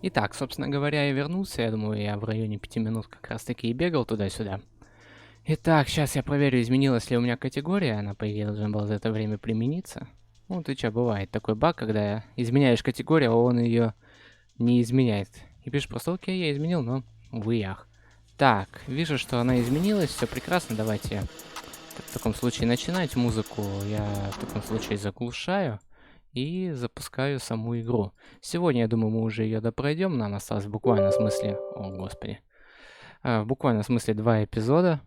Итак, собственно говоря, я вернулся. Я думаю, я в районе 5 минут как раз таки и бегал туда-сюда. Итак, сейчас я проверю, изменилась ли у меня категория. Она, по идее, должна была за это время примениться. Ну, ты чё, бывает такой баг, когда изменяешь категорию, а он ее не изменяет. И пишешь просто, окей, я изменил, но, увы, ях. Так, вижу, что она изменилась, все прекрасно, давайте в таком случае начинать музыку. Я в таком случае заглушаю и запускаю саму игру. Сегодня, я думаю, мы уже ее допройдем, нам осталось буквально в смысле... О, господи. В буквально в смысле 2 эпизода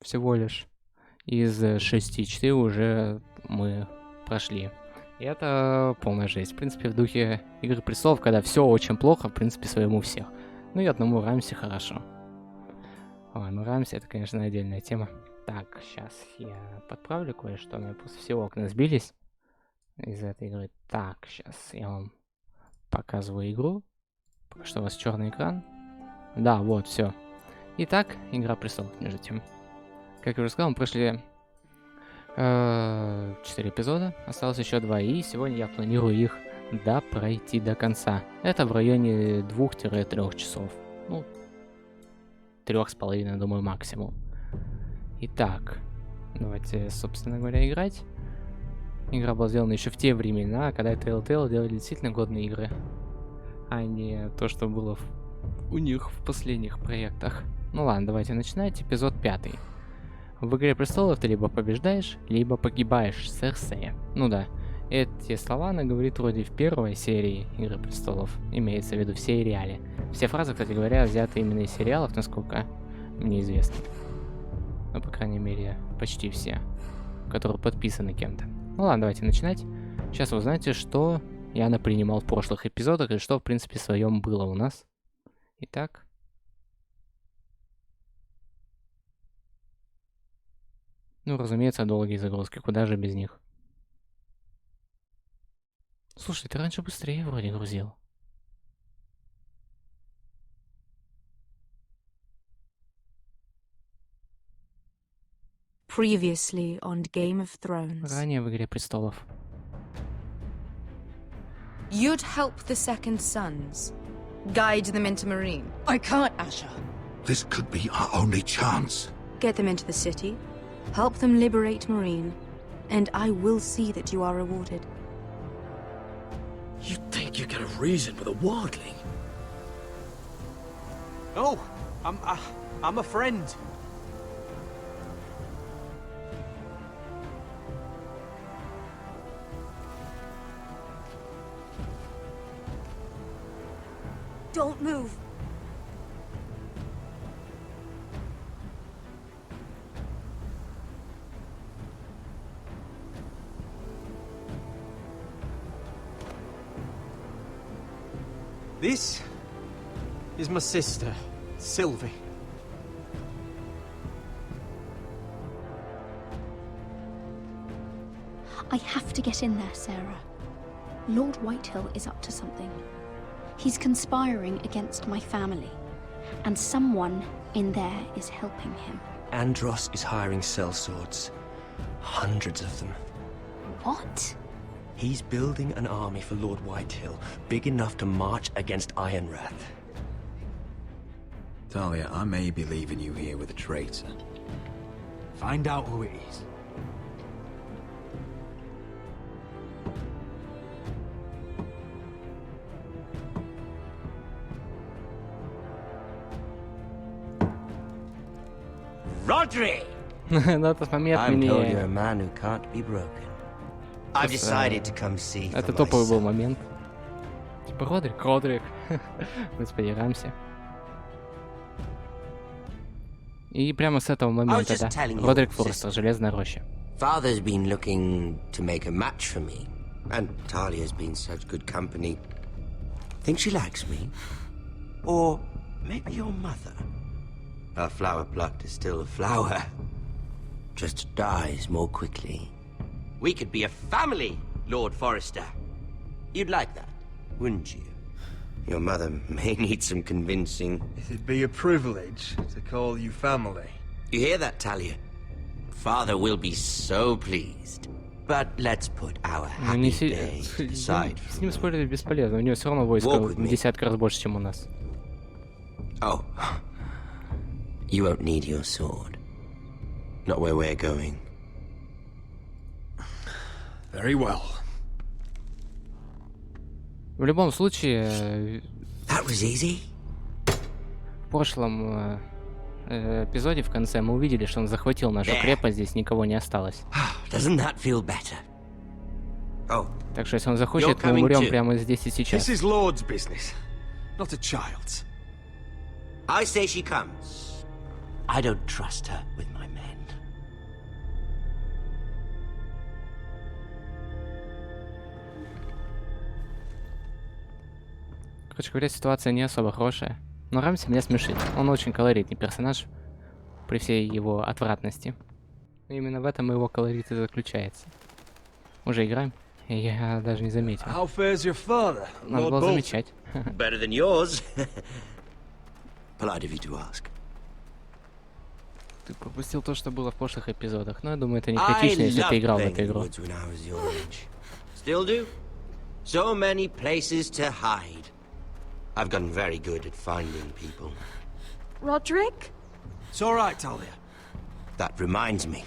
всего лишь. Из 6 4 уже мы прошли. И это полная жесть. В принципе, в духе Игры Престолов, когда все очень плохо, в принципе, своему всех. Ну и одному Рамсе хорошо. Ладно, Рамсе это, конечно, отдельная тема. Так, сейчас я подправлю кое-что. У меня просто все окна сбились из этой игры. Так, сейчас я вам показываю игру. Пока что у вас черный экран. Да, вот, все. Итак, Игра Престолов, между тем. Как я уже сказал, мы прошли 4 эпизода, осталось еще 2, и сегодня я планирую их пройти до конца. Это в районе 2-3 часов. Ну, 3,5, думаю, максимум. Итак, давайте, собственно говоря, играть. Игра была сделана еще в те времена, когда Telltale делали действительно годные игры, а не то, что было у них в последних проектах. Ну ладно, давайте начинать. Эпизод 5. В Игре Престолов ты либо побеждаешь, либо погибаешь, Серсея. Ну да, эти слова она говорит вроде в первой серии Игры Престолов, имеется в виду в сериале. Все фразы, кстати говоря, взяты именно из сериалов, насколько мне известно. Ну, по крайней мере, почти все, которые подписаны кем-то. Ну ладно, давайте начинать. Сейчас вы узнаете, что я напринимал в прошлых эпизодах и что, в принципе, в своем было у нас. Итак. Ну, разумеется, долгие загрузки, куда же без них. Слушай, ты раньше быстрее вроде грузил. Previously on Game of Thrones. Ранее в Игре Престолов. You'd help the Second Sons. Guide them into Marine. I can't, Asher. This could be our only chance. Get them into the city. Help them liberate Marine. And I will see that you are rewarded. You think you get a reason with a wildling? No, I'm a friend. Don't move. This is my sister, Sylvie. I have to get in there, Sarah. Lord Whitehill is up to something. He's conspiring against my family, and someone in there is helping him. Andros is hiring sellswords. Hundreds of them. What? He's building an army for Lord Whitehill, big enough to march against Ironrath. Talia, I may be leaving you here with a traitor. Find out who it is. Rodri! На тот момент I'm told мне... you're a man who can't be broken. I've decided to come see for Это топовый был myself. момент. Типа, Родрик. Господи, Рамси. И прямо с этого момента, да. Родрик Форестер, Железная роща. Father's been looking to make a match for me, and Talia's been such good company. Think she likes me? Or maybe your mother? A flower plucked is still a flower. Just dies more quickly. We could be a family, Lord Forrester. You'd like that, wouldn't you? Your mother may need some convincing. It'd be a privilege to call you family. You hear that, Talia? Father will be so pleased. But let's put our Ну, не happy day aside с for ним a moment. спорить бесполезно. У него все равно войско Walk with в me. десятки раз больше, чем у нас. Oh, you won't need your sword. Not where we're going. Very well. В любом случае, That was easy. в прошлом эпизоде в конце мы увидели, что он захватил нашу крепость, здесь никого не осталось. Doesn't that feel better? Oh, Так что если он захочет, You're мы coming умрем too. прямо здесь и сейчас. This is Lord's business, not a child's. I say she comes. I don't trust her with my men. Короче говоря, ситуация не особо хорошая. Но Рамси меня смешит. Он очень колоритный персонаж, при всей его отвратности. И именно в этом его колорит и заключается. Уже играем? Я даже не заметил. How fares your father, Надо Lord было Bolton? замечать. Better than yours. Polite of you to ask. Ты пропустил то, что было в прошлых эпизодах. Но я думаю, это не I критично, если ты loved играл в playing эту in the игру. woods when I was your age. Still do. So many places to hide. I've gotten very good at finding people. Roderick? It's all right, Talia. That reminds me.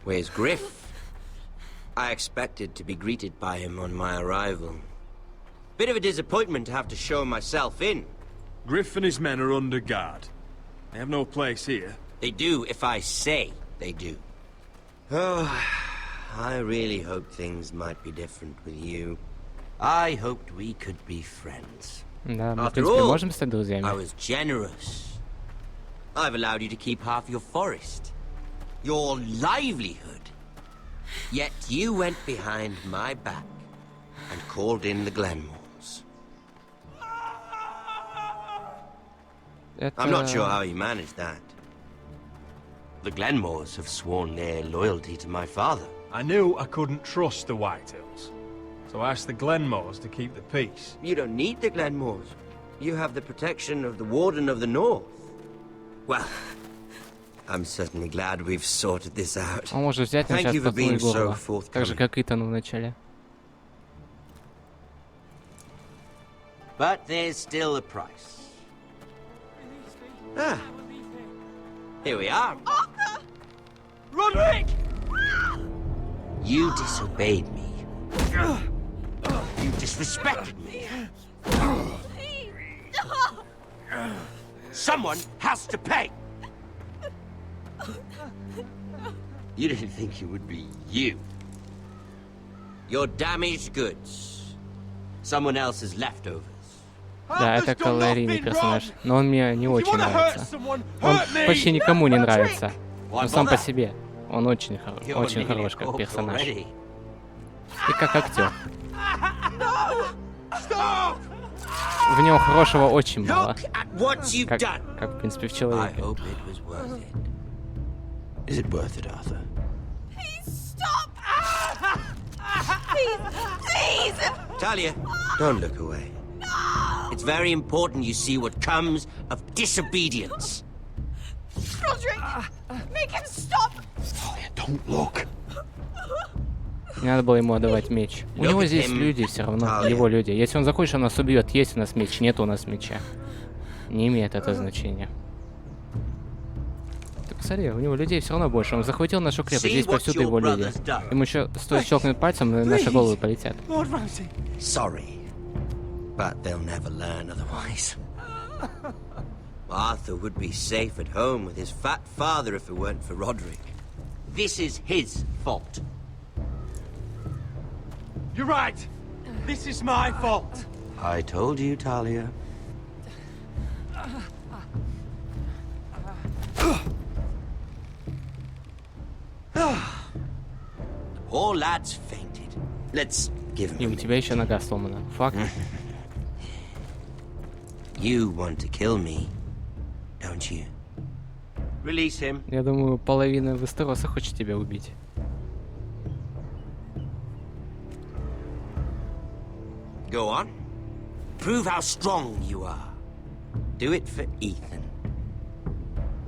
Where's Griff? I expected to be greeted by him on my arrival. Bit of a disappointment to have to show myself in. Griff and his men are under guard. They have no place here. They do if I say they do. Oh, I really hoped things might be different with you. I hoped we could be friends. Да, мы, в After принципе, all, можем стать друзьями. I was generous. I've allowed you to keep half your forest, your livelihood. Yet you went behind my back and called in the Glenmores. I'm not sure how you managed that. The Glenmores have sworn their loyalty to my father. I knew I couldn't trust the Whitehills, so I asked the Glenmores to keep the peace. You don't need the Glenmores. You have the protection of the Warden of the North. Well, I'm certainly glad we've sorted this out. Он может взять на Thank сейчас you for being поцелуй so горло. Так же, forthcoming. как Итану в начале. But there's still a price. Ah. Here we are. Roderick! You disobeyed me. You disrespected me. Someone has to pay. You didn't think it would be you. Your damaged goods. Someone else's leftovers. Да, это калорийный персонаж. Но он мне не очень нравится. Он почти никому не нравится. Но сам по себе. Он очень хорош как персонаж. И как актер. В нем хорошего очень мало. Look at what you've Как, done. в принципе, в I человеке. hope it was worth it. Is it worth it, Arthur? Stop! Please! Please! Talia, don't look away. It's very important you see what comes of disobedience. Roderick! Make him stop! Talia, don't look. Не надо было ему отдавать меч. У него здесь люди все равно, его люди. Если он захочет, он нас убьет. Есть у нас меч, нет у нас меча. Не имеет это значения. Ты посмотри, у него людей все равно больше. Он захватил нашу крепость, здесь повсюду его люди. Ему еще стоит щелкнуть пальцем, и наши головы полетят. Lord Ramsay. Sorry, but they'll never learn otherwise. Arthur would be safe at home with his fat father if it weren't for Roderick. This is his fault. You're right. This is my fault. I told you, Talia. Poor lad's fainted. Let's give him И a у minute. тебя еще нога сломана. Факт. You want to kill me, don't you? Release him. Я думаю, половина Вестероса хочет тебя убить. Go on. Prove how strong you are. Do it for Ethan.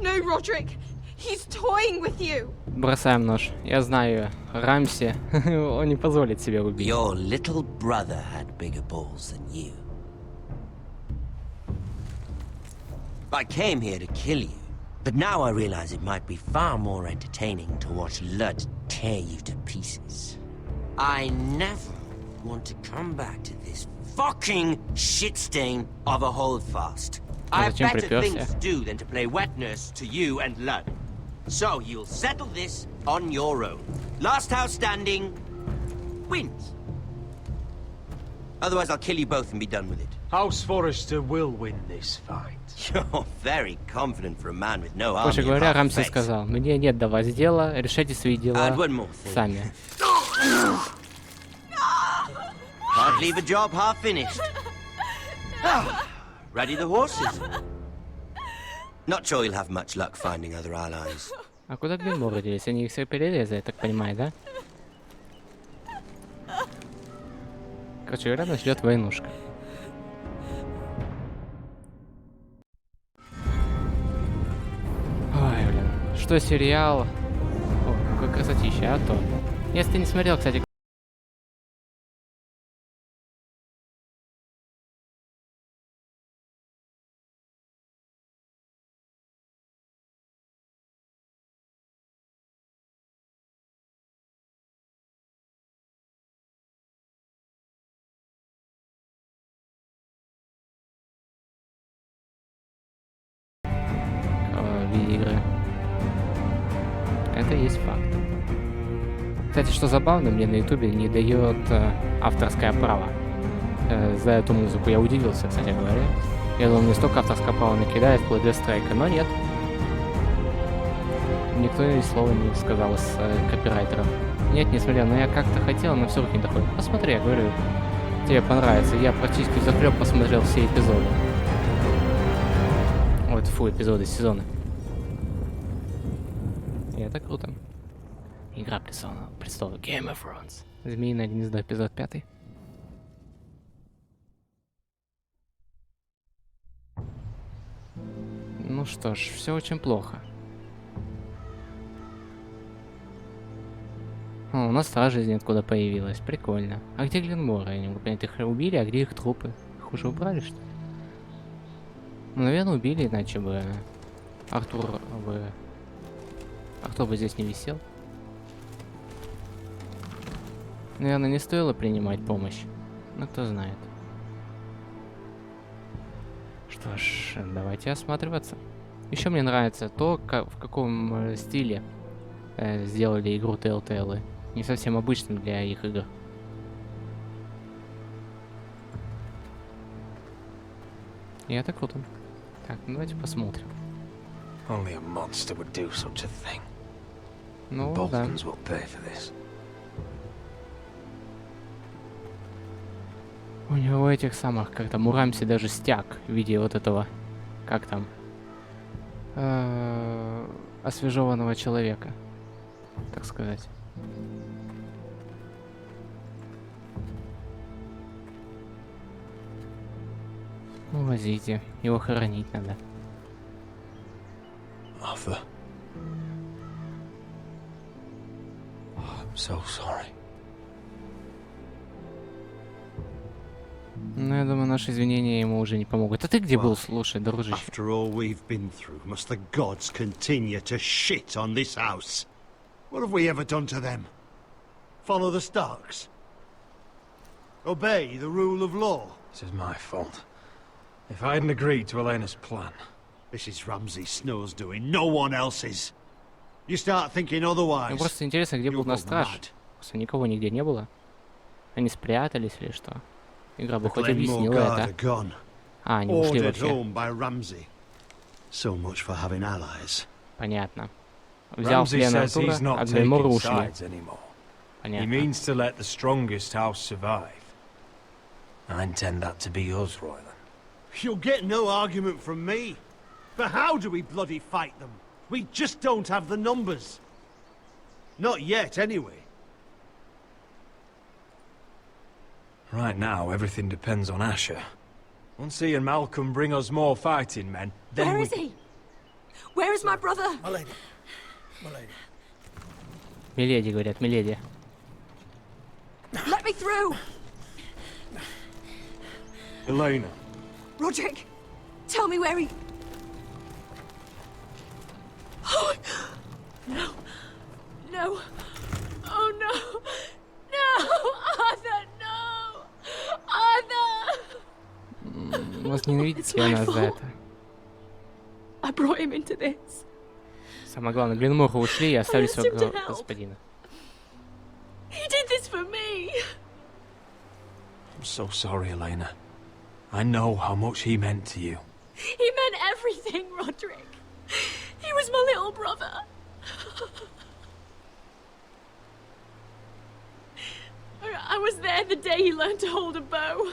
No, Roderick! He's toying with you. Бросаем нож. Я знаю, Рамси, он не позволит себе убить. Your little brother had bigger balls than you. I came here to kill you, but now I realize it might be far more entertaining to watch Lud tear you to pieces. I never want to come back to this fucking shit stain of a holdfast. I have better things to do than to play wet nurse to you and Lud. So you'll settle this on your own. Last house standing wins. Otherwise I'll kill you both and be done with it. House Forrester will win this fight. You're very confident for a man with no army. Короче говоря, Рамси сказал, мне нет до вас дела, решайте свои дела сами. Can't leave a job half finished. Ready the horses? Not sure you'll have much luck finding other allies. А куда Гленморы делись? Они их все перерезали, я так понимаю, да? Короче говоря, нас ждет войнушка. Ой, блин. Что сериал? О, какой красотища, а то. Если ты не смотрел, кстати... игры. Это есть факт. Кстати, что забавно, мне на ютубе не дает авторское право за эту музыку. Я удивился, кстати говоря. Я думал, мне столько авторское право накидает вплоть до страйка, но нет. Никто ни слова не сказал из копирайтеров. Нет, не смотрел, но я как-то хотел, но все руки не доходит. Посмотри, я говорю, тебе понравится. Я практически захлеб посмотрел все эпизоды. Вот, фу, эпизоды сезона. И это круто. Игра престолов. Game of Thrones. Змеиное гнездо, эпизод 5. Ну что ж, все очень плохо. О, у нас стража из ниоткуда появилась. Прикольно. А где Гленморы? Я не могу понять, их убили, а где их трупы? Их уже убрали, что ли? Ну, наверное, убили, иначе бы Артур бы здесь не висел. Наверное, не стоило принимать помощь. Но кто знает. Что ж, давайте осматриваться. Еще мне нравится то, в каком стиле сделали игру Telltale. Не совсем обычным для их игр. И это круто. Так, ну давайте посмотрим. Only a monster would do such a thing. Ну, да. Balkans will pay for this. У него этих самых, как там, у Рамси даже стяг в виде вот этого, как там, освежеванного человека, так сказать. Увозите, его хоронить надо. Arthur. Oh, I'm so sorry. Ну, я думаю, наши извинения ему уже не помогут. А ты где был, слушай, дружище? After all we've been through, must the gods continue to shit on this house? What have we ever done to them? Follow the Starks? Obey the rule of law? This is my fault. If I hadn't agreed to Elena's plan... This is Ramsay Snow's doing, no one else's. You start thinking otherwise. Мне просто интересно, где был наш страж. Просто никого нигде не было. Они спрятались или что? Игра бы хоть объяснила это. А, они ушли вообще. Понятно. Взял в плен Артура, а Гленморы ушли. Понятно. He means to let the strongest house survive. I intend that to be yours, Royland. You'll get no argument from me. But how do we bloody fight them? We just don't have the numbers. Not yet, anyway. Right now, everything depends on Asher. Once he and Malcolm bring us more fighting men, then Where is he? Where is my brother? Elena, Миледи, говорят, миледи. Let me through! Elena. Roderick, tell me where he... Oh, no. No. Oh, no. No! Arthur, no! Arthur! Вас ненавидите ли нас за это? I brought him into this. Самое главное, Гленморы ушли и оставили своего господина. He did this for me. I'm so sorry, Elena. I know how much he meant to you. He meant everything, Roderick. He was my little brother. I was there the day he learned to hold a bow.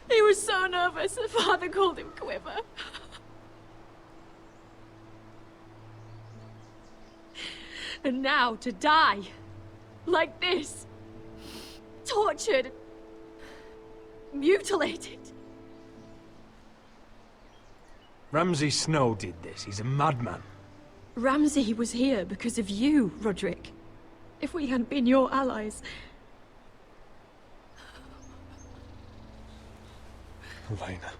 He was so nervous, the father called him Quiver. And now to die, like this, tortured, mutilated. Ramsay Snow did this. He's a madman. Ramsay was here because of you, Roderick. If we hadn't been your allies... Elena.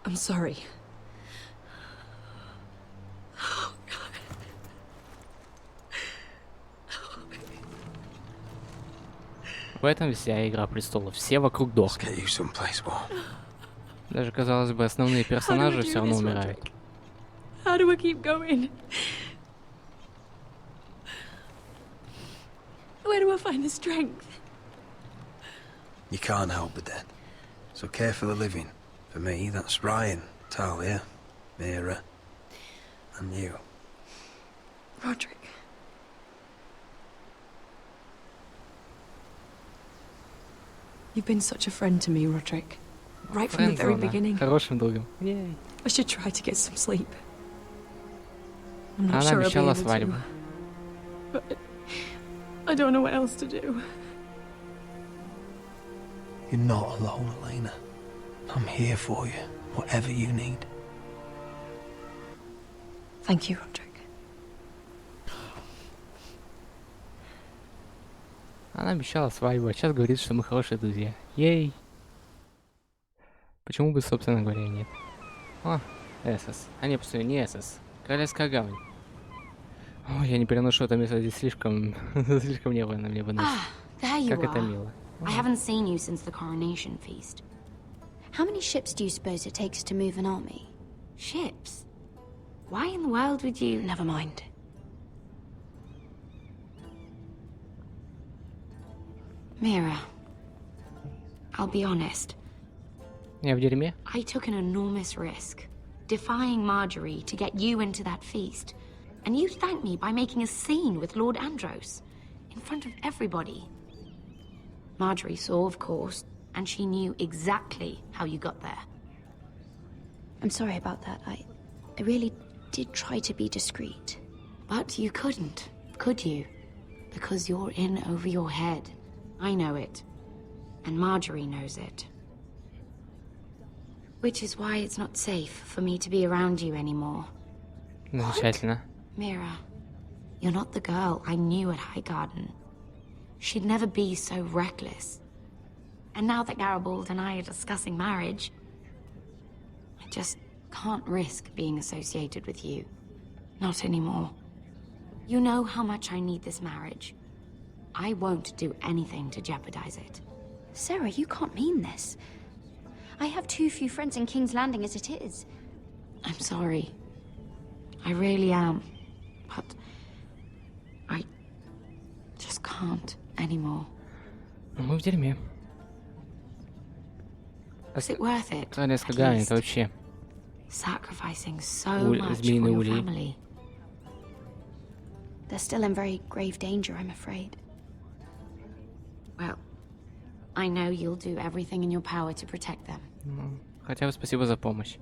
I'm sorry. В этом вся Игра Престолов. Все вокруг Let's дохнут. get you someplace warm. Даже, казалось бы, основные персонажи все равно умирают. How do I keep going? Where do I find the strength? You can't help the dead. So care for the living. For me, that's Ryan, Talia, Mira, and you. Roderick. You've been such a friend to me, Roderick. Right from the very Френдзона. beginning. Хорошим другом. I should try to get some sleep. I'm not Она sure I'll be обещала able свадьбу. to. But I don't know what else to do. You're not alone, Elena. I'm here for you, whatever you need. Thank you, Roderick. Она обещала свадьбу, а сейчас говорит, что мы хорошие друзья. Ей! Почему бы, собственно говоря, и нет? О, Эссос. А не, пустую, не Эссос. Королевская гавань. Ой, я не переношу это место, здесь слишком... слишком небо на мне выносит. There you Как это are. мило. I haven't seen you since the coronation feast. How many ships do you suppose it takes to move an army? Ships? Why in the world would you... Never mind. Mira, I'll be honest. Я в дерьме? I took an enormous risk, defying Marjorie to get you into that feast. And you thanked me by making a scene with Lord Andros, in front of everybody. Marjorie saw, of course, and she knew exactly how you got there. I'm sorry about that. I really did try to be discreet. But you couldn't, could you? Because you're in over your head. I know it. And Marjorie knows it. Which is why it's not safe for me to be around you anymore. Замечательно. Mira, you're not the girl I knew at Highgarden. She'd never be so reckless. And now that Garibald and I are discussing marriage, I just can't risk being associated with you. Not anymore. You know how much I need this marriage. I won't do anything to jeopardize it. Sarah, you can't mean this. I have too few friends in King's Landing as it is. I'm sorry. I really am. But I just can't anymore. Мы в дерьме. Was it worth it? Королевская at гавань, least? это вообще... Sacrificing so much for змеиный your улей. family. They're still in very grave danger, I'm afraid. Well, I know you'll do everything in your power to protect them. Ну, хотя бы спасибо за помощь.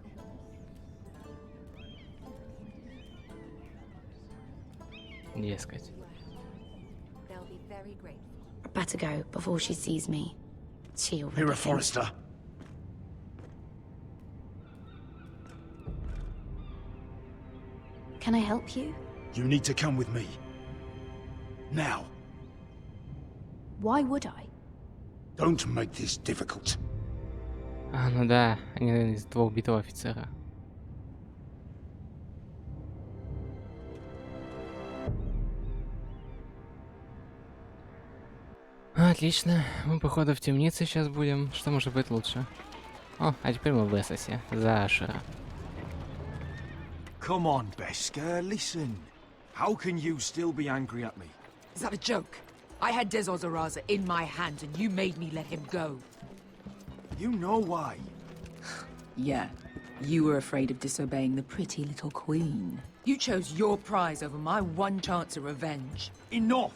Дескать. Better go before she sees me. She already Mira thinks- Forrester. Can I help you? You need to come with me. Now. Why would I? Don't make this difficult. А, ну да, они из двух битого офицера. Отлично, мы походу в темнице сейчас будем. Что может быть лучше? О, а теперь мы в Эссосе, за Ашера. Come on, Beskar, listen. How can you still be angry at me? Is that a joke? I had Dezor Zaraza in my hands and you made me let him go. You know why. Yeah, you were afraid of disobeying the pretty little queen. You chose your prize over my one chance of revenge. Enough!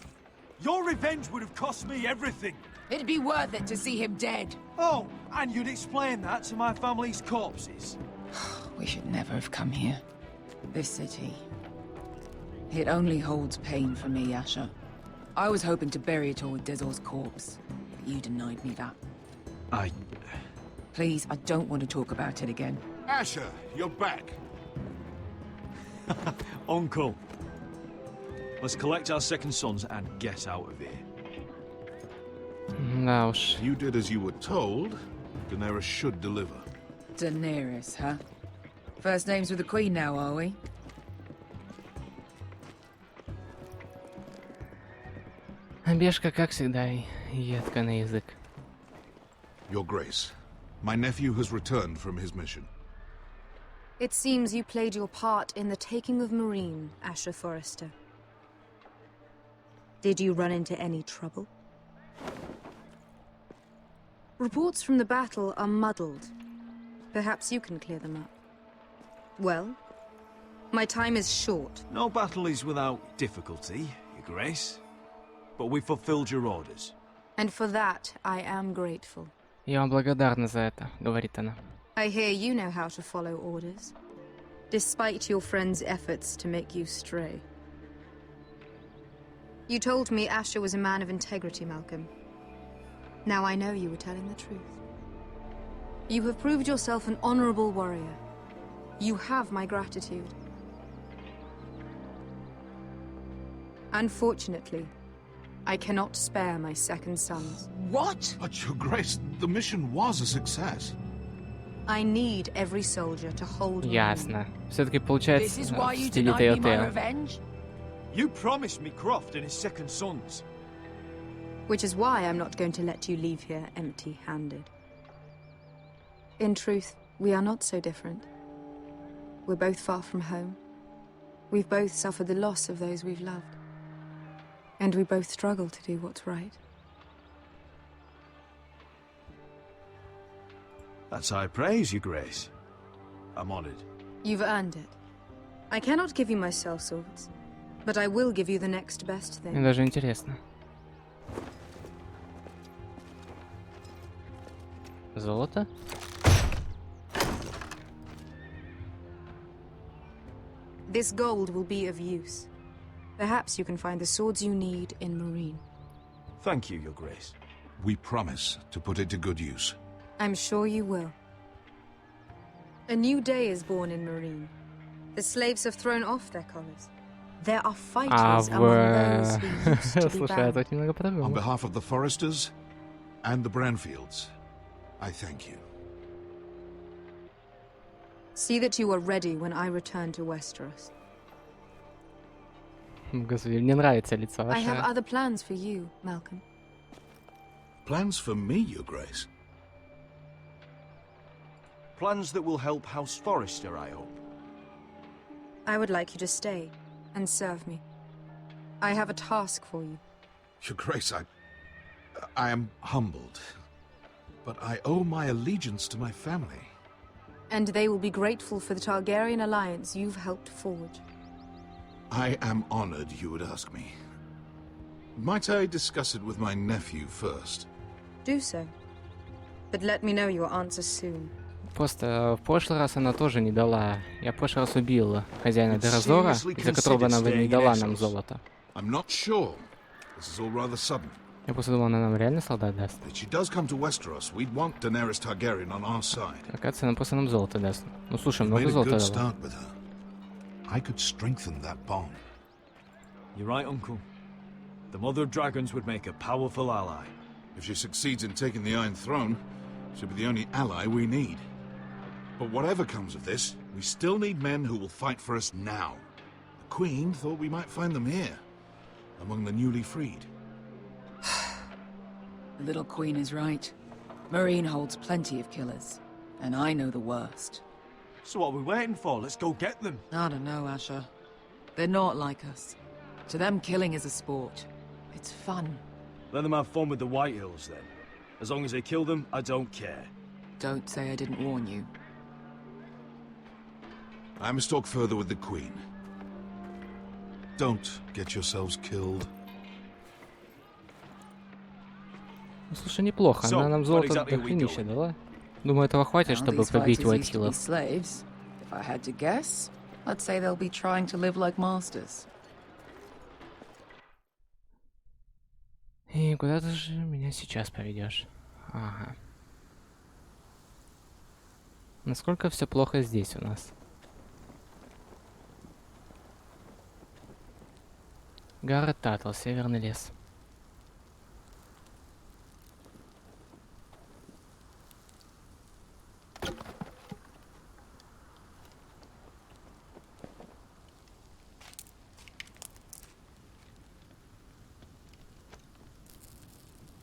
Your revenge would have cost me everything. It'd be worth it to see him dead. Oh, and you'd explain that to my family's corpses. We should never have come here. This city. It only holds pain for me, Asher. I was hoping to bury it all with Dezor's corpse, but you denied me that. Please, I don't want to talk about it again. Asher, you're back. Uncle. Let's collect our second sons and get out of here. Да уж. You did as you were told. Daenerys should deliver. Daenerys, huh? First names with the queen now, are we? Бешка, как всегда, едко на язык. Your Grace, my nephew has returned from his mission. It seems you played your part in the taking of Marine, Asher Forrester. Did you run into any trouble? Reports from the battle are muddled. Perhaps you can clear them up. Well, my time is short. No battle is without difficulty, Your Grace. But we fulfilled your orders. And for that, I am grateful. Я вам благодарна за это, говорит она. I hear you know how to follow orders, despite your friend's efforts to make you stray. You told me Asher was a man of integrity, Malcolm. Now I know you were telling the truth. You have proved yourself an honorable warrior. You have my gratitude. Unfortunately, I cannot spare my second sons. What? But, Your Grace, the mission was a success. I need every soldier to hold me. Ясно. Все-таки получается This is в why you стиле denied me my Telltale. revenge? You promised me Croft and his second sons. Which is why I'm not going to let you leave here empty-handed. In truth, we are not so different. We're both far from home. We've both suffered the loss of those we've loved. And we both struggle to do what's right. That's high praise, Your Grace. I'm honored. You've earned it. I cannot give you my sellswords, but I will give you the next best Мне thing. даже интересно. Золото? This gold will be of use. Perhaps you can find the swords you need in Marine. Thank you, Your Grace. We promise to put it to good use. I'm sure you will. A new day is born in Marine. The slaves have thrown off their collars. There are fighters among those who used to be Слушай, а bound. тут немного On по-другому. behalf of the Forresters and the Branfields, I thank you. See that you are ready when I return to Westeros. Господи, мне нравится лицо I have ваше. other plans for you, Malcolm. Plans for me, Your Grace? Plans that will help House Forrester, I hope. I would like you to stay and serve me. I have a task for you. Your Grace, I am humbled, but I owe my allegiance to my family. And they will be grateful for the Targaryen alliance you've helped forge. I am honored you would ask me. Might I discuss it with my nephew first? Do so. But let me know your answer soon. Просто в прошлый раз она тоже не дала. Я в прошлый раз убил хозяина Деразора, из-за которого она не дала нам золото. I'm not sure. This is all rather sudden. Я просто думал, она нам реально солдат даст. If she does come to Westeros, we'd want Daenerys Targaryen on our side. Оказывается, она просто нам золото даст. Ну слушай, We've много made a золота good дала. start with her. I could strengthen that bond. You're right, Uncle. The Mother of Dragons would make a powerful ally. If she succeeds in taking the Iron Throne, she'll be the only ally we need. But whatever comes of this, we still need men who will fight for us now. The Queen thought we might find them here, among the newly freed. The little queen is right. Marine holds plenty of killers, and I know the worst. So what are we waiting for? Let's go get them. I don't know, Asher. They're not like us. To them, killing is a sport. It's fun. Let them have fun with the Whitehills, then. As long as they kill them, I don't care. Don't say I didn't warn you. I must talk further with the Queen. Don't get yourselves killed. Ну, слушай, неплохо. Она нам золото до хренища дала. Думаю, этого хватит, чтобы побить Уайтхиллов. Slaves. If I had to guess, I'd say they'll be trying to live like masters. И куда ты же меня сейчас поведешь? Ага. Насколько все плохо здесь у нас? Гора Таттл, северный лес.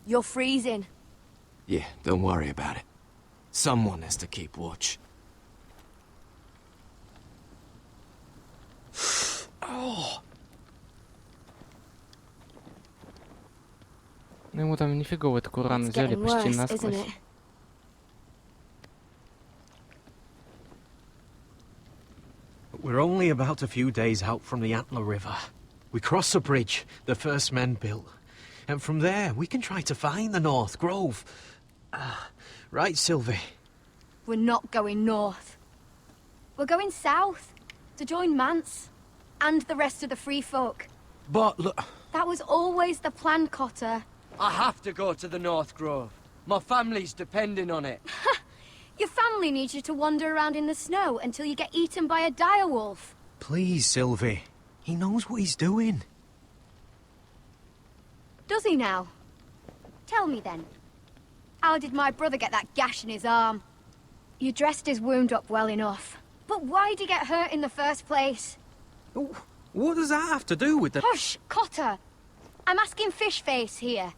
You're freezing. Yeah, don't worry about it. Someone has to keep watch. Oh. Ну ему там нифигово такую рану взяли почти насквозь. We're only about a few days out from the Antler River. We cross a bridge the first men built. And from there, we can try to find the North Grove. Right, Sylvie? We're not going north. We're going south to join Mance and the rest of the free folk. But look... That was always the plan, Cotter. I have to go to the North Grove. My family's depending on it. Your family needs you to wander around in the snow until you get eaten by a direwolf. Please, Sylvie. He knows what he's doing. Does he now? Tell me then. How did my brother get that gash in his arm? You dressed his wound up well enough. But why'd he get hurt in the first place? What does that have to do with the... Hush, Cotter! I'm asking Fishface here.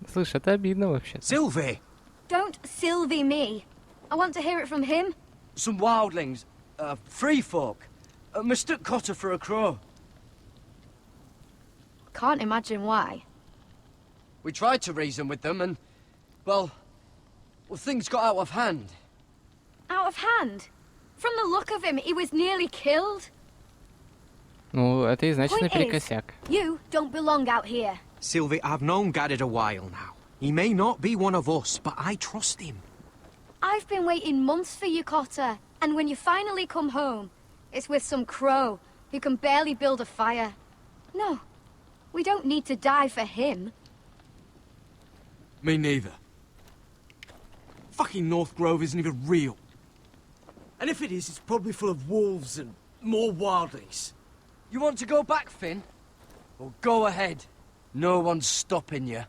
Слышь, это обидно вообще-то. Sylvie! Don't Sylvie me. I want to hear it from him. Some wildlings, free folk, mistook Cotter for a crow. Can't imagine why. We tried to reason with them and, well, things got out of hand. Out of hand? From the look of him, he was nearly killed. Ну, это и значит Point наперекосяк. is, you don't belong out here. Sylvie, I've known Gaddard a while now. He may not be one of us, but I trust him. I've been waiting months for you, Cotter. And when you finally come home, it's with some crow who can barely build a fire. No, we don't need to die for him. Me neither. Fucking North Grove isn't even real. And if it is, it's probably full of wolves and more wildlings. You want to go back, Finn? Well, go ahead. No one's stopping you.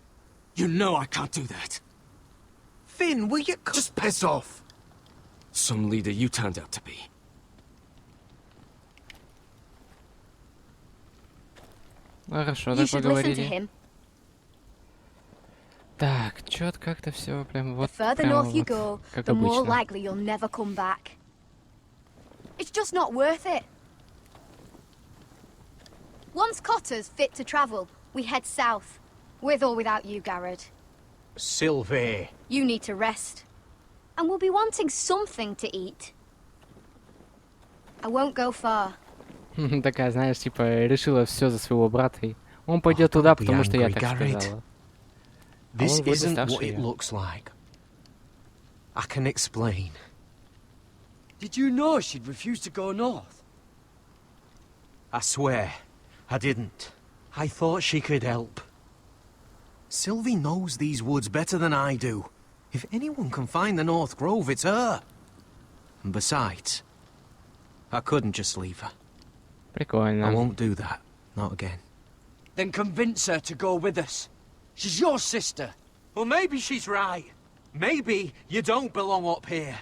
You know I can't do that. Finn, will you... Just piss off! Some leader you turned out to be. Хорошо, You так should listen to поговорили. him. Так, чё-то как-то все прям вот, The further прямо north you вот, go, как the more обычно. likely you'll never come back. It's just not worth it. Once Cotter's fit to travel, we head south. With or without you, Garrett. Sylvie. You need to rest. And we'll be wanting something to eat. I won't go far. Такая, знаешь, типа, решила все за своего брата. И он пойдет туда, потому что я так сказала. This вроде isn't старше what it её. looks like. I can explain. Did you know she'd refuse to go north? I swear, I didn't. I thought she could help. Sylvie knows these woods better than I do. If anyone can find the North Grove, it's her. And besides, I couldn't just leave her. Прикольно. I won't do that. Not again. Then convince her to go with us. She's your sister. Well, maybe she's right. Maybe you don't belong up here.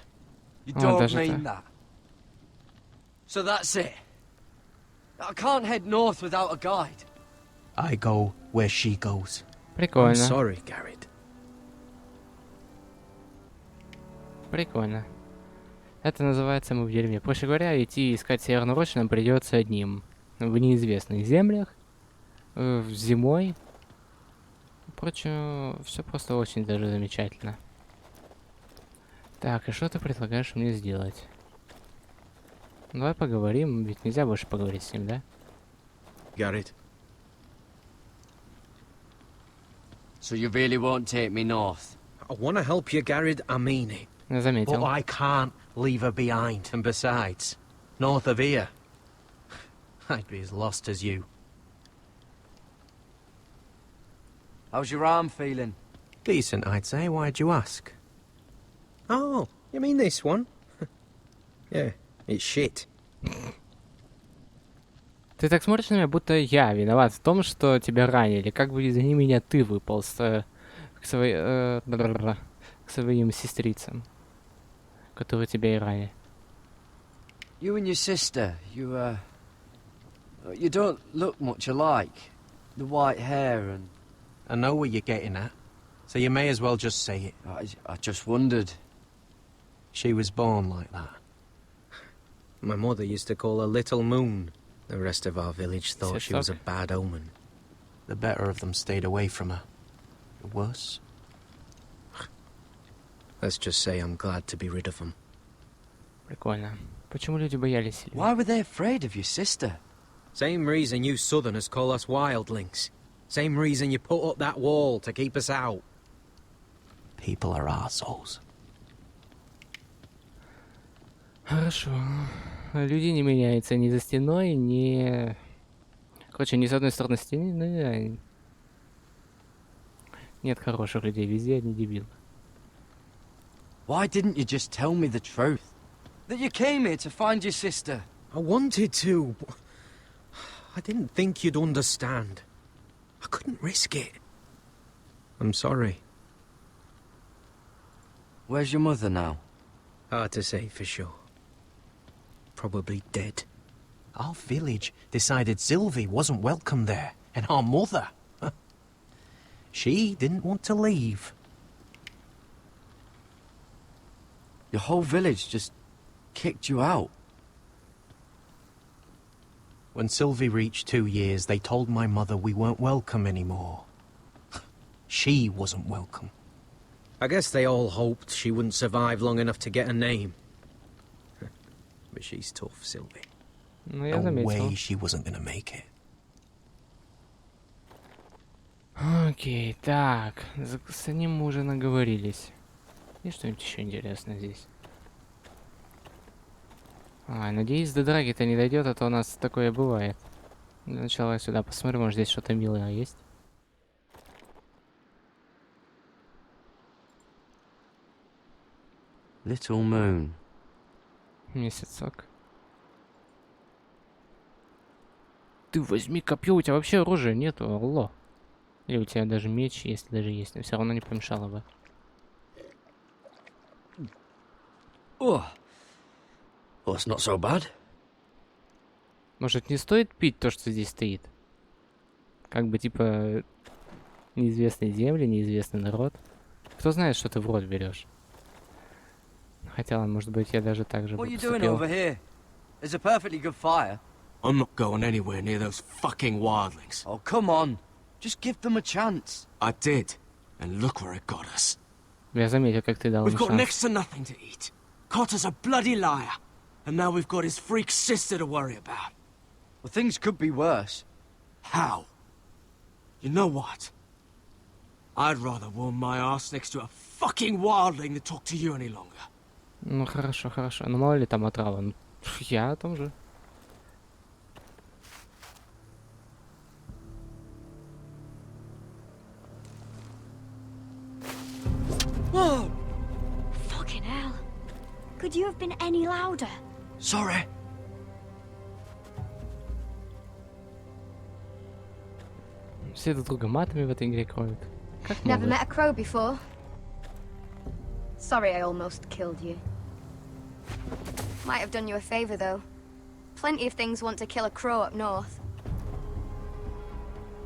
You Oh, don't даже mean так. that. So that's it. I can't head north without a guide. I go where she goes. Прикольно. I'm sorry, Garrett. Прикольно. Это называется «Мы в дерьме». Проще говоря, идти искать Северную Рощу нам придется одним. В неизвестных землях. Зимой. Впрочем, все просто очень даже замечательно. Так, и что ты предлагаешь мне сделать? Давай поговорим, ведь нельзя больше поговорить с ним, да? Garrett. So you really won't take me north? I want to help you, Garrett. I mean it. Я заметил. But I can't leave her behind. And besides, north of here, I'd be as lost as you. How's your arm feeling? Decent, I'd say. Why'd you ask? Oh, you mean this one? Yeah, it's shit. Ты так смотришь на меня, будто я виноват в том, что тебя ранили. Как бы извини меня, ты выполз к своим сестрицам, которые тебя и ранили. You and your sister, you don't look much alike. The white hair and... I know what you're getting at, so you may as well just say it. I just wondered. She was born like that. My mother used to call her Little Moon. The rest of our village thought she was a bad omen. The better of them stayed away from her. The worse? Let's just say I'm glad to be rid of them. Прикольно. Почему люди боялись Сильвии? Why were they afraid of your sister? Same reason you Southerners call us wildlings. Same reason you put up that wall to keep us out. People are arseholes. Хорошо. Люди не меняются ни за стеной, ни... Короче, ни с одной стороны стены, нет хороших людей, везде одни дебилы. Why didn't you just tell me the truth? That you came here to find your sister? I wanted to, but I didn't think you'd understand. I couldn't risk it. I'm sorry. Where's your mother now? Hard to say for sure. Probably dead. Our village decided Sylvie wasn't welcome there, and our mother... she didn't want to leave. Your whole village just kicked you out. When Sylvie reached 2 years, they told my mother we weren't welcome anymore. She wasn't welcome. I guess they all hoped she wouldn't survive long enough to get a name. But she's tough, Sylvie. Ну, я No заметил. way she wasn't gonna make it. Окей, так. С ним мы уже наговорились. Есть что-нибудь еще интересное здесь? Надеюсь, до драги-то не дойдет, а то у нас такое бывает. Для начала сюда посмотрим, может здесь что-то милое есть. Little Moon. Месяцок. Ты возьми копье, у тебя вообще оружия нету, алло. Или у тебя даже меч, если даже есть, но все равно не помешало бы. Oh. Well, it's not so bad. Может, не стоит пить то, что здесь стоит? Как бы, типа, неизвестные земли, неизвестный народ. Кто знает, что ты в рот берешь? Хотя, может быть, я даже так же бы What are you doing поступил. over here? There's a perfectly good fire. I'm not going anywhere near those fucking wildlings. Oh, come on. Just give them a chance. I did, and look where it got us. Я заметил, как ты дал им We've got шанс. next to nothing to eat. Cotter's a bloody liar. And now we've got his freak sister to worry about. Well, things could be worse. How? You know what? I'd rather warm my ass next to a fucking wildling than talk to you any longer. Ну, хорошо, хорошо. Ну, мало ли там отрава. Ну, я о том же. Whoa! Fucking hell. Could you have been any louder? Sorry. Все друг друга матами в этой игре кроют. Как Never могут? met a crow before. Sorry I almost killed you. Might have done you a favor though. Plenty of things want to kill a crow up north.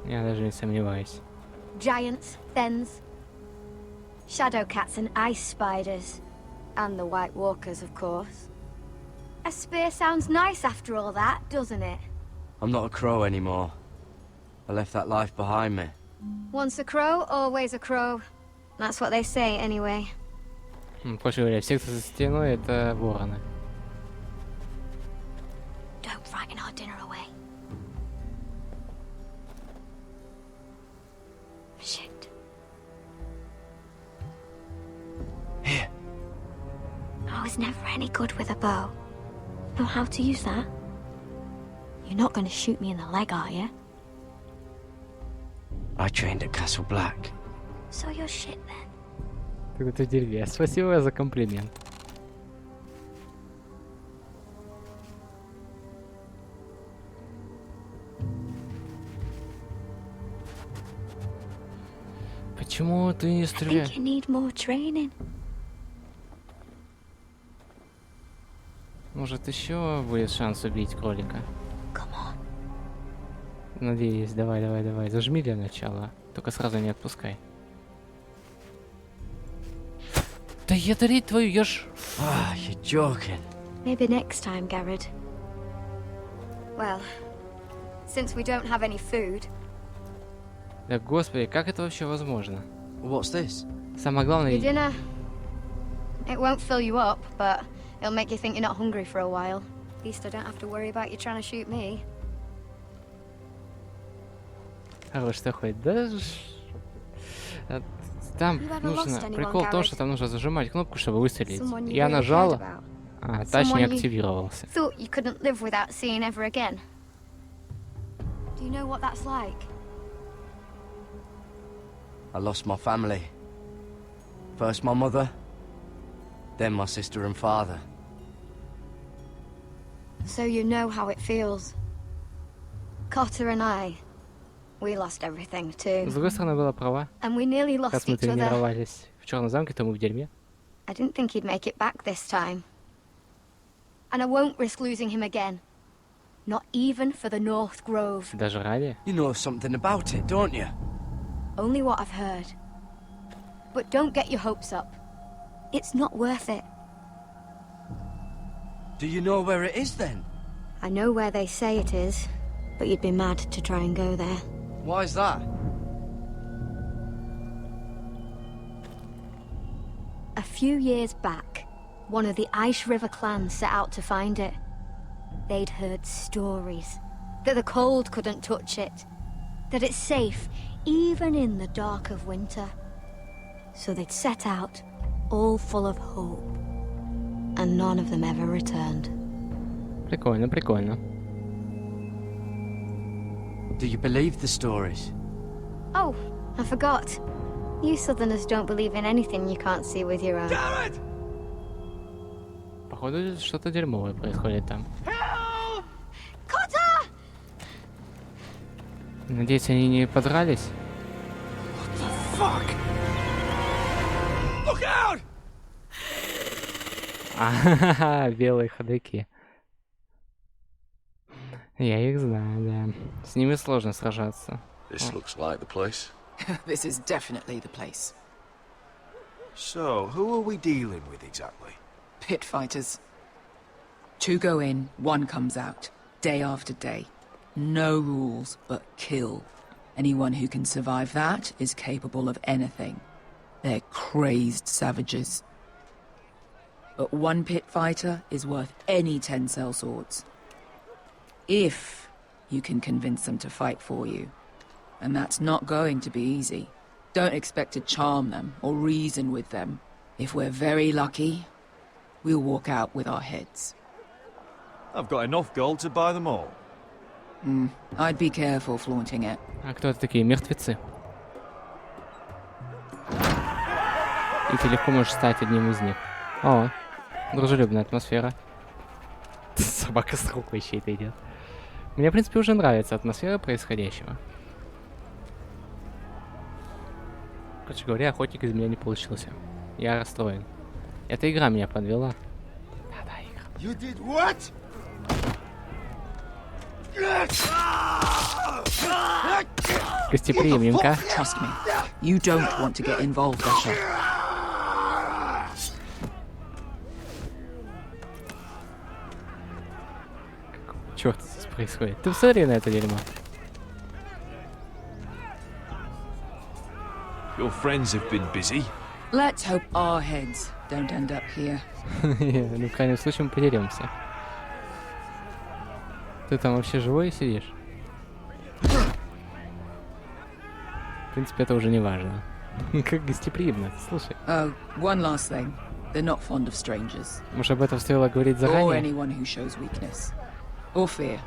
Я даже не сомневаюсь. Giants, thens, shadow cats and ice spiders. And the White Walkers, of course. A spear sounds nice after all that, doesn't it? I'm not a crow anymore. I left that life behind me. Once a crow, always a crow. That's what they say, anyway. Проще говоря, все, кто за стеной, это вороны. Don't frighten our dinner away. Shit. Here. I was never any good with a bow. Know how to use that? You're not going to shoot me in the leg, are you? I trained at Castle Black. So you're shit then. Ты в дерьме. Спасибо за комплимент. Почему ты не I стреляешь? think you need more training. Может, еще будет шанс убить кролика? Come on. Надеюсь, давай, давай, давай. Зажми для начала. Только сразу не отпускай. Да ядрить твою, я ж... You're joking. Maybe next time, Garrett. Well, since we don't have any food. Да господи, как это вообще возможно? What's this? Самое главное... Your dinner. It won't fill you up, but it'll make you think you're not hungry for a while. At least I don't have to worry about you trying to shoot me. Хорош такой, да... Там нужно... Прикол в том, что там нужно зажимать кнопку, чтобы выстрелить. Я нажал, а тач не активировался. Thought you couldn't live without seeing ever again. Do you know what that's like? I lost my family. First my mother, then my sister and father. So you know how it feels. Cotter and I, we lost everything too. С другой стороны, была права. And we nearly Как lost мы each other. тренировались в Черном замке, то мы в дерьме. I didn't think he'd make it back this time. And I won't risk losing him again. Not even for the North Grove. Даже ради. You know something about it, don't you? Only what I've heard. But don't get your hopes up. It's not worth it. Do you know where it is then? I know where they say it is, but you'd be mad to try and go there. Why's that? A few years back, one of the Ice River clans set out to find it. They'd heard stories that the cold couldn't touch it, that it's safe even in the dark of winter. So they'd set out, all full of hope, and none of them ever returned. Прикольно, прикольно. Do you believe the stories? Oh, I forgot. You Southerners don't believe in anything you can't see with your own. Garrett! Походу, что-то дерьмовое происходит там. Cotter! Надеюсь, они не подрались? Fuck! Look out! Ахаха, белые ходоки. Я их знаю, да. С ними сложно сражаться. This looks like the place. This is definitely the place. So, who are we dealing with exactly? Pit fighters. 2 go in, 1 comes out. Day after day. No rules, but kill. Anyone who can survive that is capable of anything. They're crazed savages. But 1 pit fighter is worth any 10 sellswords. If you can convince them to fight for you. And that's not going to be easy. Don't expect to charm them or reason with them. If we're very lucky, we'll walk out with our heads. I've got enough gold to buy them all. I'd be careful flaunting it. А кто это такие? Мертвецы. И ты легко можешь стать одним из них. О, дружелюбная атмосфера. Собака с рукой чьей-то идет. Мне, в принципе, уже нравится атмосфера происходящего. Короче говоря, охотник из меня не получился. Я расстроен. Эта игра меня подвела. Да, игра. You did what? Гостеприимненько. Trust me, you don't want to get involved, Asher. Черт здесь происходит? Ты посмотри на это дерьмо. Your friends have been busy. Let's hope our heads don't end up here. Ну, в крайнем случае, мы поделимся. Ты там вообще живой сидишь? В принципе, это уже не важно. Как гостеприимно, слушай. Oh, one last thing. They're not fond of strangers. Может, об этом стоило говорить Or заранее? anyone who shows weakness. Or fear.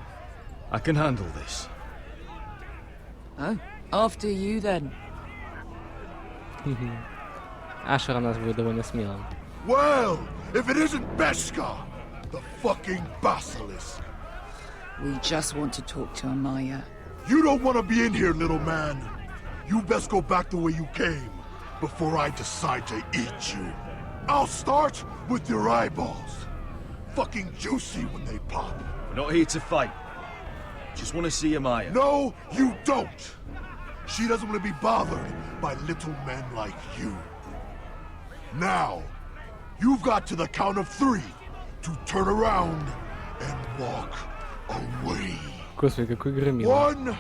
I can handle this. Oh, after you then. Ашер у нас будет довольно смелым. Well, if it isn't Beskar, the fucking basilisk. We just want to talk to Amaya. You don't want to be in here, little man. You best go back the way you came before I decide to eat you. I'll start with your eyeballs. Fucking juicy when they pop. We're not here to fight. Just want to see Amaya. No, you don't. She doesn't want to be bothered by little men like you. Now, you've got to the count of 3 to turn around and walk away. Господи, какой громила. 1.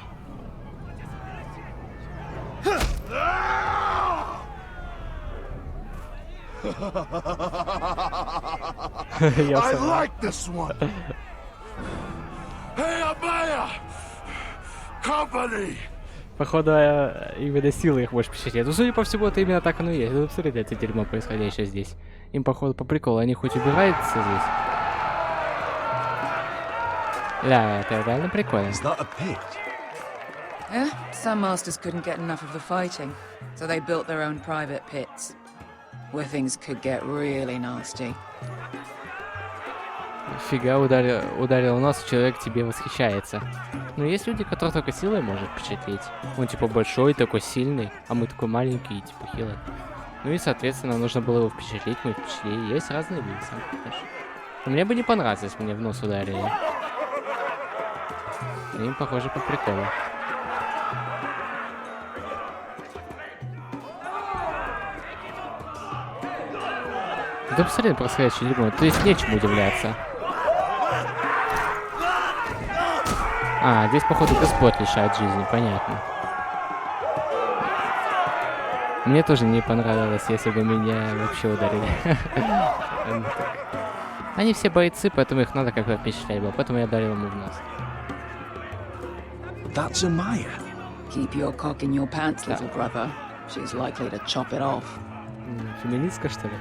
I like this one. Hey, Amaya! Company! Походу, именно силы их больше впечатляет. Ну, судя по всему, это именно так оно и есть. Ну, посмотрите, это дерьмо, происходящее здесь. Им, походу, по приколу. Они хоть убираются здесь. Да, это реально прикольно. Yeah, some masters couldn't get enough of the fighting, so they built their own private pits, where things could get really nasty. Фига, ударил нос, человек тебе восхищается. Но есть люди, которые только силой может впечатлить. Он типа большой, такой сильный, а мы такой маленький и типа хилый. Ну и соответственно нужно было его впечатлить, мы впечатлили. Есть разные виды, сам понимаешь. Но мне бы не понравилось, если мне в нос ударили. Им похоже по приколу. Да посмотри на происходящее дерьмо, то есть нечему удивляться. А, здесь, походу, Господь лишает жизни, понятно. Мне тоже не понравилось, если бы меня вообще ударили. Они все бойцы, поэтому их надо как-то впечатлять было, поэтому я ударил ему в нос. That's Amaya. Keep your cock in your pants, little brother. She's likely to chop it off. Феминистка, что ли?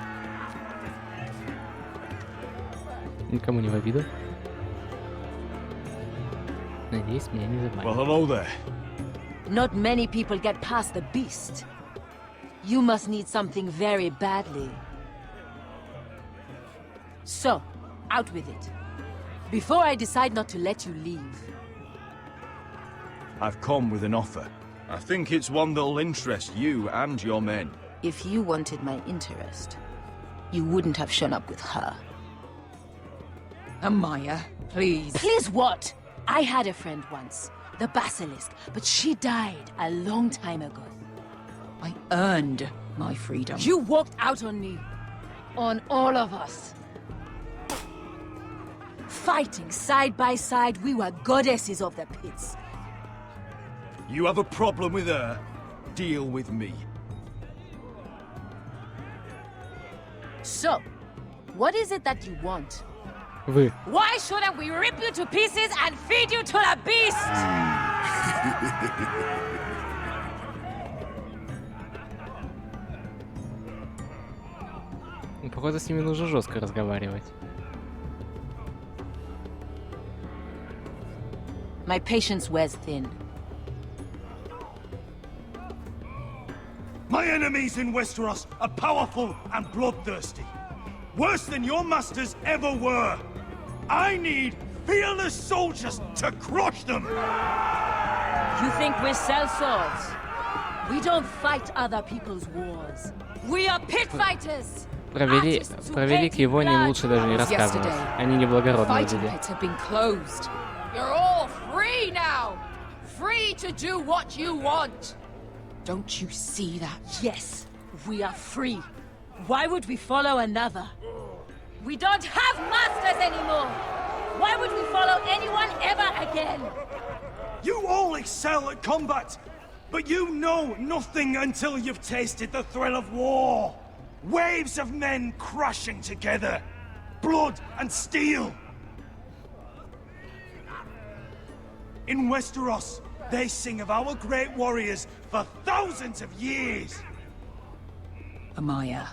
Никому не в обиду. Надеюсь, меня не забанят. Well, hello there. Not many people get past the beast. You must need something very badly. So, out with it. Before I decide not to let you leave. I've come with an offer. I think it's one that'll interest you and your men. If you wanted my interest, you wouldn't have shown up with her. Amaya, please. Please what? I had a friend once, the Basilisk, but she died a long time ago. I earned my freedom. You walked out on me. On all of us. Fighting side by side, we were goddesses of the pits. You have a problem with her? Deal with me. So, what is it that you want? Вы. Why shouldn't we rip you to pieces and feed you to the beast? Походу, с ними нужно жестко разговаривать. My patience wears thin. My enemies in Westeros are powerful and bloodthirsty. Worse than your masters ever were. I need fearless soldiers to crush them! You think we sell swords? We don't fight other people's wars. We are pit fighters. Про великие войны им лучше даже не рассказывать. Они неблагородные люди. You're all free now. Free to do what you want. Don't you see that? Yes, we are free. Why would we follow another? We don't have masters anymore. Why would we follow anyone ever again? You all excel at combat, but you know nothing until you've tasted the thrill of war. Waves of men crashing together. Blood and steel. In Westeros, they sing of our great warriors for thousands of years. Amaya,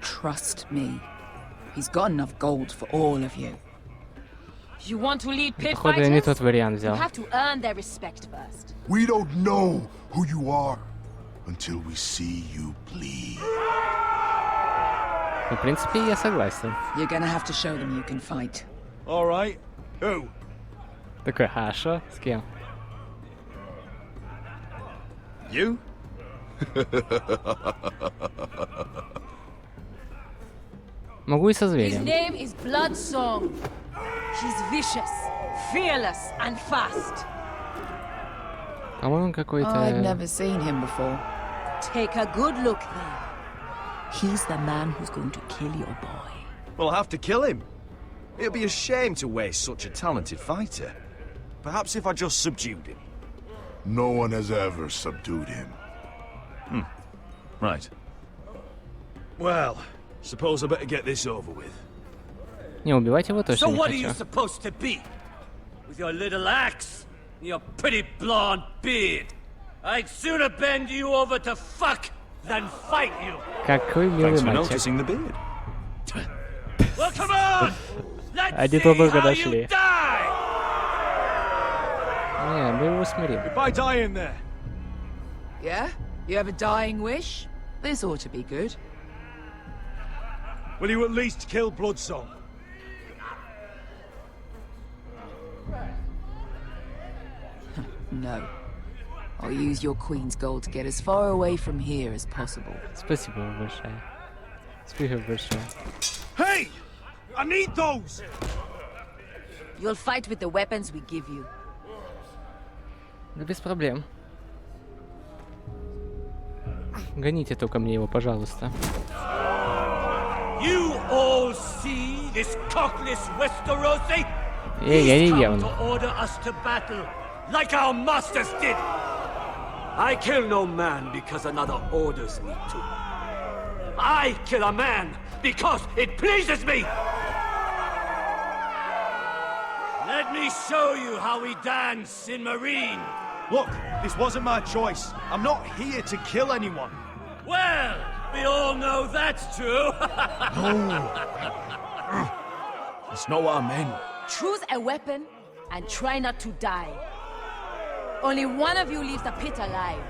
trust me. He's got enough gold for all of you. You want to lead pit Походу, я не тот fighters? вариант You взял. have to earn their respect first. We don't know who you are until we see you bleed. В принципе, я согласен. You're gonna have to show them you can fight. All right. Who? Такой, хорошо, с кем? You? Могу и со His зверем. name is Bloodsong. He's vicious, fearless, and fast. По-моему, I've какой-то... never seen him before. Take a good look then. He's the man who's going to kill your boy. We'll have to kill him. It'd be a shame to waste such a talented fighter. Perhaps if I just subdued him. No one has ever subdued him. Right. Well, suppose I better get this over with. Не, убивать его точно So не what are you хочу. supposed to be? With your little axe and your pretty blonde beard? I'd sooner bend you over to fuck than fight you. Какой милый Thanks for мальчик. noticing the beard. Well, come on! Let's Они see только how дошли. you die! Не, мы его смирим. Goodbye dying there. Yeah? You have a dying wish? This ought to be good. Will you at least kill Bloodsong? No. I'll use your queen's gold to get as far away from here as possible. Спасибо большое. Спасибо большое. Hey! I need those! You'll fight with the weapons we give you. Да без проблем. Гоните только мне его, пожалуйста. You all see this cockless Westerosi? Эй, я не He's come ем. to order us to battle, like our masters did. I kill no man because another orders me to. I kill a man because it pleases me. Let me show you how we dance in Marine. Look, this wasn't my choice. I'm not here to kill anyone. Well, we all know that's true. That's not what I meant. Choose a weapon and try not to die. Only one of you leaves the pit alive.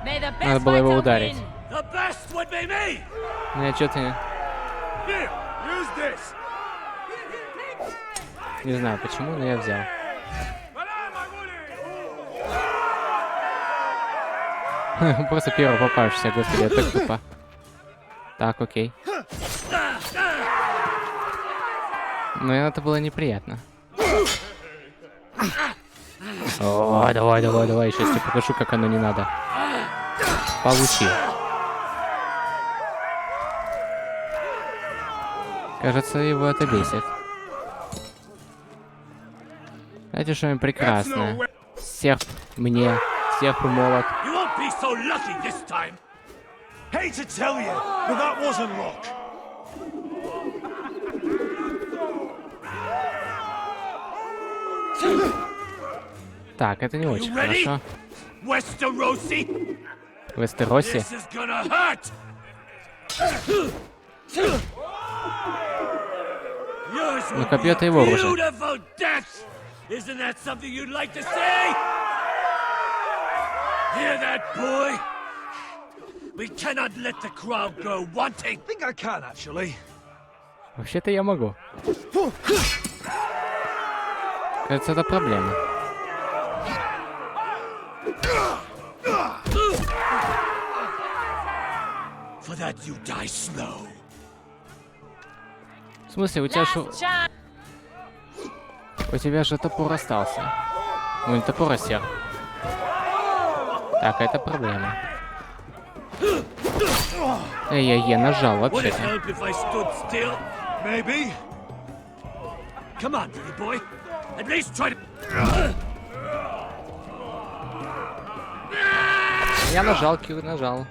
May the Надо best было его fighter ударить. win. The best would be me. Ну я что-то Here, use this. не знаю почему, но я взял. Просто первый попавшийся, господи, это так тупо. Так, окей. Но это было неприятно. О, давай, давай, давай, сейчас тебе покажу, как оно не надо. Получи. Кажется, его это бесит. Знаете, что-нибудь прекрасное? Серп мне, серп и молот. You won't be so lucky this time. Hate to tell you, but that wasn't luck. Так, это не очень хорошо. Westerosi? В Вестеросе? This is gonna hurt. Yours Ну, will копье be это его a оружие. beautiful death. Isn't that something you'd like to say? Hear that, boy? We cannot let the crowd go wanting. I think I can, actually. Вообще-то я могу. Кажется, это проблема. For that you die slow. В смысле, у тебя же топор остался. Ну, не топор, а серп. Так, это проблема. Эй, нажал вообще-то. Я нажал, Кир, нажал.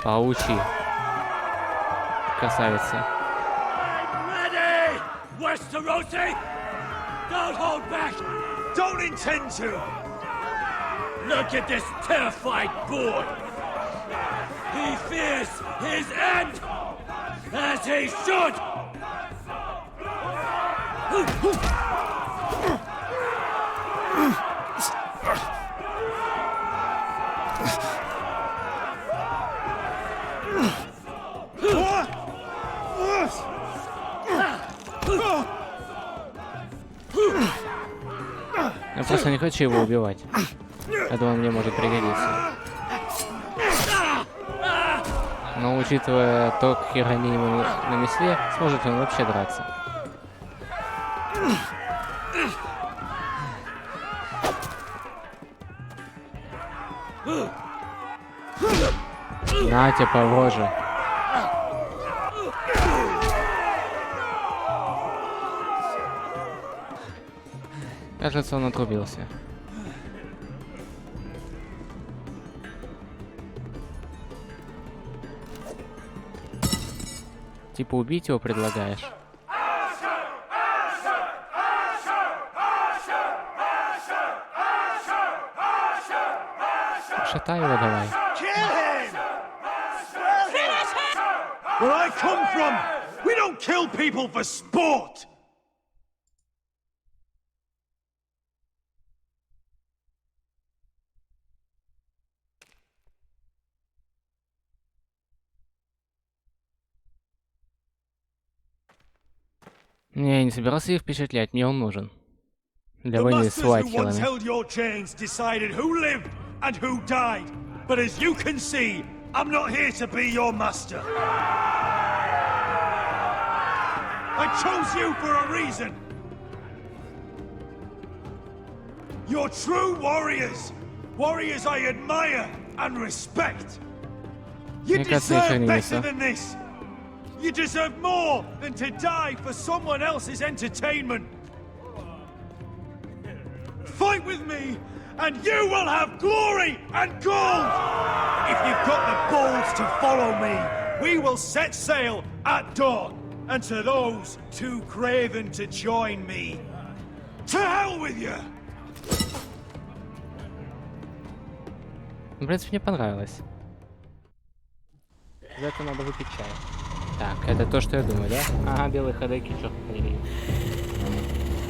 Поучи. Красавица. Don't hold back! Don't intend to! Look at this terrified boy! He fears his end! As he should! Я просто не хочу его убивать. Я думаю, мне может пригодиться. Но учитывая то, какие ранения ему нанесли, сможет он вообще драться. На тебе по роже. Кажется, он отрубился. Типа убить его предлагаешь? Шатай его давай. Where I come from, we don't kill people for sport. Не, я не собирался их впечатлять, мне он нужен. Для войны с Уайтхиллами. held your chains decided who lived and who died. But as you can see, I'm not here to be your master. I chose you for a reason. You're true warriors. Warriors I admire and respect. You deserve better than this. You deserve more than to die for someone else's entertainment. Fight with me, and you will have glory and gold! If you've got the balls to follow me, we will set sail at dawn. And to those too craven to join me, to hell with you! В принципе, мне понравилось. За это надо выпить чай. Так, это то, что я думаю, да? Ага, белые ходоки, черт побери.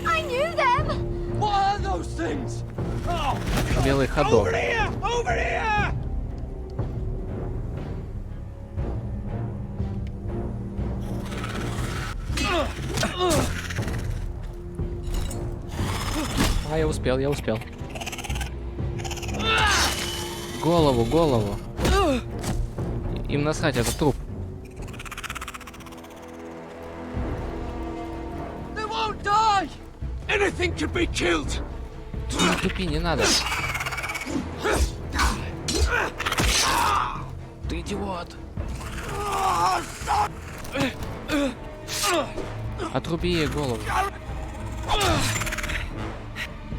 I knew them! What are those things? Oh, белый ходок. Over here! Over here! А, я успел. Голову. Им насрать, это труп. Anything can be killed. Не тупи, не надо. Ты идиот. Отруби ей голову.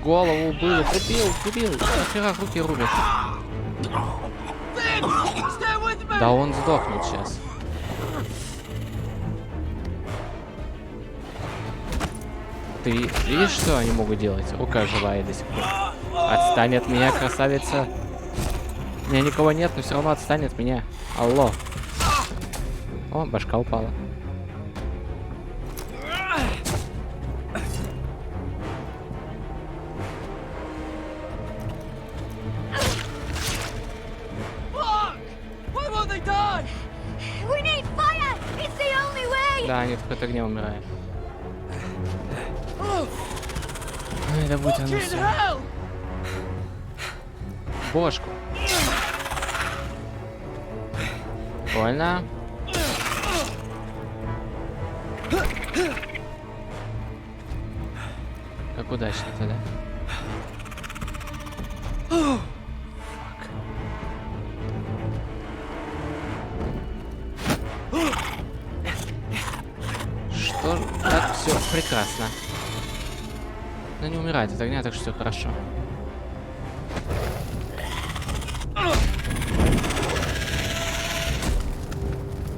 Голову убил, убил. Нахера руки рубят. Да он сдохнет сейчас. Ты видишь, что они могут делать? Рука живая до сих пор. Отстань от меня, красавица. У меня никого нет, но все равно отстань от меня. Алло. О, башка упала. I die? We need fire! It's the only way! Да, они только от огня умирают. Ай, да будь оно Fucking всё. hell! Бошку. Больно. Как удачно-то, да? Что ж, так все прекрасно. Но не умирает от огня, так что все хорошо.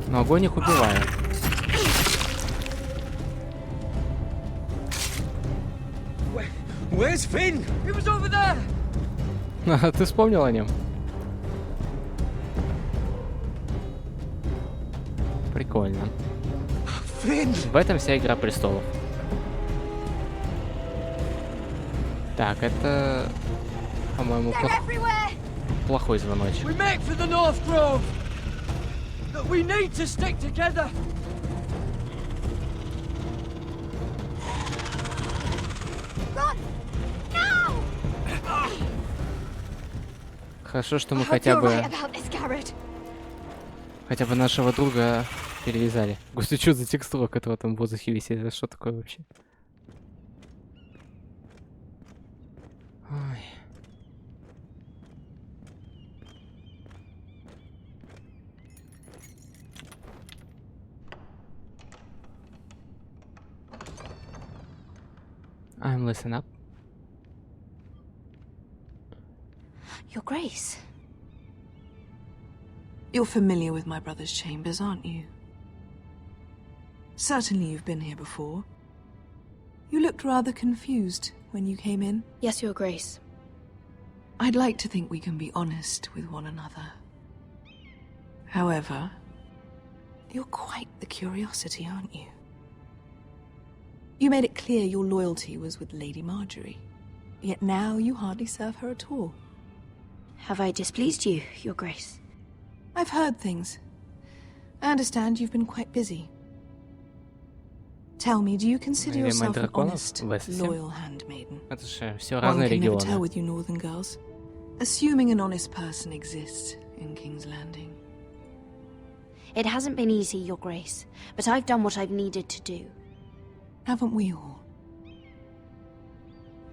Но огонь их убивает. Where's Finn? He was over there! Ты вспомнил о нем? Прикольно. Finn! В этом вся Игра престолов. Так, это, по-моему, плохой звоночек. We make for the North Grove! But we need to stick together! Run! No! Хорошо, что мы I hope хотя you're бы right about this, Garrett. нашего друга перевязали. Господи, что за текстура, которая там в воздухе висит? Это что такое вообще? Ой. I'm listen up. Your Grace. You're familiar with my brother's chambers, aren't you? Certainly you've been here before. You looked rather confused when you came in. Yes, Your Grace. I'd like to think we can be honest with one another. However, you're quite the curiosity, aren't you? You made it clear your loyalty was with Lady Marjorie. Yet now you hardly serve her at all. Have I displeased you, Your Grace? I've heard things. I understand you've been quite busy. Tell me, do you consider yourself an honest, loyal handmaiden? Это же все One разные can never tell регионы. with you northern girls. Assuming an honest person exists in King's Landing. It hasn't been easy, Your Grace, but I've done what I've needed to do. Haven't we all?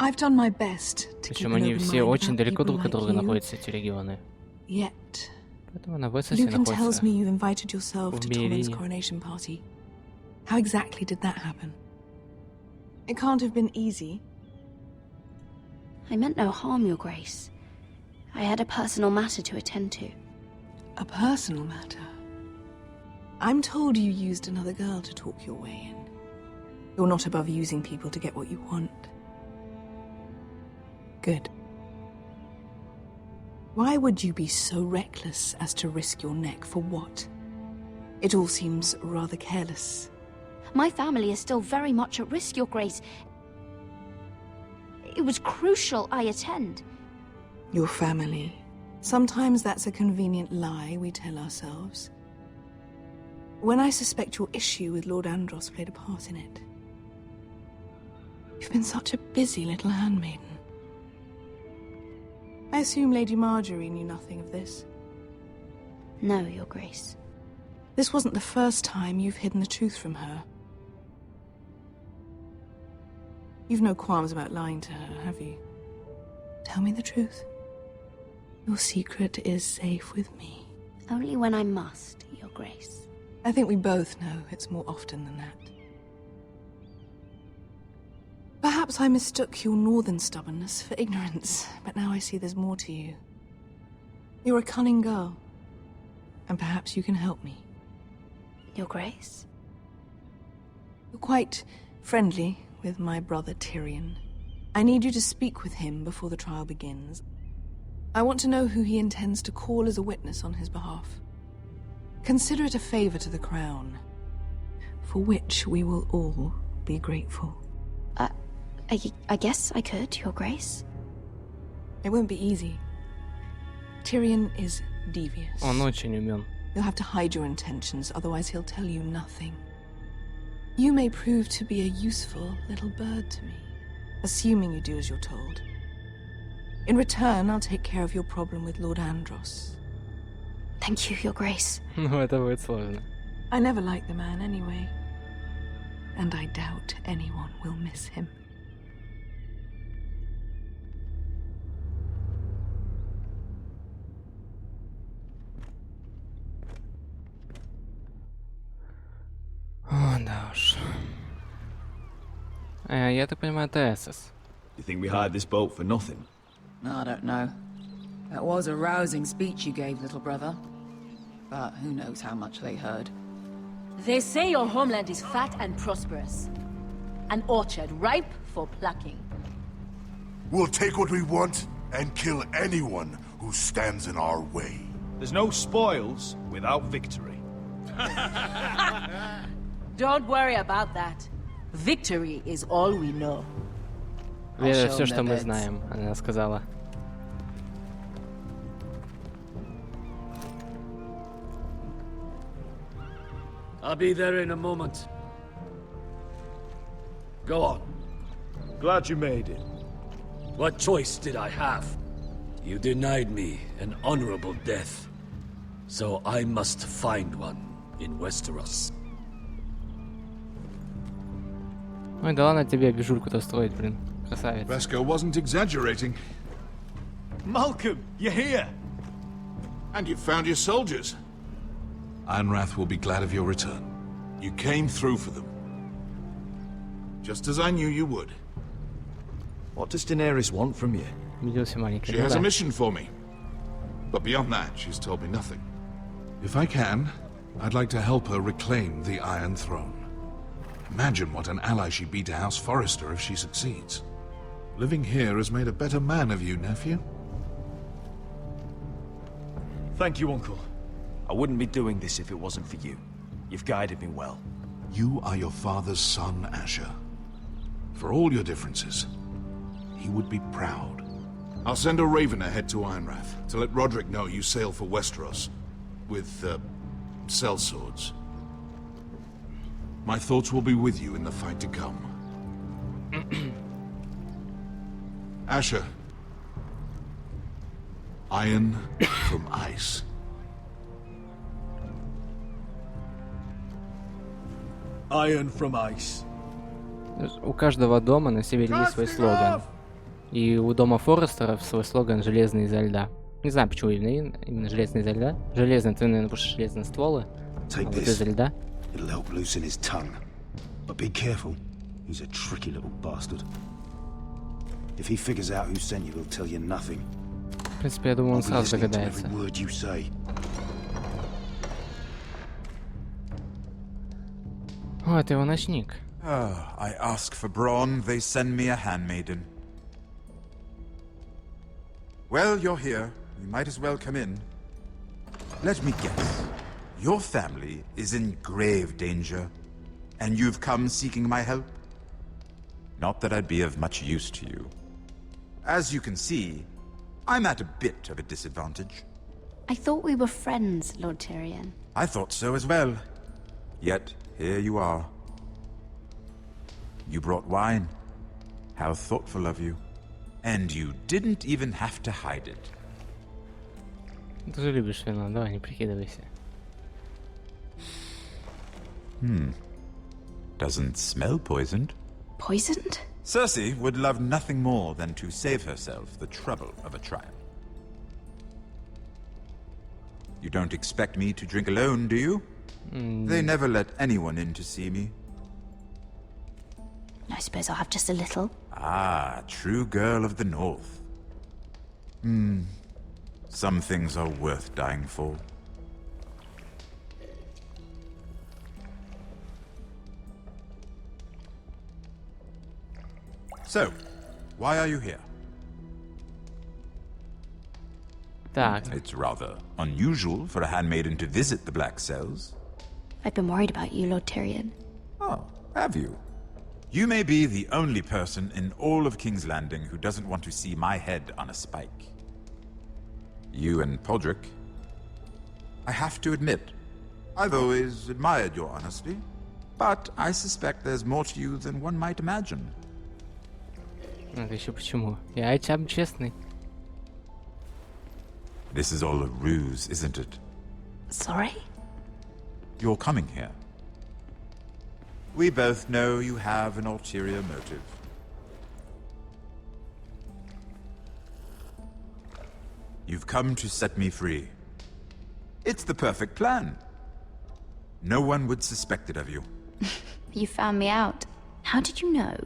I've done my best to keep Причем an они open все mind очень about далеко people друг от like друга you. находятся, эти регионы. Yet, Поэтому она в Эссексе Lucan tells находится. me you invited yourself в to Tormund's Мирине. coronation party. How exactly did that happen? It can't have been easy. I meant no harm, Your Grace. I had a personal matter to attend to. A personal matter? I'm told you used another girl to talk your way in. You're not above using people to get what you want. Good. Why would you be so reckless as to risk your neck for what? It all seems rather careless. My family is still very much at risk, Your Grace. It was crucial I attend. Your family. Sometimes that's a convenient lie we tell ourselves. When I suspect your issue with Lord Andros played a part in it. You've been such a busy little handmaiden. I assume Lady Marjorie knew nothing of this. No, Your Grace. This wasn't the first time you've hidden the truth from her. You've no qualms about lying to her, have you? Tell me the truth. Your secret is safe with me. Only when I must, Your Grace. I think we both know it's more often than that. Perhaps I mistook your northern stubbornness for ignorance, but now I see there's more to you. You're a cunning girl, and perhaps you can help me. Your Grace? You're quite friendly with my brother Tyrion. I need you to speak with him before the trial begins. I want to know who he intends to call as a witness on his behalf. Consider it a favor to the crown, for which we will all be grateful. I guess I could, Your Grace. It won't be easy. Tyrion is devious. Он очень умен. You'll have to hide your intentions, otherwise he'll tell you nothing. You may prove to be a useful little bird to me, assuming you do as you're told. In return, I'll take care of your problem with Lord Andros. Thank you, Your Grace. Ну, это будет сложно. I never liked the man anyway. And I doubt anyone will miss him. О, да уж. Я так понимаю, это Эссес. You think we hired this boat for nothing? I don't know. That was a rousing speech you gave, little brother. But who knows how much they heard. They say your homeland is fat and prosperous. An orchard ripe for plucking. We'll take what we want and kill anyone who stands in our way. There's no spoils without victory. Don't worry about that. Victory is all we know. Это все, что мы знаем, она сказала. I'll be there in a moment. Go on. Glad you made it. What choice did I have? You denied me an honorable death. So I must find one in Westeros. Ой, да ладно тебе бежульку-то строить, блин. Красавец. Vesco wasn't exaggerating. Malcolm, you're here! And you've found your soldiers. Ironrath will be glad of your return. You came through for them. Just as I knew you would. What does Daenerys want from you? Виделся She has a mission for me. But beyond that, she's told me nothing. If I can, I'd like to help her reclaim the Iron Throne. Imagine what an ally she'd be to House Forrester if she succeeds. Living here has made a better man of you, nephew. Thank you, Uncle. I wouldn't be doing this if it wasn't for you. You've guided me well. You are your father's son, Asher. For all your differences, he would be proud. I'll send a raven ahead to Ironrath to let Roderick know you sail for Westeros with, sellswords. My thoughts will be with you in the fight to come. Asher. Iron from ice. Iron from ice. У каждого дома на севере есть свой слоган. И у дома Форестеров свой слоган «Железный изо льда». Не знаю, почему именно «Железный изо льда». Железный, это, наверное, потому что железные стволы. А вот изо льда. It'll help loosen his tongue. But be careful. He's a tricky little bastard. If he figures out who sent you, he'll tell you nothing. В принципе, я думаю, он сразу догадается. Every word you say. О, это его ночник. I ask for brawn, they send me a handmaiden. Well, you're here. You might as well come in. Let me guess. Your family is in grave danger, and you've come seeking my help? Not that I'd be of much use to you. As you can see, I'm at a bit of a disadvantage. I thought we were friends, Lord Tyrion. I thought so as well. Yet, here you are. You brought wine. How thoughtful of you. And you didn't even have to hide it. Ты же любишь вино, давай, не прикидывайся. Doesn't smell poisoned. Poisoned? Cersei would love nothing more than to save herself the trouble of a trial. You don't expect me to drink alone, do you? They never let anyone in to see me. I suppose I'll have just a little. Ah, true girl of the North. Some things are worth dying for. So, why are you here? Так. It's rather unusual for a handmaiden to visit the Black Cells. I've been worried about you, Lord Tyrion. Oh, have you? You may be the only person in all of King's Landing who doesn't want to see my head on a spike. You and Podrick. I have to admit, I've always admired your honesty, but I suspect there's more to you than one might imagine. Это еще почему? Я чам честный. This is all a ruse, isn't it? Sorry? You're coming here. We both know you have an ulterior motive. You've come to set me free. It's the perfect plan. No one would suspect it of you. You found me out. How did you know?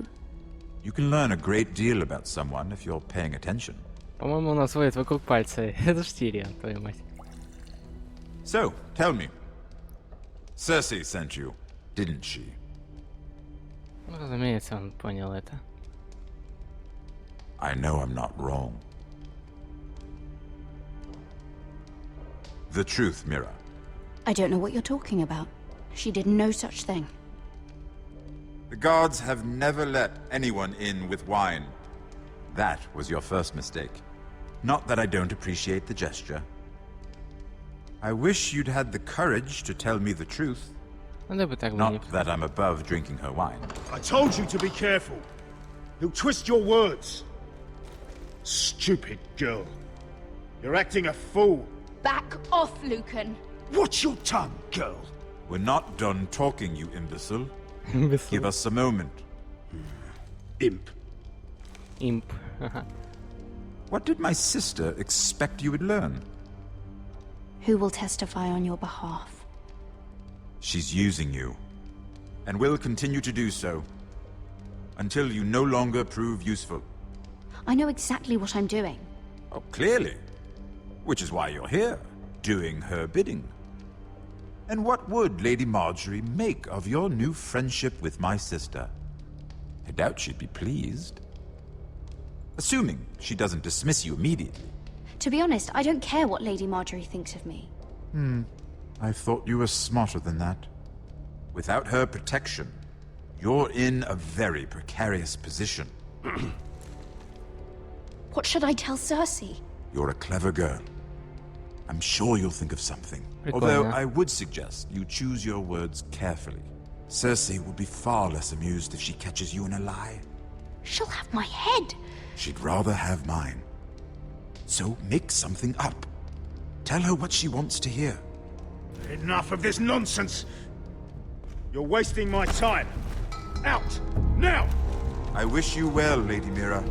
You can learn a great deal about someone if you're paying attention. По-моему, он нас водит вокруг пальца. Это ж Тирион, твою мать. So, tell me. Cersei sent you, didn't she? Ну, разумеется, он понял это. I know I'm not wrong. The truth, Mira. I don't know what you're talking about. She did no such thing. The guards have never let anyone in with wine. That was your first mistake. Not that I don't appreciate the gesture. I wish you'd had the courage to tell me the truth. Not that I'm above drinking her wine. I told you to be careful. He'll twist your words. Stupid girl. You're acting a fool. Back off, Lucan. Watch your tongue, girl. We're not done talking, you imbecile. Give us a moment. Imp. Imp. What did my sister expect you would learn? Who will testify on your behalf? She's using you, and will continue to do so, until you no longer prove useful. I know exactly what I'm doing. Oh, clearly. Which is why you're here, doing her bidding. And what would Lady Marjorie make of your new friendship with my sister? I doubt she'd be pleased. Assuming she doesn't dismiss you immediately. To be honest, I don't care what Lady Marjorie thinks of me. I thought you were smarter than that. Without her protection, you're in a very precarious position. What should I tell Cersei? You're a clever girl. I'm sure you'll think of something. Прикольно. Although I would suggest you choose your words carefully. Cersei will be far less amused if she catches you in a lie. She'll have my head. She'd rather have mine. So make something up. Tell her what she wants to hear. Enough of this nonsense. You're wasting my time. Out! Now! I wish you well, Lady Mira.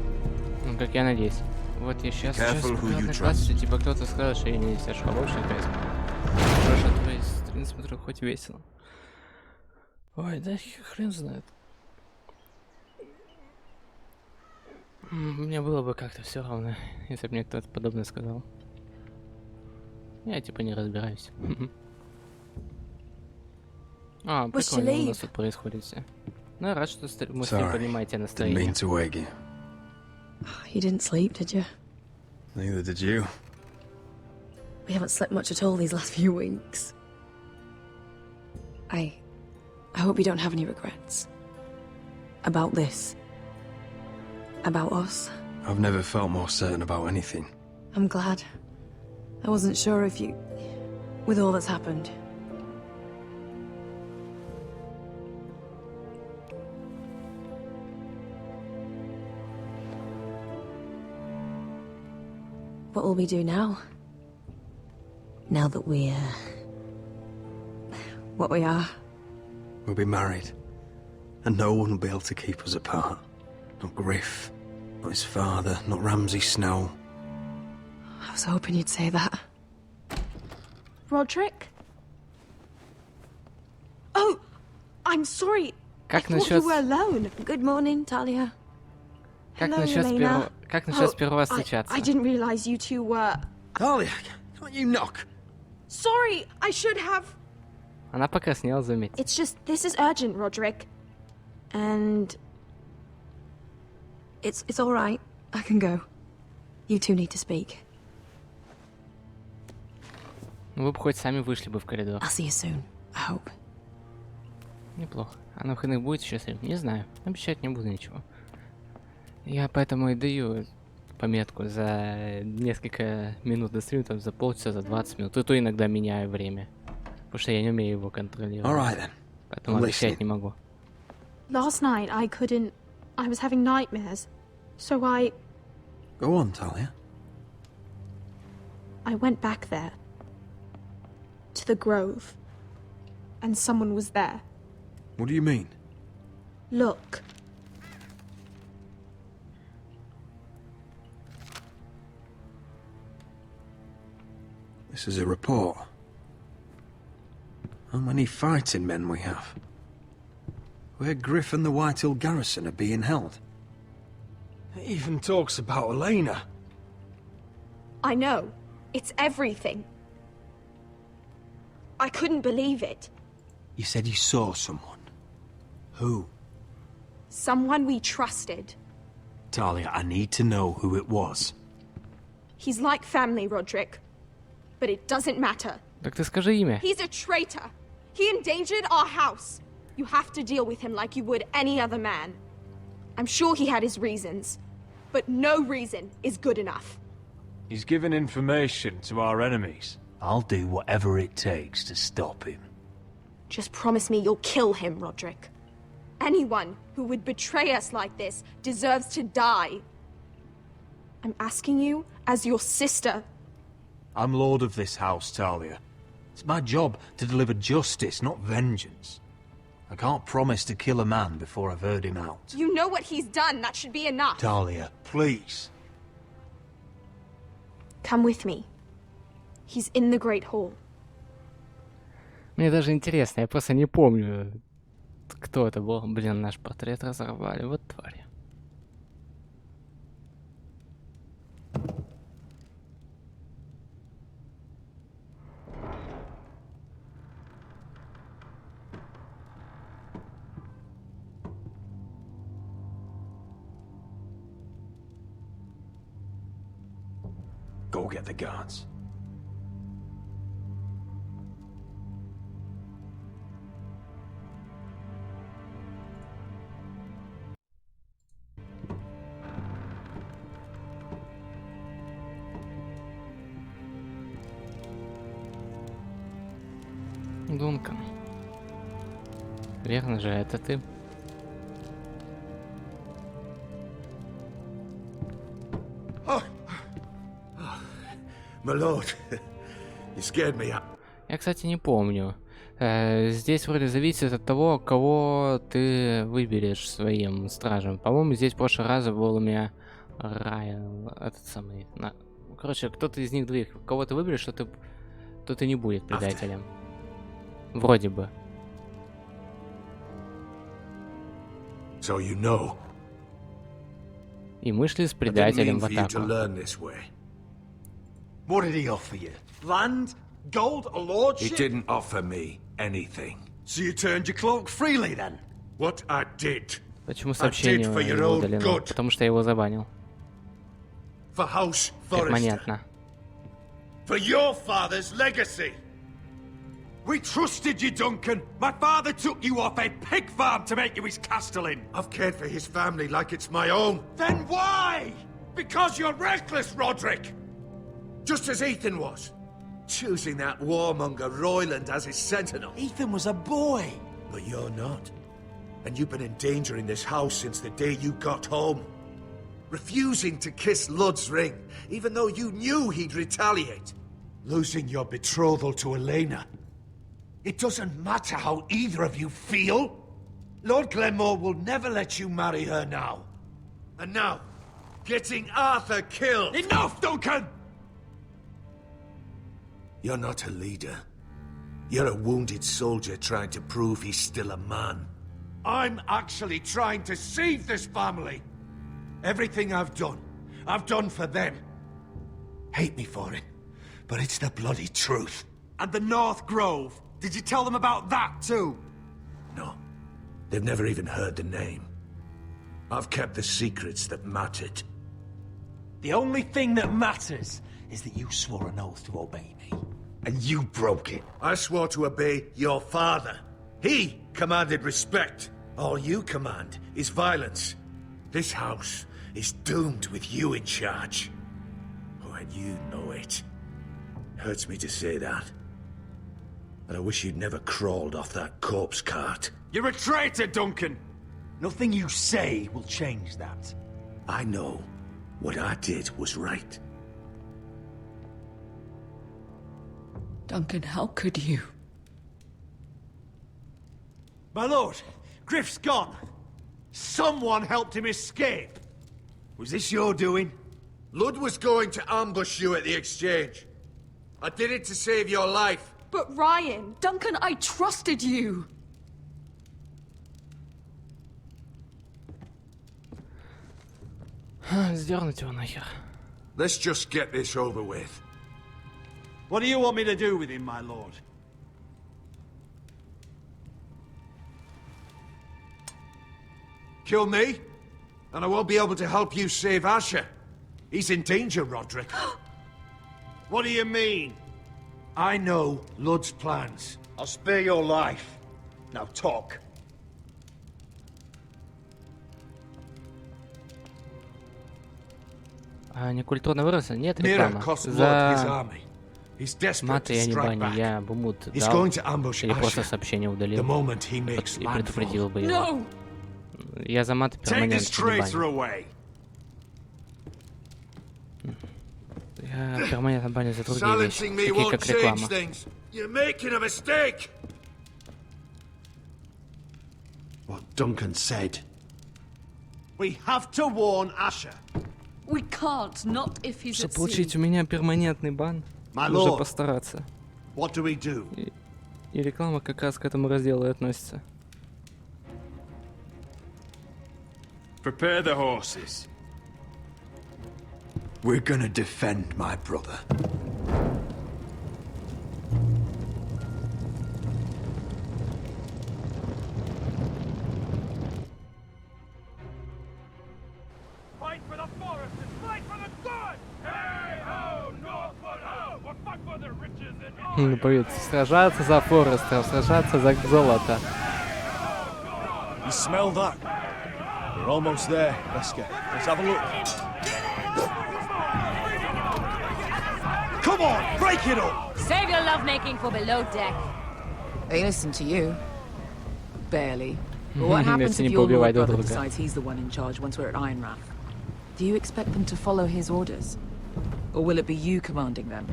Ну, как я надеюсь. Вот я сейчас Careful who you классе, типа кто-то скажет, что я не несешь хороший квест. Хорошо, твои стрим смотрю, хоть весело. Ой, да хрен знает. Мне было бы как-то все равно, если бы мне кто-то подобное сказал. Я типа не разбираюсь. А, прикольно у нас тут происходит все. Ну, я рад, что мы с ним понимаете настроение. Didn't mean to wake you. You didn't sleep, did you? Neither did you. We haven't slept much at all these last few weeks. I hope you don't have any regrets. About this. About us. I've never felt more certain about anything. I'm glad. I wasn't sure if you... with all that's happened. What will we do now? Now that we're... what we are? We'll be married. And no one will be able to keep us apart. Not Griff, not his father, not Ramsay Snow. I was hoping you'd say that. Roderick? Oh! I'm sorry! Как I thought насчет... you were alone. Good morning, Talia. Как Hello, насчет Elena. Как насчет сперва встречаться? I didn't realize you two were... Talia, can't you knock? Sorry, I should have... Она покраснела, заметь. It's just, this is urgent, Roderick. And... It's all right. I can go. You two need to speak. Вы бы хоть сами вышли бы в коридор. I'll see you soon. I hope. Неплохо. А на выходных будет счастлив? Не знаю. Обещать не буду ничего. Я поэтому и даю пометку за несколько минут до стрима, там, за полчаса, за 20 минут. И то иногда меняю время. Потому что я не умею его контролировать. Поэтому обещать не могу. Last night I couldn't... I was having nightmares. So I Go on, Talia. went back there. To the grove. And someone was there. What do you mean? Look. This is a report. How many fighting men we have? Where Griff and the Whitehill garrison are being held. It even talks about Elena. I know. It's everything. I couldn't believe it. You said you saw someone. Who? Someone we trusted. Talia, I need to know who it was. He's like family, Roderick. But it doesn't matter. Так ты скажи имя. He's a traitor. He endangered our house. You have to deal with him like you would any other man. I'm sure he had his reasons. But no reason is good enough. He's given information to our enemies. I'll do whatever it takes to stop him. Just promise me you'll kill him, Roderick. Anyone who would betray us like this deserves to die. I'm asking you as your sister. I'm lord of this house, Talia. It's my job to deliver justice, not vengeance. I can't promise to kill a man before I've heard him out. You know what he's done. That should be enough. Talia, please. Come with me. He's in the Great Hall. Мне даже интересно, я просто не помню, кто это был. Блин, наш портрет разорвали, вот твари. Go get the guards. Дункан. Верно же, это ты. My lord, you scared me up. Я, кстати, не помню. Здесь вроде зависит от того, кого ты выберешь своим стражем. По-моему, здесь в прошлый раз был у меня Райл, этот самый. Короче, кто-то из них двоих. Кого ты выберешь, то ты не будет предателем. Вроде бы. So you know. И мы шли с предателем в атаку. What did he offer you? Land? Gold? A lordship? He didn't offer me anything. So you turned your cloak freely then? What I did. Почему сообщение его удалено? Потому что я его забанил. For House Forrester. Перманентно. For your father's legacy. We trusted you, Duncan. My father took you off a pig farm to make you his castellan. I've cared for his family like it's my own. Then why? Because you're reckless, Roderick. Just as Ethan was. Choosing that warmonger Royland as his sentinel. Ethan was a boy. But you're not. And you've been endangering this house since the day you got home. Refusing to kiss Lud's ring, even though you knew he'd retaliate. Losing your betrothal to Elena. It doesn't matter how either of you feel. Lord Glenmore will never let you marry her now. And now, getting Arthur killed. Enough, Duncan! You're not a leader. You're a wounded soldier trying to prove he's still a man. I'm actually trying to save this family. Everything I've done for them. Hate me for it, but it's the bloody truth. And the North Grove, did you tell them about that too? No. They've never even heard the name. I've kept the secrets that mattered. The only thing that matters is that you swore an oath to obey me. And you broke it. I swore to obey your father. He commanded respect. All you command is violence. This house is doomed with you in charge. Oh, and you know it. Hurts me to say that. But I wish you'd never crawled off that corpse cart. You're a traitor, Duncan! Nothing you say will change that. I know what I did was right. Duncan, how could you? My lord, Griff's gone. Someone helped him escape. Was this your doing? Lud was going to ambush you at the exchange. I did it to save your life. But Ryan... Duncan, I trusted you! Сдернуть его нахер. Let's just get this over with. What do you want me to do with him, my lord? Kill me, and I won't be able to help you save Asher. He's in danger, Roderick. What do you mean? I know Lud's plans. I'll spare your life. Now talk. Некультурно выразился? Нет, реклама. За маты я не баню, я бы мут дал. Или просто сообщение удалил. И предупредил бы его. Я за маты перманентно не баню. Я перманентно баню за другие вещи, такие как реклама. What Duncan said. We have to warn Asher. We can't, not if he's Чтобы at получить sea. у меня перманентный бан, нужно постараться. What do we do? И реклама как раз к этому разделу и относится. Prepare the horses. We're gonna defend my brother. Fight for the forest and fight for the good! Hey ho, Northwood ho! We'll fight for the riches and Поют, сражаться за Форестов, сражаться за золото. You smell that? We're almost there, Wesker. Let's have a look. Come on, break it up! Save your lovemaking for below deck. They listen to you. Barely. But what happens if your lord brother decides he's the one in charge once we're at Ironrath? Do you expect them to follow his orders? Or will it be you commanding them?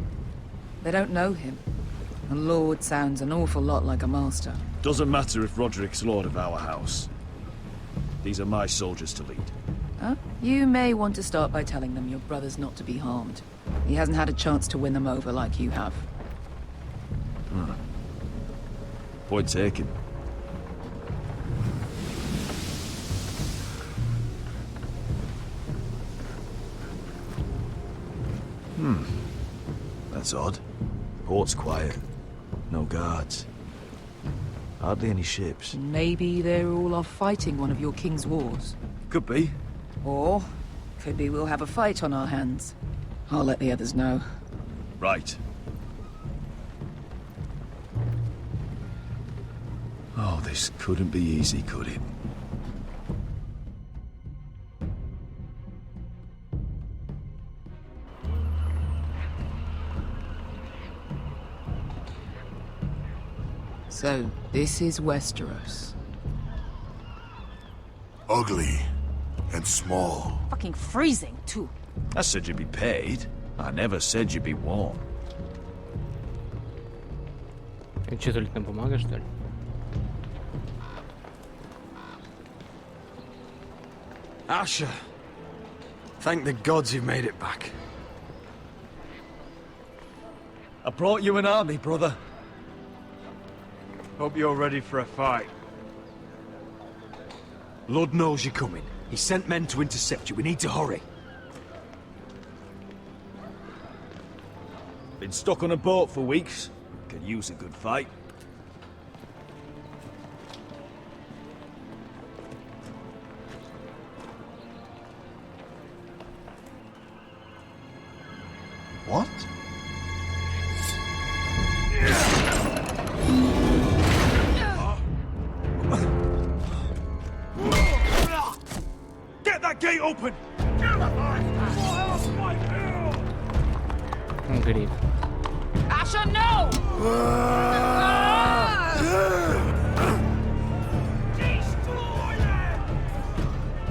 They don't know him. A lord sounds an awful lot like a master. Doesn't matter if Roderick's lord of our house. These are my soldiers to lead. Huh? You may want to start by telling them your brother's not to be harmed. He hasn't had a chance to win them over like you have. Point taken. That's odd. Port's quiet. No guards. Hardly any ships. Maybe they're all off fighting one of your king's wars. Could be. Or, could be we'll have a fight on our hands. I'll let the others know. Right. Oh, this couldn't be easy, could it? So, this is Westeros. Ugly and small. Fucking freezing, too. I said you'd be paid. I never said you'd be warm. Это что, туалетная бумага, что ли? Asher, thank the gods you've made it back. I brought you an army, brother. Hope you're ready for a fight. Lord knows you're coming. He sent men to intercept you. We need to hurry. Been stuck on a boat for weeks. Could use a good fight. What? Get that gate open! горит. Asher, no!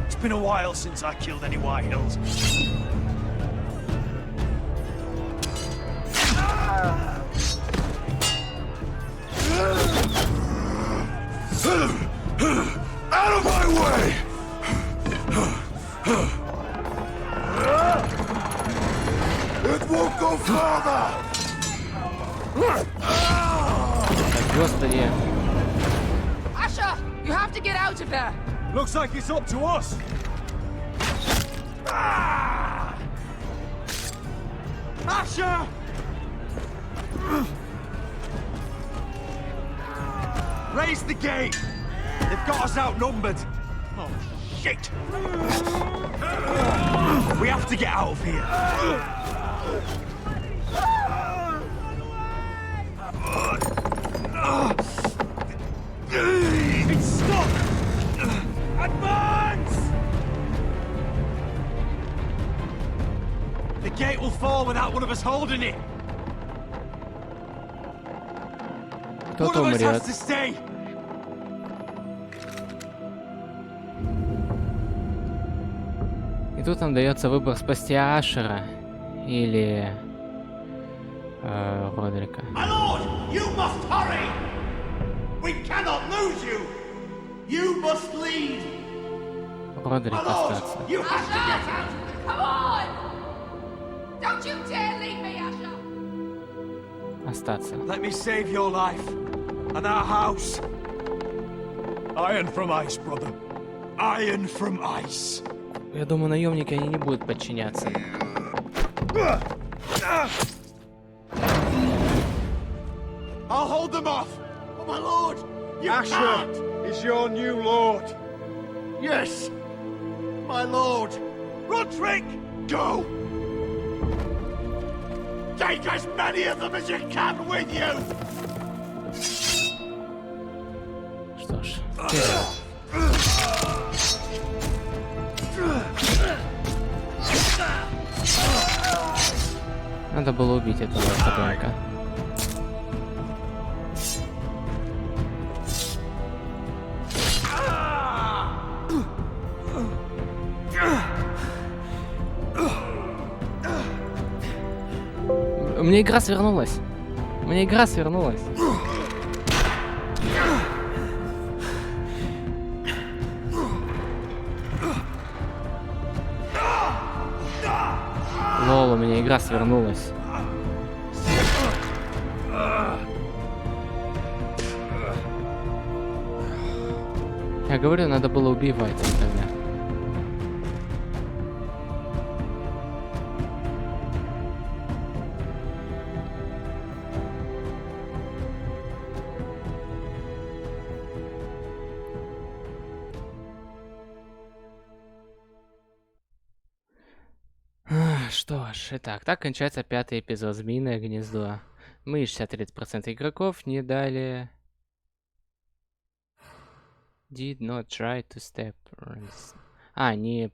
It's been a while since I killed any White Hills. Out of my way! It won't go further! Господи. Asher, you have to get out of there! Looks like it's up to us. Asher! Raise the gate! They've got us outnumbered. Oh, shit! We have to get out of here. It's stuck! Advance! The gate will fall without one of us holding it. Кто-то One of us has умрет. to stay. И тут нам дается выбор спасти Ашера или Родрика. My lord, you must hurry! We cannot lose you! You must lead! Родрик My lord, остаться. you have to get out! Come on! Don't you dare leave me, Asher! Остаться. Let me save your life and our house. Iron from ice, brother. Iron from ice. Я думаю, наемники они не будут подчиняться. I'll hold them off. But my lord, you Asher can't. is your new lord. Yes, my lord. Roderick, go. Take as many of them as you can with you. Что ж, вперед. Надо было убить этого подонка. Мне игра свернулась. Мне игра свернулась. Лол, у меня игра свернулась. Я говорю, надо было убивать тогда. Что ж, итак, так кончается 5-й эпизод «Змеиное гнездо». Мы 63% игроков не дали... Did not try to step... не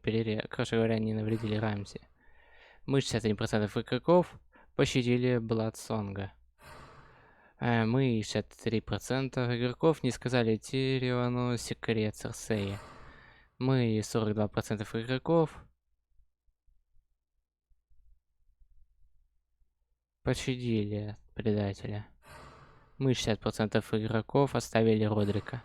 короче говоря, не навредили Рамзи. Мы 61% игроков пощадили Бладсонга. Мы 63% игроков не сказали Тириону секрет Серсеи. Мы 42% игроков пощадили предателя. Мы 60% игроков оставили Родрика.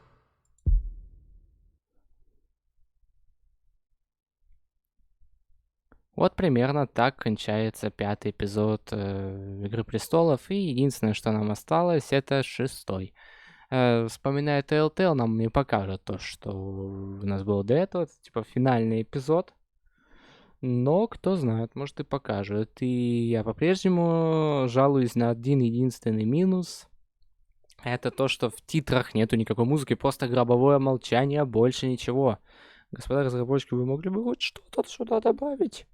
Вот примерно так кончается 5-й эпизод Игры Престолов. И единственное, что нам осталось, это 6-й. Вспоминая Telltale, нам не покажут то, что у нас было до этого. Типа финальный эпизод. Но, кто знает, может и покажут. И я по-прежнему жалуюсь на один единственный минус. Это то, что в титрах нету никакой музыки, просто гробовое молчание, больше ничего. Господа разработчики, вы могли бы хоть что-то сюда добавить?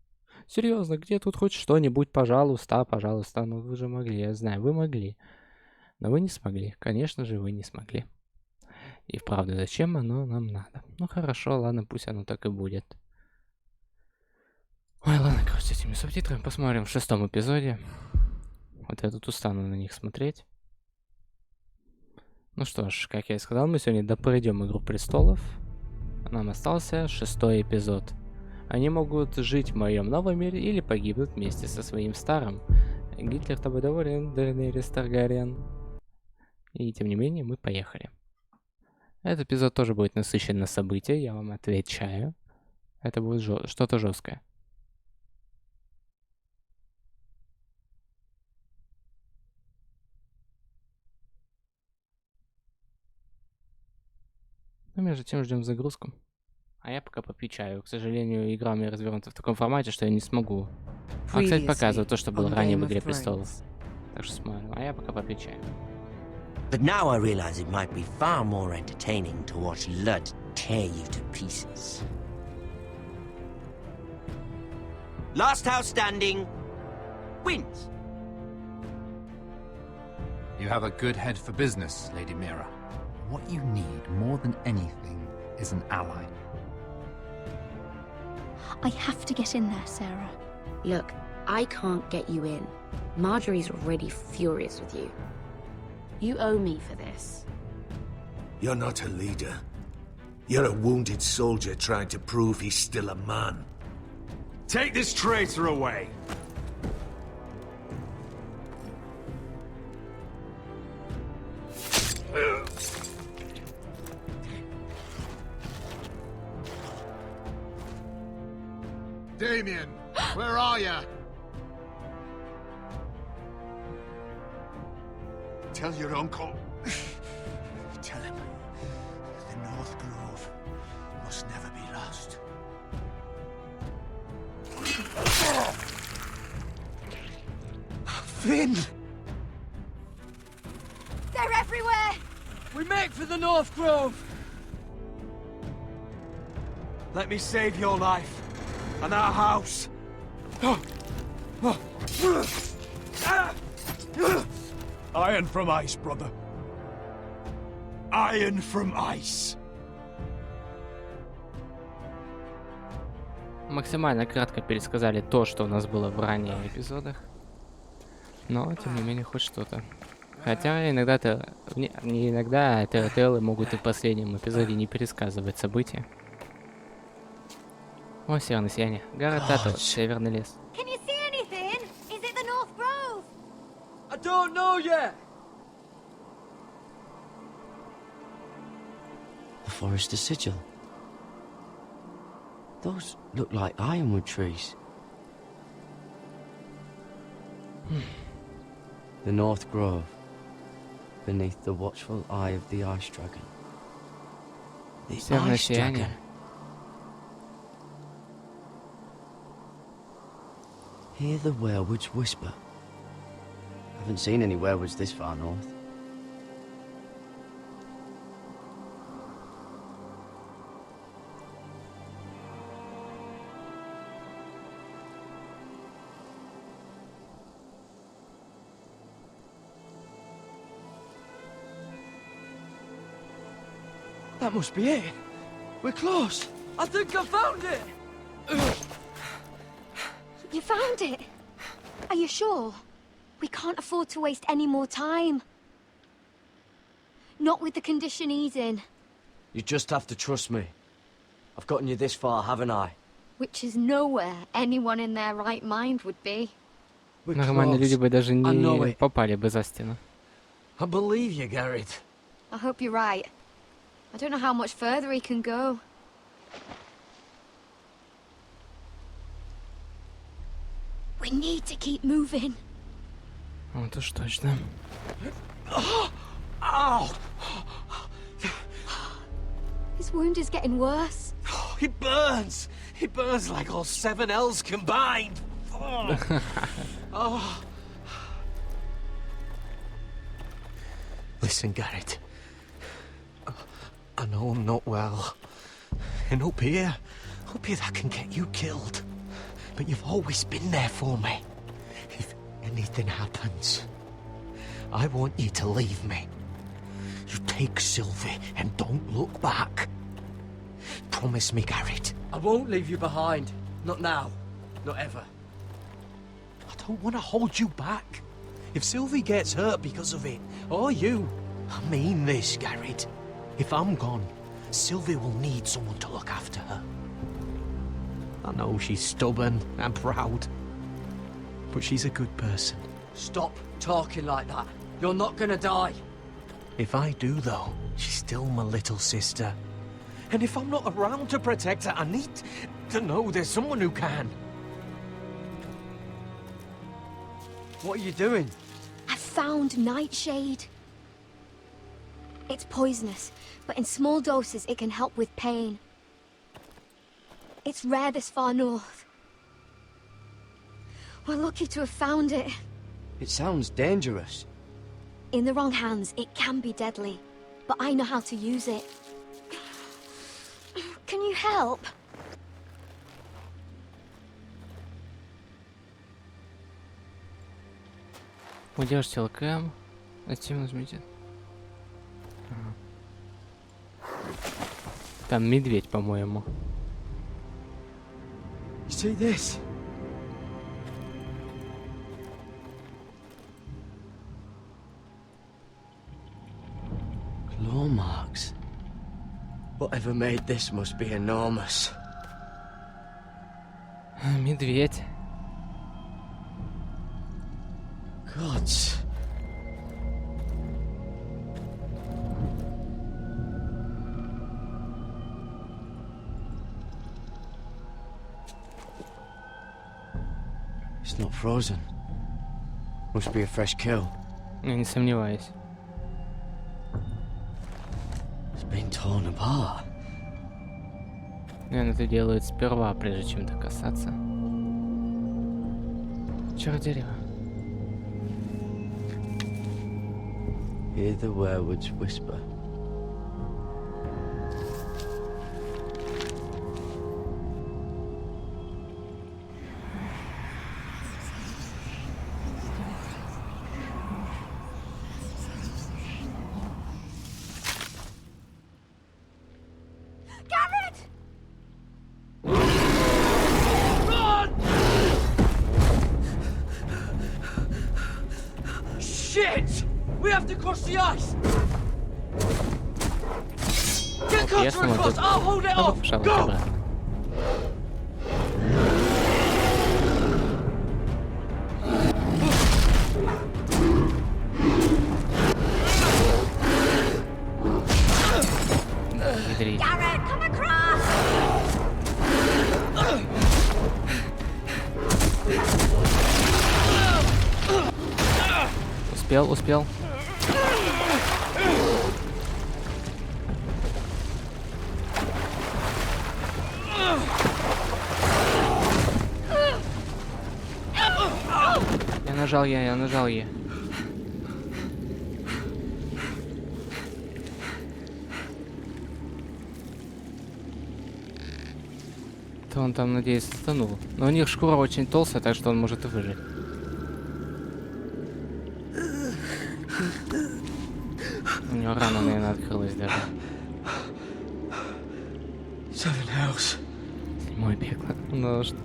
Серьезно, где тут хоть что-нибудь, пожалуйста, пожалуйста. Ну вы же могли, я знаю, вы могли. Но вы не смогли. Конечно же, вы не смогли. И вправду, зачем оно нам надо? Ну хорошо, ладно, пусть оно так и будет. Ой, ладно, короче, с этими субтитрами посмотрим в 6-м эпизоде. Вот я тут устану на них смотреть. Ну что ж, как я и сказал, мы сегодня допройдем Игру Престолов. Нам остался 6-й эпизод. Они могут жить в моем новом мире или погибнуть вместе со своим старым. Гитлер тобой доволен, Дейенерис Таргариен. И тем не менее, мы поехали. Этот эпизод тоже будет насыщен на события, я вам отвечаю. Это будет что-то жесткое. Но между тем ждем загрузку. А я пока попью чаю. К сожалению, игра у меня развернута в таком формате, что я не смогу. А, кстати, показываю то, что было ранее в Игре Престолов. Так что смотрим. А я пока попью чаю. But now I realize it might be far more entertaining to watch Lud tear you to pieces. Last house standing wins. You have a good head for business, Lady Mira. What you need more than anything is an ally. I have to get in there, Sarah. Look, I can't get you in. Marjorie's already furious with you. You owe me for this. You're not a leader. You're a wounded soldier trying to prove he's still a man. Take this traitor away. Damien, where are you? Tell your uncle. Tell him the North Grove must never be lost. Finn! They're everywhere! We make for the North Grove! Let me save your life and our house. Iron from ice, brother. Iron from ice. Максимально кратко пересказали то, что у нас было в ранних эпизодах. Но, тем не менее, хоть что-то. Хотя иногда Telltale могут и в последнем эпизоде не пересказывать события. О, северное сияние. Гора Таттл, северный лес. Can you see anything? Is it the North Grove? I don't know yet. The Forester Sigil. Those look like ironwood trees. The North Grove, beneath the watchful eye of the Ice Dragon. The Северное Ice сияние. Dragon. Hear the werewoods whisper. Haven't seen any werewoods this far north. That must be it. We're close. I think I found it. You found it? Are you sure? We can't afford to waste any more time. Not with the condition he's in. You just have to trust me. I've gotten you this far, haven't I? Which is nowhere anyone in their right mind would be. Нормальные люди бы даже не попали бы за стену. I believe you, Garrett. I hope you're right. I don't know how much further he can go. We need to keep moving. Вот уж точно. Ow! His wound is getting worse. It burns. It burns like all 7 L's combined. Oh. Listen, Garrett. I know I'm not well. And up here that can get you killed. But you've always been there for me. If anything happens, I want you to leave me. You take Sylvie and don't look back. Promise me, Garrett. I won't leave you behind. Not now. Not ever. I don't want to hold you back. If Sylvie gets hurt because of it, or you, I mean this, Garrett. If I'm gone, Sylvie will need someone to look after her. I know she's stubborn and proud, but she's a good person. Stop talking like that. You're not gonna die. If I do, though, she's still my little sister. And if I'm not around to protect her, I need to know there's someone who can. What are you doing? I found Nightshade. It's poisonous, but in small doses it can help with pain. It's rare this far north. We're lucky to have found it. It sounds dangerous. In the wrong hands, it can be deadly, but I know how to use it. Can you help? Удержите ЛКМ, затем нажмите. Там медведь, по-моему. See this? Claw marks. Whatever made this must be enormous. Медведь. Gods. It's not frozen. Must be a fresh kill. Я не сомневаюсь. It's been torn apart. Наверное, это делают сперва, прежде чем докасаться. Чёрт дерево. Hear the werewoods whisper. Shit! We have to cross the ice! Get Cutter across! I'll hold it off! Go! Garrett, come across! Успел. Я нажал Е. То он там, надеюсь, станул. Но у них шкура очень толстая, так что он может и выжить. У него рана, наверное, открылась даже. Seven hells. Мой пекло. Ну что?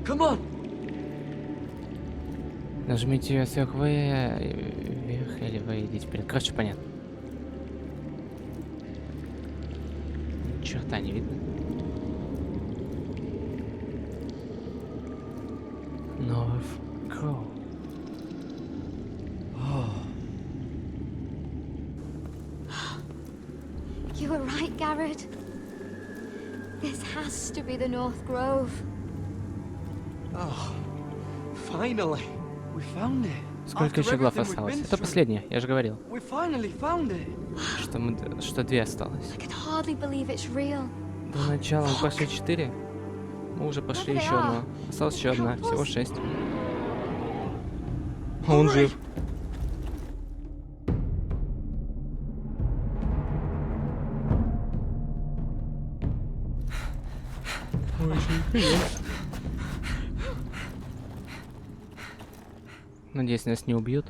Come on! Нажмите ее сверху вверх или вы идите вперед. Короче, понятно. Черта не видно. North Crow. You were right, Garrett. This has to be the North Grove. Oh, finally, we found it. Сколько еще глав осталось? Это последняя, я же говорил. We finally found it. Что 2 осталось. I can hardly believe it's real. До начала мы прошли 4. Мы уже прошли еще одну. Осталось еще одна. Всего 6. А он жив. Надеюсь, нас не убьют.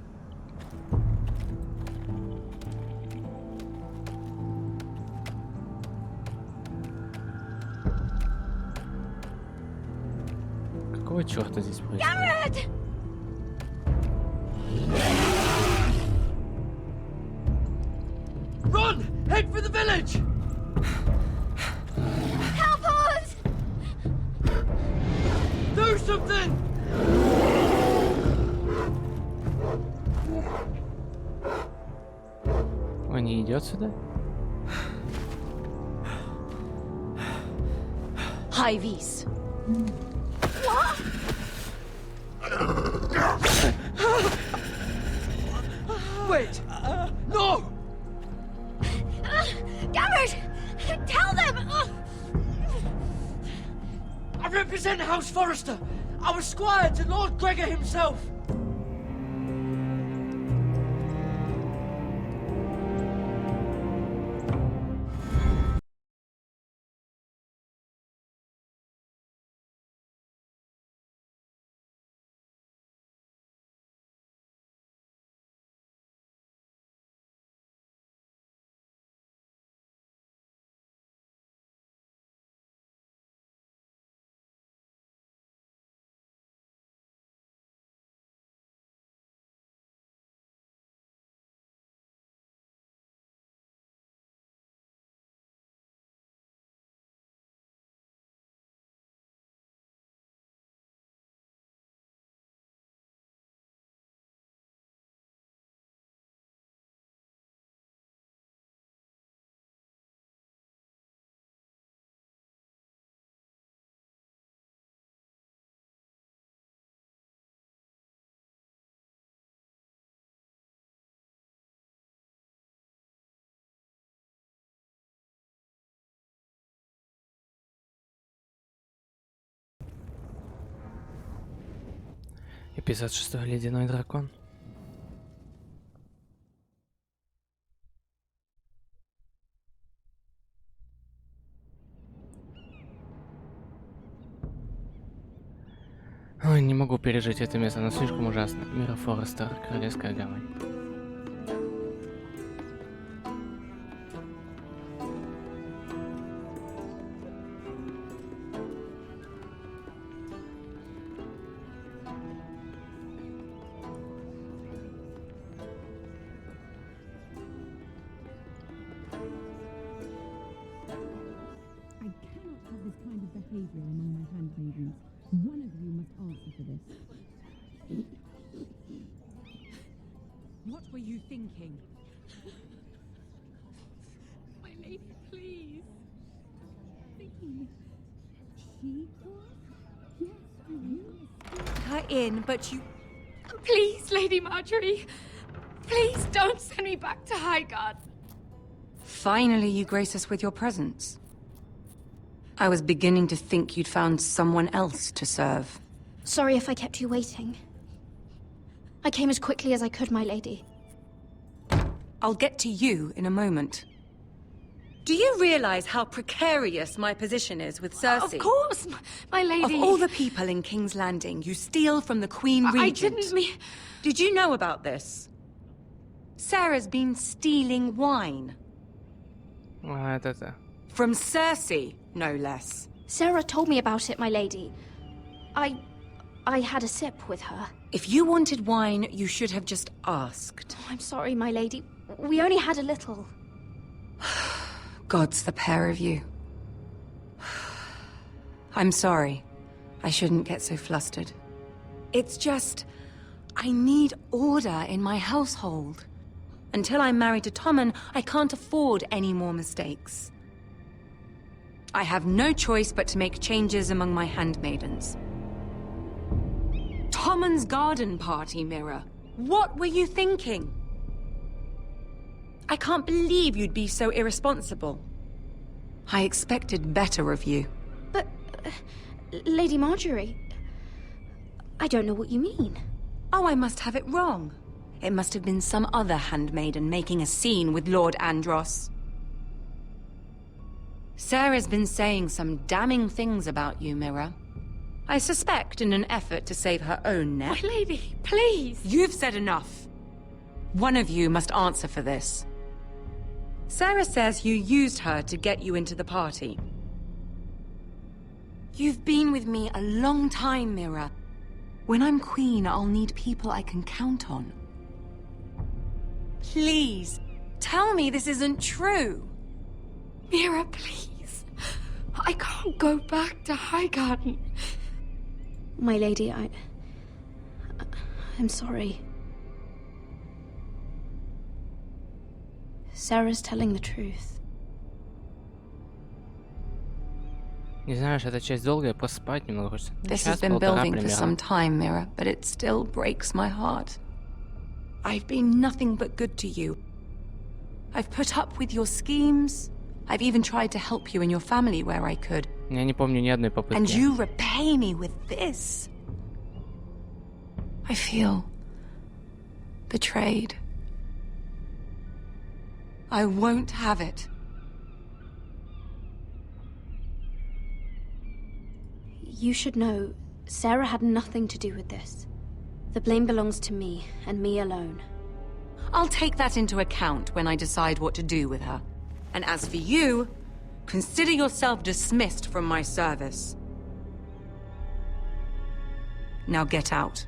Какого черта здесь происходит? Garrett! Run! Head for the village! Help us! Do something! Он не идет сюда? High vis. Wait! No! Garrett! Tell them! I represent House Forrester. I was squire to Lord Gregor himself. Эпизод 6. Ледяной дракон. Ой, не могу пережить это место, оно слишком ужасно. Мира Форестер, Королевская гавань. behavior among my handmaidens. One of you must answer for this. What were you thinking? My lady, please. Thinking she was? Yes, for you. Her in, but you... Please, Lady Marjorie. Please don't send me back to Highgarden. Finally, you grace us with your presence. I was beginning to think you'd found someone else to serve. Sorry if I kept you waiting. I came as quickly as I could, my lady. I'll get to you in a moment. Do you realize how precarious my position is with Cersei? Of course, my lady. Of all the people in King's Landing, you steal from the Queen Regent. I didn't mean... Did you know about this? Sarah's been stealing wine. From Cersei, no less. Sarah told me about it, my lady. I had a sip with her. If you wanted wine, you should have just asked. I'm sorry, my lady. We only had a little. Gods, the pair of you. I'm sorry. I shouldn't get so flustered. It's just... I need order in my household. Until I'm married to Tommen, I can't afford any more mistakes. I have no choice but to make changes among my handmaidens. Tommen's garden party, Mira. What were you thinking? I can't believe you'd be so irresponsible. I expected better of you. But, Lady Marjorie, I don't know what you mean. Oh, I must have it wrong. It must have been some other handmaiden making a scene with Lord Andros. Sarah's been saying some damning things about you, Mira. I suspect in an effort to save her own neck. My lady, please. You've said enough. One of you must answer for this. Sarah says you used her to get you into the party. You've been with me a long time, Mira. When I'm queen, I'll need people I can count on. Please, tell me this isn't true. Mira, please. I can't go back to Highgarden. My lady, I'm sorry. Sarah's telling the truth. Не знаешь, эта часть долгая, поспать немного хочется. This has been building for some time, Mira, but it still breaks my heart. I've been nothing but good to you. I've put up with your schemes. I've even tried to help you and your family where I could. Я не помню ни одной попытки. And you repay me with this. I feel betrayed. I won't have it. You should know, Sarah had nothing to do with this. The blame belongs to me, and me alone. I'll take that into account when I decide what to do with her. And as for you, consider yourself dismissed from my service. Now get out.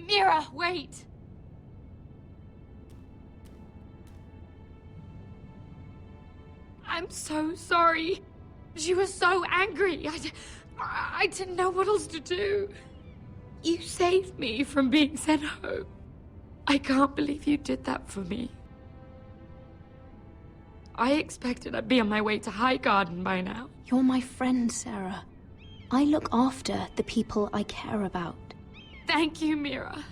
Mira, wait! I'm so sorry. She was so angry. I didn't know what else to do. You saved me from being sent home. I can't believe you did that for me. I expected I'd be on my way to Highgarden by now. You're my friend, Sarah. I look after the people I care about. Thank you, Mira.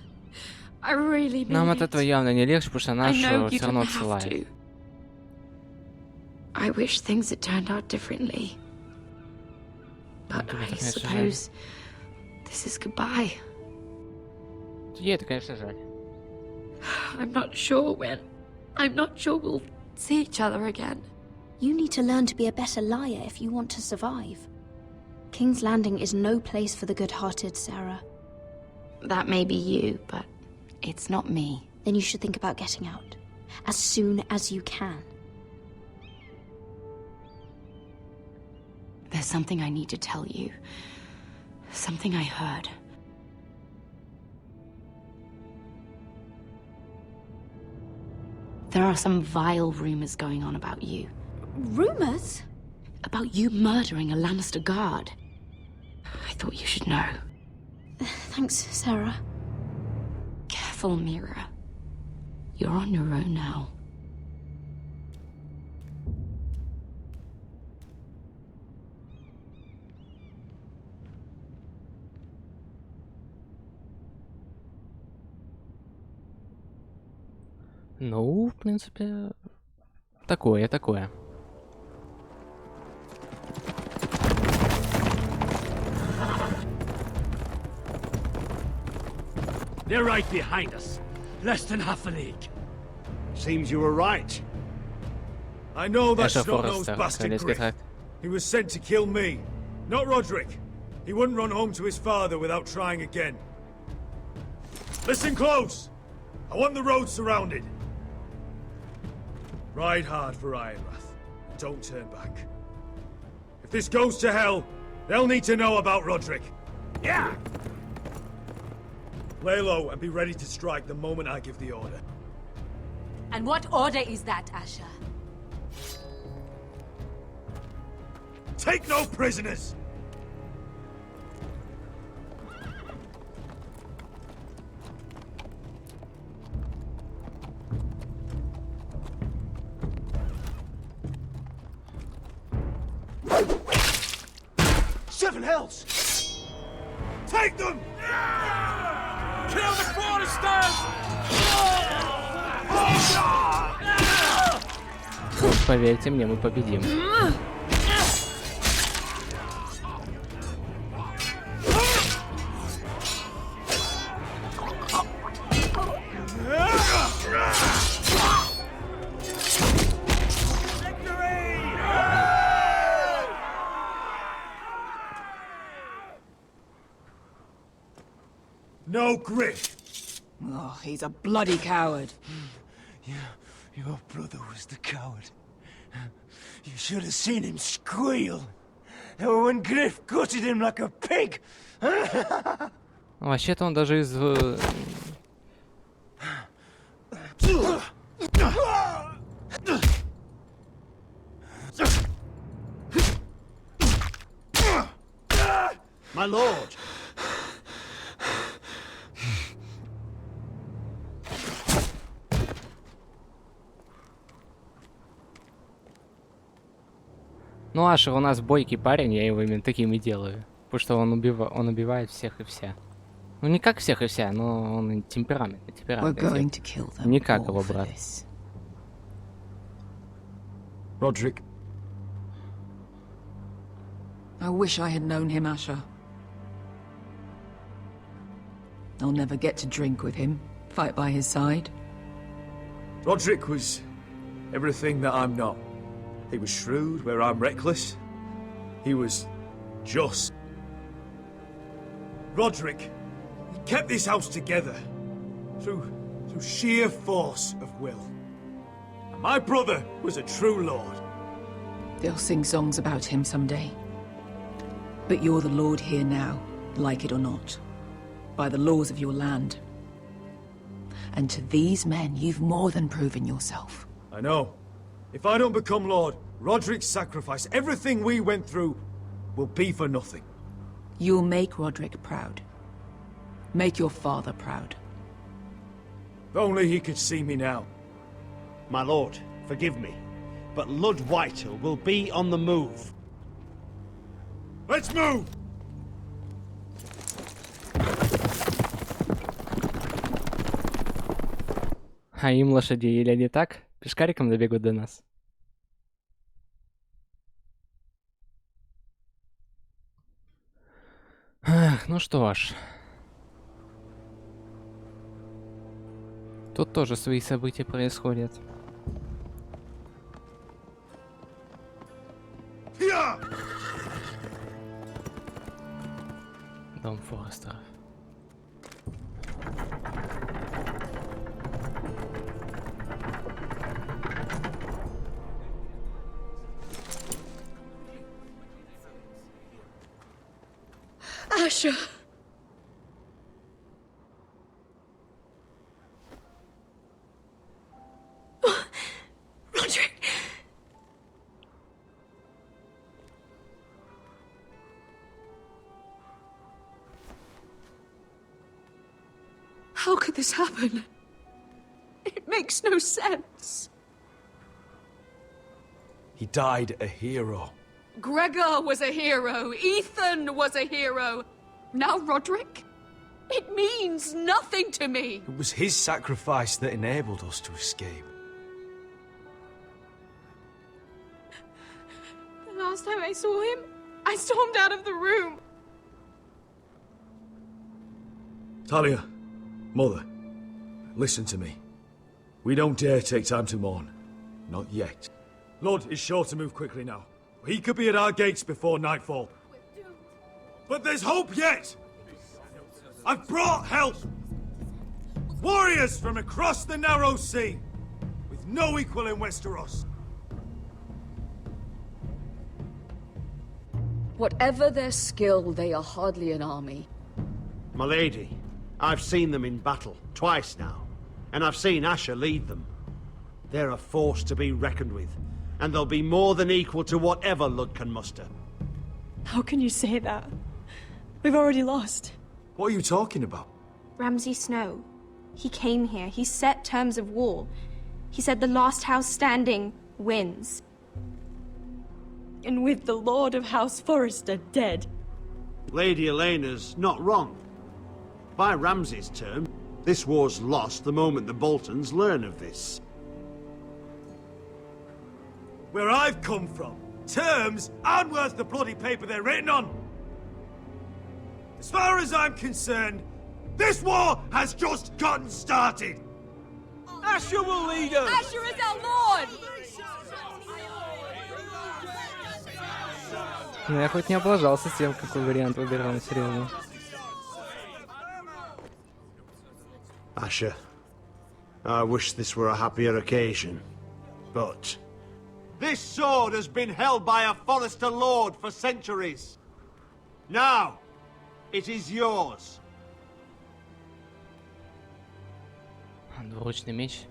I really mean Нам от it. этого явно не легче, потому что I нашу know you все равно didn't have отсылает. to. I wish things had turned out differently. But I suppose this is goodbye. Ей это, конечно, жаль. I'm not sure when. I'm not sure we'll see each other again. You need to learn to be a better liar if you want to survive. King's Landing is no place for the good-hearted, Sarah. That may be you, but it's not me. Then you should think about getting out. As soon as you can. There's something I need to tell you. Something I heard. There are some vile rumors going on about you. Rumors? About you murdering a Lannister guard. I thought you should know. Thanks, Sarah. Careful, Mira. You're on your own now. Ну, в принципе, такое. They're right behind us. Less than half a league. Seems you were right. I know that Asher snot-nosed Forrester, bastard Corley's Griff. contract. He was sent to kill me, not Roderick. He wouldn't run home to his father without trying again. Listen close! I want the road surrounded. Ride hard for Ironrath. Don't turn back. If this goes to hell, they'll need to know about Roderick. Yeah! Lay low and be ready to strike the moment I give the order. And what order is that, Asher? Take no prisoners! Seven hells! Take them! Kill the Foresters! Вот, поверьте мне, мы победим. no grit. Oh, he's a bloody coward. Your brother was the coward. You should have seen him squeal. When Griff gutted him like a pig. Вообще-то он даже из... My lord. Ну, Ашер у нас бойкий парень, я его именно таким и делаю. Потому что он убивает всех и вся. Ну, не как всех и вся, но он темпераментный. Не как его брат. Roderick. I wish I had known him, Asher. I'll never get to drink with him, fight by his side. Roderick was everything that I'm not. He was shrewd where I'm reckless. He was just. Roderick, he kept this house together through sheer force of will. And my brother was a true lord. They'll sing songs about him someday. But you're the lord here now, like it or not, by the laws of your land. And to these men, you've more than proven yourself. I know. If I don't become lord, Roderick's sacrifice, everything we went through, will be for nothing. You'll make Roderick proud. Make your father proud. If only he could see me now. My lord, forgive me, but Lud Whitehill will be on the move. Let's move! А им лошади или они так? Пешкариком добегут до нас. Ах, ну что ж. Тут тоже свои события происходят. Дом Форестеров. Asher! Roderick! How could this happen? It makes no sense. He died a hero. Gregor was a hero. Ethan was a hero. Now Roderick? It means nothing to me. It was his sacrifice that enabled us to escape. The last time I saw him, I stormed out of the room. Talia, Mother, listen to me. We don't dare take time to mourn. Not yet. Lord is sure to move quickly now. He could be at our gates before nightfall. But there's hope yet! I've brought help! Warriors from across the narrow sea, with no equal in Westeros. Whatever their skill, they are hardly an army. My lady, I've seen them in battle, twice now. And I've seen Asher lead them. They're a force to be reckoned with. And they'll be more than equal to whatever Lud can muster. How can you say that? We've already lost. What are you talking about? Ramsay Snow. He came here. He set terms of war. He said the last house standing wins. And with the Lord of House Forrester dead. Lady Elena's not wrong. By Ramsay's term, this war's lost the moment the Boltons learn of this. Where I've come from, terms aren't worth the bloody paper they're written on. As far as I'm concerned, this war has just gotten started. Asher will lead us! Asher is our Lord! Ну я хоть не облажался с тем, какой вариант выбирал, серьезно. Asher, I wish this were a happier occasion, but... This sword has been held by a Forester Lord for centuries. Now, it is yours. Двуручный меч.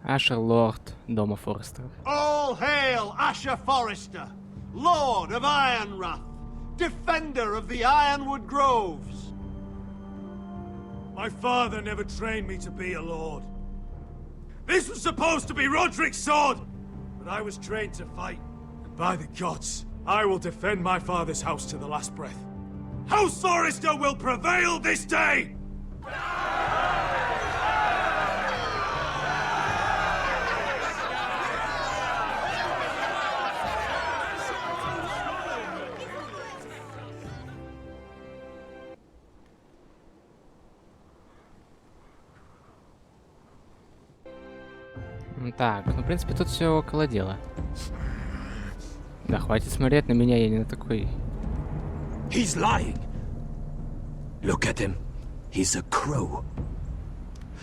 Ашер Лорд Дома Форестеров. All hail Asher Forester, Lord of Ironrath, defender of the Ironwood Groves. My father never trained me to be a lord. This was supposed to be Roderick's sword, but I was trained to fight. And by the gods, I will defend my father's house to the last breath. House Forester will prevail this day! Так, ну в принципе тут все около дела. Да, хватит смотреть на меня, я не на такой. He's lying. Look at him. He's a crow.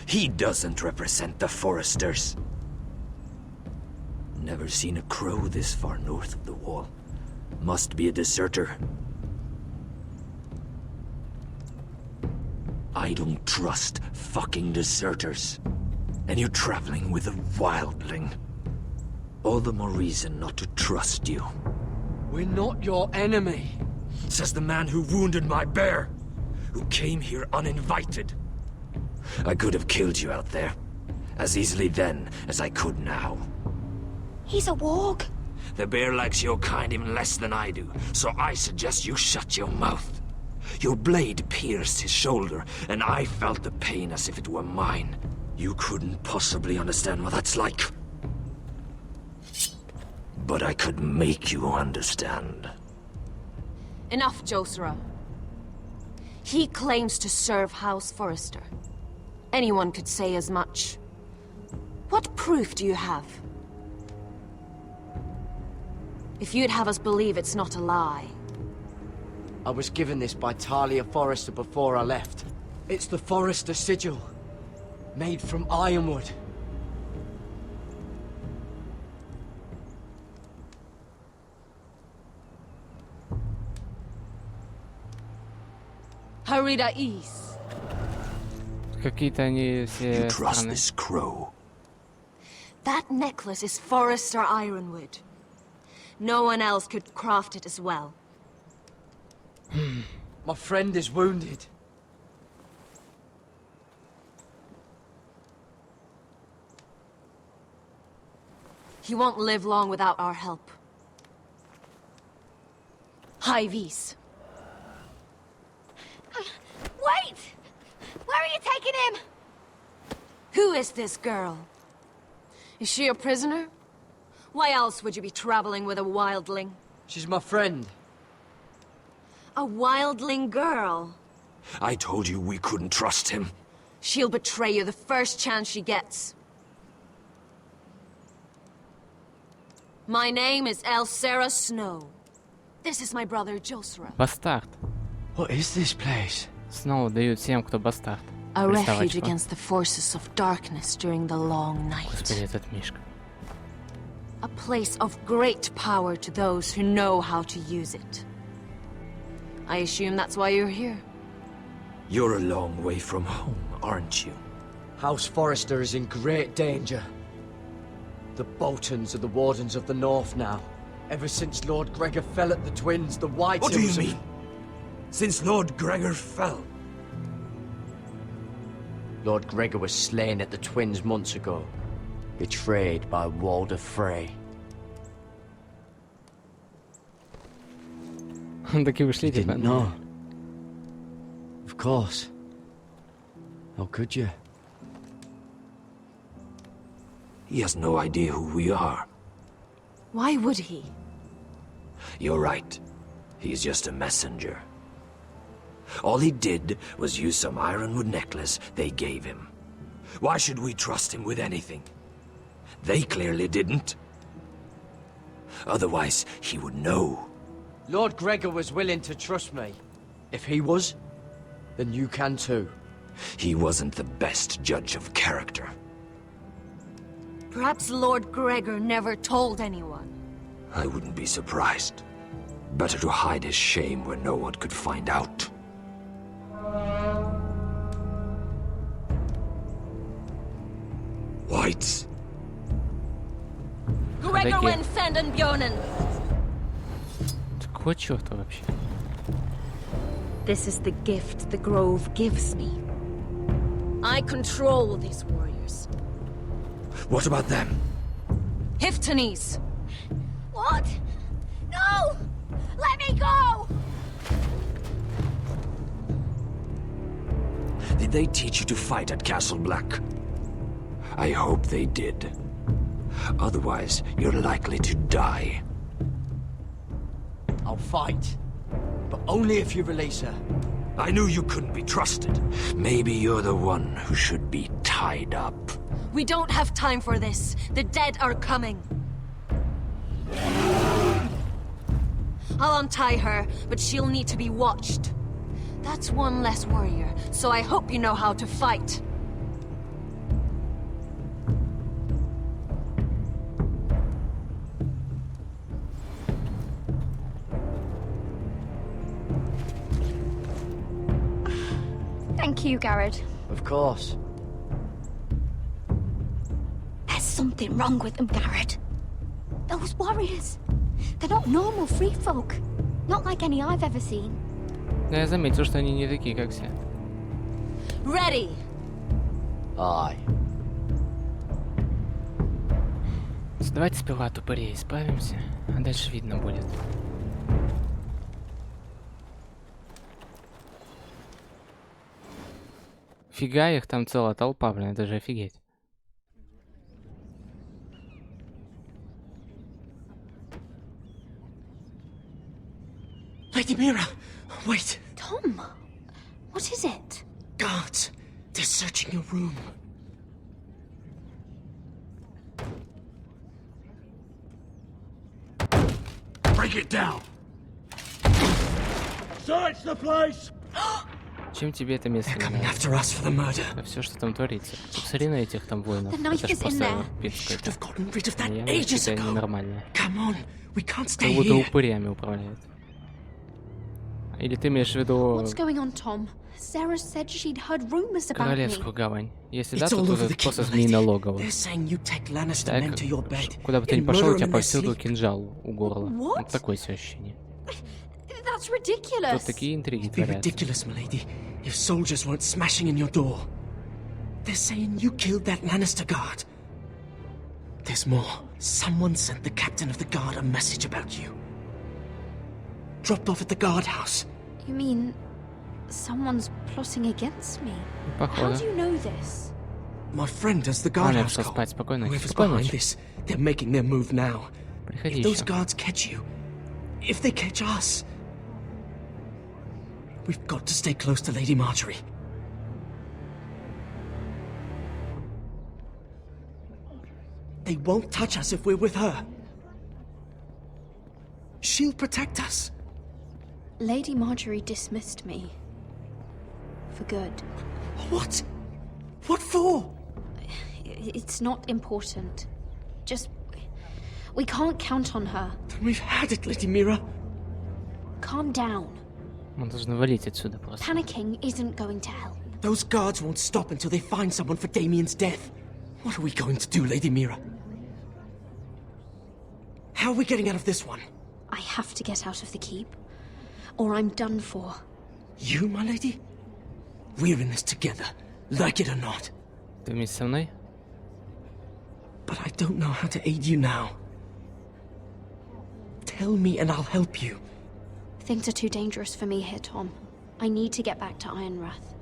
He doesn't represent the Foresters. Never seen a crow this far north of the wall. Must be a deserter. I don't trust fucking deserters. And you're traveling with a wildling. All the more reason not to trust you. We're not your enemy. Says the man who wounded my bear, who came here uninvited. I could have killed you out there, as easily then as I could now. He's a warg. The bear likes your kind even less than I do, so I suggest you shut your mouth. Your blade pierced his shoulder, and I felt the pain as if it were mine. You couldn't possibly understand what that's like. But I could make you understand. Enough, Josera. He claims to serve House Forester. Anyone could say as much. What proof do you have? If you'd have us believe it's not a lie. I was given this by Talia Forrester before I left. It's the Forrester sigil. Made from ironwood. Harida East. Какие-то они все Trust странные. this crow. That necklace is Forester Ironwood. No one else could craft it as well. My friend is wounded. He won't live long without our help. High Vis. Wait! Where are you taking him? Who is this girl? Is she a prisoner? Why else would you be traveling with a wildling? She's my friend. A wildling girl? I told you we couldn't trust him. She'll betray you the first chance she gets. My name is Elsera Snow. This is my brother Josera. Бастард. What is this place? Снова дают всем, кто бастард. A refuge Приставочку. against the forces of darkness during the long night. Господи, этот Мишка. A place of great power to those who know how to use it. I assume that's why you're here. You're a long way from home, aren't you? House Forrester is in great danger. The Boltons are the Wardens of the North now. Ever since Lord Gregor fell at the Twins, the White What do you Hills have- mean? Since Lord Gregor fell? Lord Gregor was slain at the Twins months ago. Betrayed by Walder Frey. Таки ушли, типа. No. Of course. How could you? He has no idea who we are. Why would he? You're right. He's just a messenger. All he did was use some ironwood necklace they gave him. Why should we trust him with anything? They clearly didn't. Otherwise, he would know. Lord Gregor was willing to trust me. If he was, then you can too. He wasn't the best judge of character. Perhaps Lord Gregor never told anyone. I wouldn't be surprised. Better to hide his shame where no one could find out. Whites. Gregor went Fendenbjörnen. Какого черта вообще? This is the gift the Grove gives me. I control these warriors. What about them? Hiftanes. What? No! Let me go! Did they teach you to fight at Castle Black? I hope they did. Otherwise, you're likely to die. I'll fight. But only if you release her. I knew you couldn't be trusted. Maybe you're the one who should be tied up. We don't have time for this. The dead are coming. I'll untie her, but she'll need to be watched. That's one less warrior, so I hope you know how to fight. Thank you, Garrett. Of course. There's something wrong with them, Garrett. Those warriors. They're not normal free folk. Not like any I've ever seen. Да, я заметил, что они не такие, как все. Ready. Aye. Давайте сперва от упырей избавимся, а дальше видно будет. Фига, их там целая толпа, блин, это же офигеть. Lady Mira, wait. Tom, what is it? Guards, they're searching your room. Break it down. Search the place. Чем тебе это место не нравится? А все, что там творится. Посмотри на этих там воинов. Это ж просто пипец какой-то. Я ненормально. Как будто упырями управляют. Или ты имеешь в виду Королевскую гавань? Если да, то это просто змеиное логово. Так, куда бы ты ни пошел, у тебя повсюду кинжал у горла. Вот такое себе ощущение. Тут такие интриги творятся. If soldiers weren't smashing in your door. They're saying you killed that Lannister guard. There's more. Someone sent the captain of the guard a message about you. Dropped off at the guardhouse. You mean someone's plotting against me? Походу. How do you know this? My friend does the guardhouse call. Whoever's behind this, they're making their move now. If those guards catch you, if they catch us, we've got to stay close to Lady Marjorie. They won't touch us if we're with her. She'll protect us. Lady Marjorie dismissed me. For good. What? What for? It's not important. Just... we can't count on her. Then we've had it, Lady Mira. Calm down. Мы должны валить отсюда просто. Panicking isn't going to help. Those guards won't stop until they find someone for Damien's death. What are we going to do, Lady Mira? How are we getting out of this one? I have to get out of the keep, or I'm done for. You, my lady? We're in this together, like it or not. Ты вместе со мной? But I don't know how to aid you now. Tell me and I'll help you. Things are too dangerous for me here, Tom. I need to get back to Ironrath.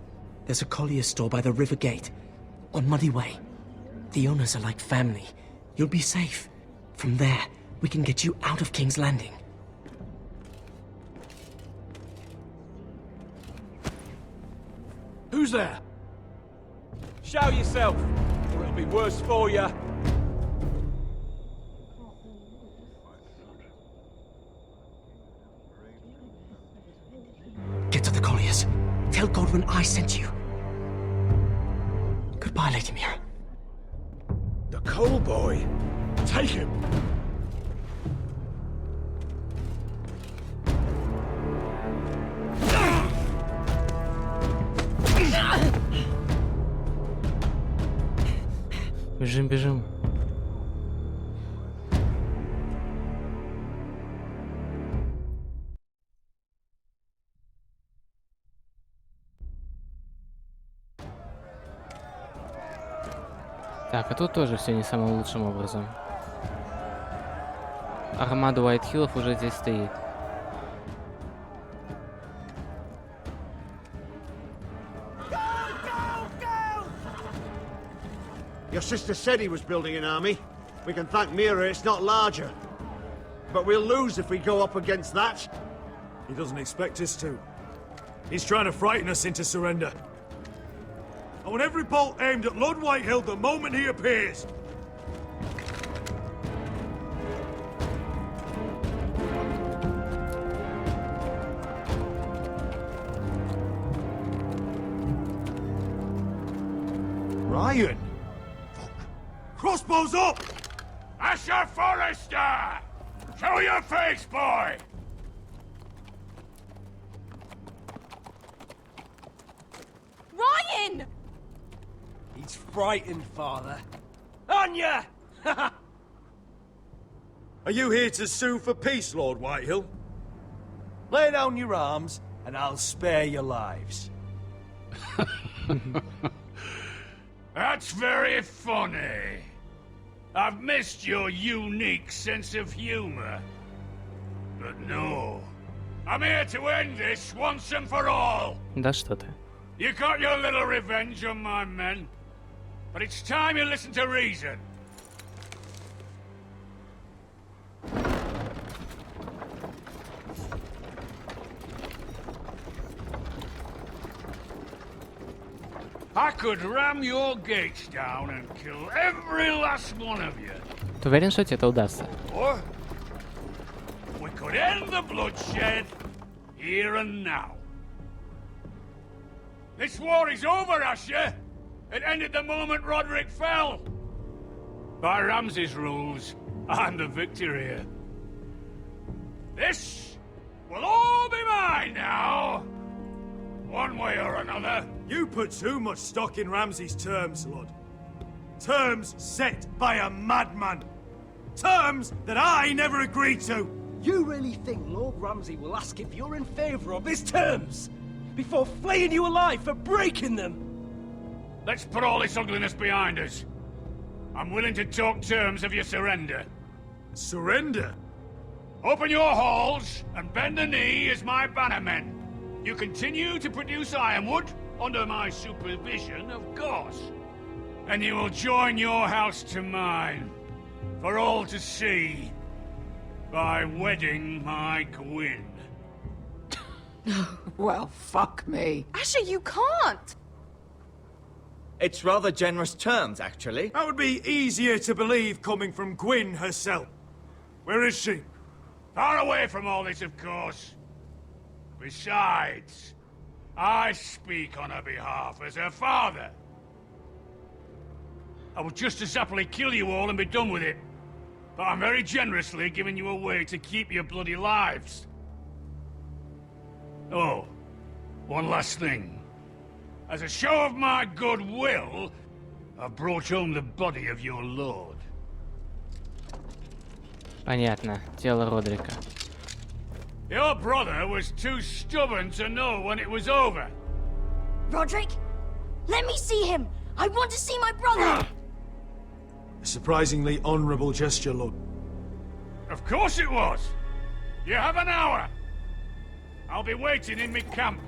There's a collier's store by the river gate, on Muddy Way. The owners are like family. You'll be safe. From there, we can get you out of King's Landing. Who's there? Show yourself, or it'll be worse for you. Tell Godwin I sent you. Goodbye, Lady Mira. The coal boy. Take him. Бежим, бежим. Так, а тут тоже все не самым лучшим образом. Армада Уайтхиллов уже здесь стоит. Your sister said he was building an army. We can thank Mira it's not larger. But we'll lose if we go up against that. He doesn't expect us to. He's trying to frighten us into surrender. I want every bolt aimed at Lord Whitehill the moment he appears. Ryan! Fuck. Crossbows up! Asher Forrester! Show your face, boy! Ryan! He's frightened, Father. Anya! Are you here to sue for peace, Lord Whitehill? Lay down your arms, and I'll spare your lives. That's very funny. I've missed your unique sense of humor. But no. I'm here to end this once and for all. Да что ты. You got your little revenge on my men. But it's time you listen to reason. I could ram your gates down and kill every last one of you. Ты уверен, что тебе это удастся? Or we could end the bloodshed here and now. This war is over, Asher. It ended the moment Roderick fell. By Ramsay's rules, I'm the victor here. This will all be mine now. One way or another. You put too much stock in Ramsay's terms, Lord. Terms set by a madman. Terms that I never agreed to. You really think Lord Ramsay will ask if you're in favor of his terms before flaying you alive for breaking them? Let's put all this ugliness behind us. I'm willing to talk terms of your surrender. Surrender? Open your halls and bend the knee as my bannermen. You continue to produce ironwood, under my supervision, of course. And you will join your house to mine, for all to see, by wedding my Gwyn. Well, fuck me. Asher, you can't! It's rather generous terms, actually. That would be easier to believe coming from Gwyn herself. Where is she? Far away from all this, of course. Besides, I speak on her behalf as her father. I would just as happily kill you all and be done with it. But I'm very generously giving you a way to keep your bloody lives. Oh, one last thing. As a show of my goodwill, I've brought home the body of your lord. Понятно. Тело Родрика. Your brother was too stubborn to know when it was over. Roderick? Let me see him! I want to see my brother! A surprisingly honorable gesture, Lord. Of course it was! You have an hour! I'll be waiting in my camp.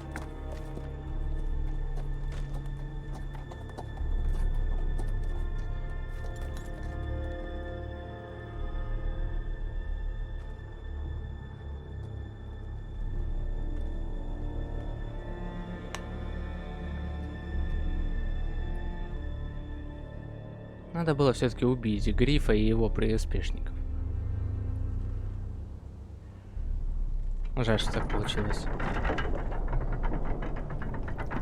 Надо было все-таки убить Грифа и его приспешников. Жаль, что так получилось.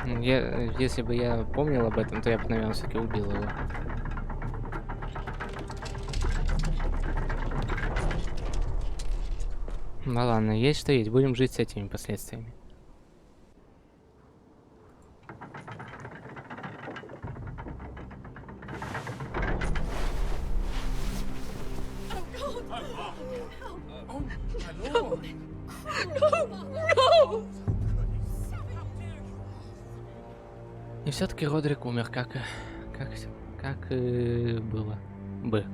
Если бы я помнил об этом, то я бы, наверное, все-таки убил его. Ну ладно, есть что есть. Будем жить с этими последствиями. И все-таки Родрик умер, как было бы.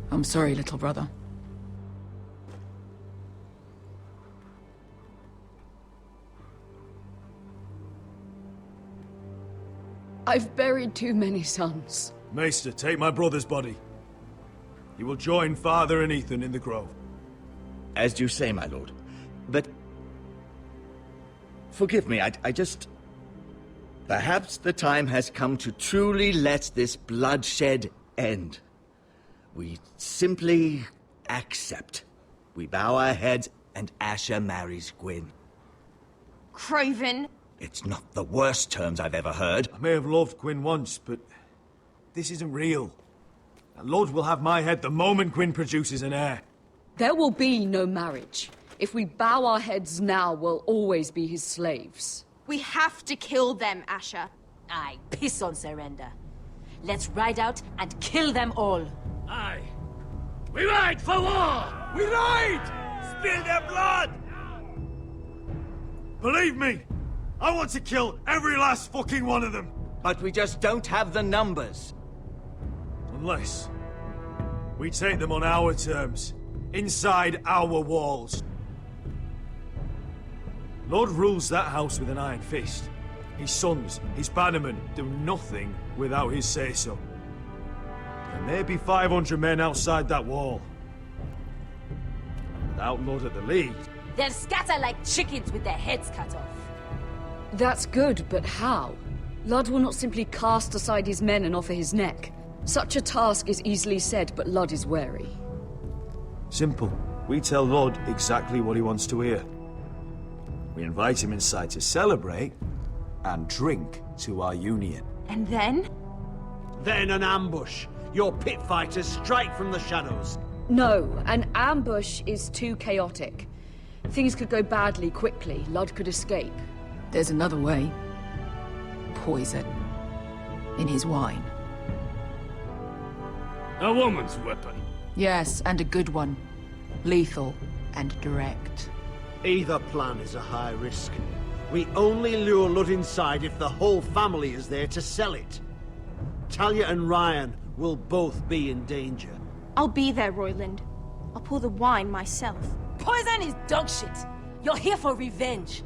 I'm sorry, little brother. I've buried too many sons. Maester, take my brother's body. He will join Father and Ethan in the grove. As you say, my lord. But... forgive me, I just... Perhaps the time has come to truly let this bloodshed end. We simply accept. We bow our heads and Asher marries Gwyn. Craven! It's not the worst terms I've ever heard. I may have loved Gwyn once, but this isn't real. And Lord will have my head the moment Gwyn produces an heir. There will be no marriage. If we bow our heads now, we'll always be his slaves. We have to kill them, Asher. Aye, piss on surrender. Let's ride out and kill them all. Aye. We ride for war! We ride! Spill their blood! Believe me, I want to kill every last fucking one of them. But we just don't have the numbers. Unless we take them on our terms, inside our walls. Lord rules that house with an iron fist. His sons, his bannermen, do nothing without his say-so. There may be 500 men outside that wall. Without Lord at the lead... They'll scatter like chickens with their heads cut off. That's good, but how? Ludd will not simply cast aside his men and offer his neck. Such a task is easily said, but Ludd is wary. Simple. We tell Lord exactly what he wants to hear. We invite him inside to celebrate and drink to our union. And then? Then an ambush. Your pit fighters strike from the shadows. No, an ambush is too chaotic. Things could go badly quickly. Ludd could escape. There's another way. Poison. In his wine. A woman's weapon. Yes, and a good one. Lethal and direct. Either plan is a high risk. We only lure Ludd inside if the whole family is there to sell it. Talia and Ryan will both be in danger. I'll be there, Royland. I'll pour the wine myself. Poison is dog shit. You're here for revenge.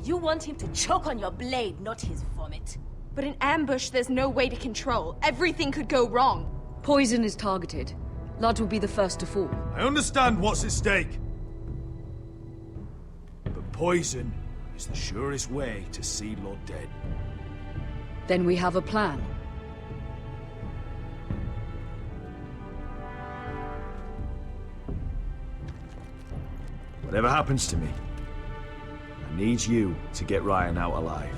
You want him to choke on your blade, not his vomit. But in ambush, there's no way to control. Everything could go wrong. Poison is targeted. Ludd will be the first to fall. I understand what's at stake. But poison is the surest way to see Lord dead. Then we have a plan. Whatever happens to me, I need you to get Ryan out alive.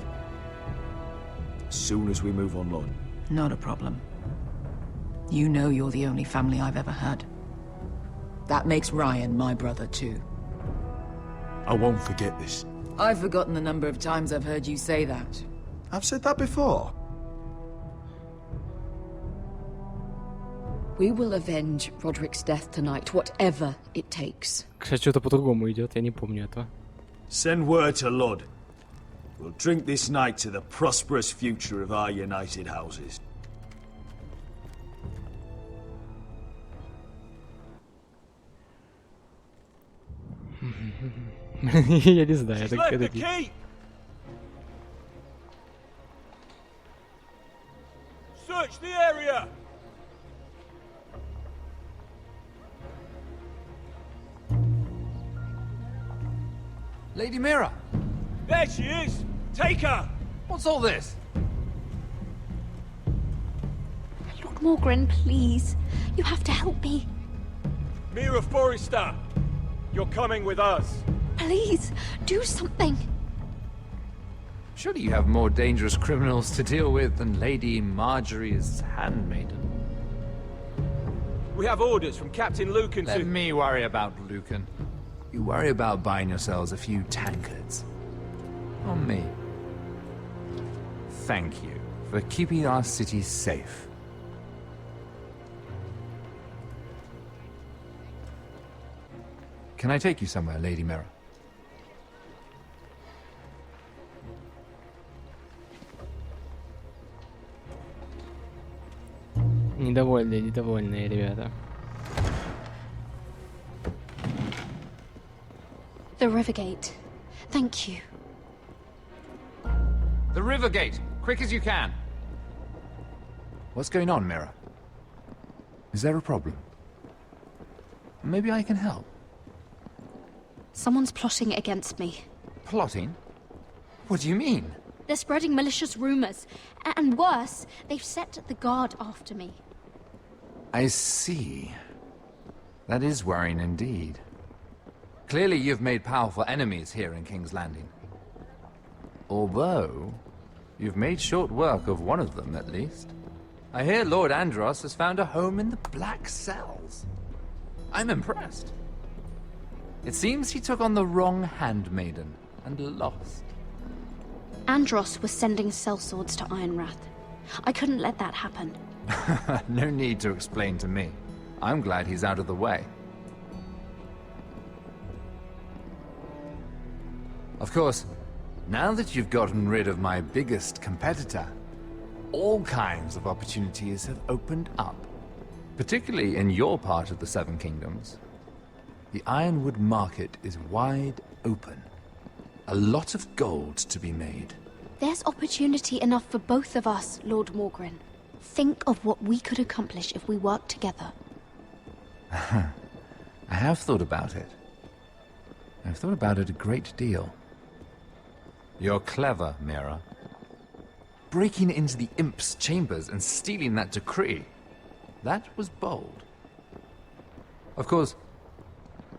As soon as we move on, Lord. Not a problem. You know you're the only family I've ever had. That makes Ryan my brother too. I won't forget this. I've forgotten the number of times I've heard you say that. I've said that before. We will avenge Roderick's death tonight, whatever it takes. Кстати, что-то по-другому идет, я не помню этого. Send word to Ludd. We'll drink this night to the prosperous future of our united houses. Я не знаю, это Left the keep. Search the area. Lady Mira! There she is. Take her. What's all this? Lord Morgren, please. You have to help me. Mira Forrester, you're coming with us. Please, do something. Surely you have more dangerous criminals to deal with than Lady Marjorie's handmaiden. We have orders from Captain Lucan Let to... me worry about Lucan. You worry about buying yourselves a few tankards. On me. Thank you for keeping our city safe. Can I take you somewhere, Lady Mira? Недовольные ребята. The Rivergate. Thank you. The Rivergate! Quick as you can! What's going on, Mira? Is there a problem? Maybe I can help. Someone's plotting against me. Plotting? What do you mean? They're spreading malicious rumors. And worse, they've set the guard after me. I see. That is worrying indeed. Clearly you've made powerful enemies here in King's Landing. Although, you've made short work of one of them, at least. I hear Lord Andros has found a home in the Black Cells. I'm impressed. It seems he took on the wrong handmaiden and lost. Andros was sending sellswords to Ironwrath. I couldn't let that happen. No need to explain to me. I'm glad he's out of the way. Of course, now that you've gotten rid of my biggest competitor, all kinds of opportunities have opened up. Particularly in your part of the Seven Kingdoms. The Ironwood market is wide open. A lot of gold to be made. There's opportunity enough for both of us, Lord Morgren. Think of what we could accomplish if we worked together. I have thought about it. I've thought about it a great deal. You're clever, Mira. Breaking into the Imp's chambers and stealing that decree. That was bold. Of course,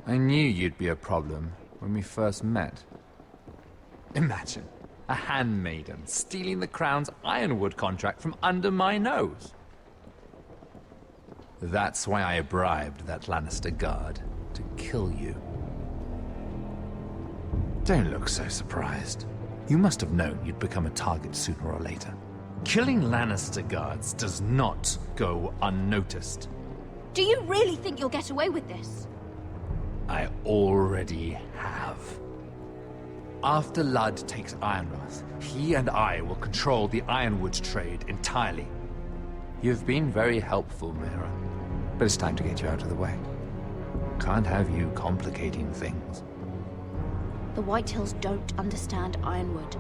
I knew you'd be a problem when we first met. Imagine a handmaiden stealing the Crown's Ironwood contract from under my nose. That's why I bribed that Lannister guard to kill you. Don't look so surprised. You must have known you'd become a target sooner or later. Killing Lannister guards does not go unnoticed. Do you really think you'll get away with this? I already have. After Ludd takes Ironwrath, he and I will control the Ironwood trade entirely. You've been very helpful, Mira, but it's time to get you out of the way. Can't have you complicating things. The Whitehills don't understand Ironwood.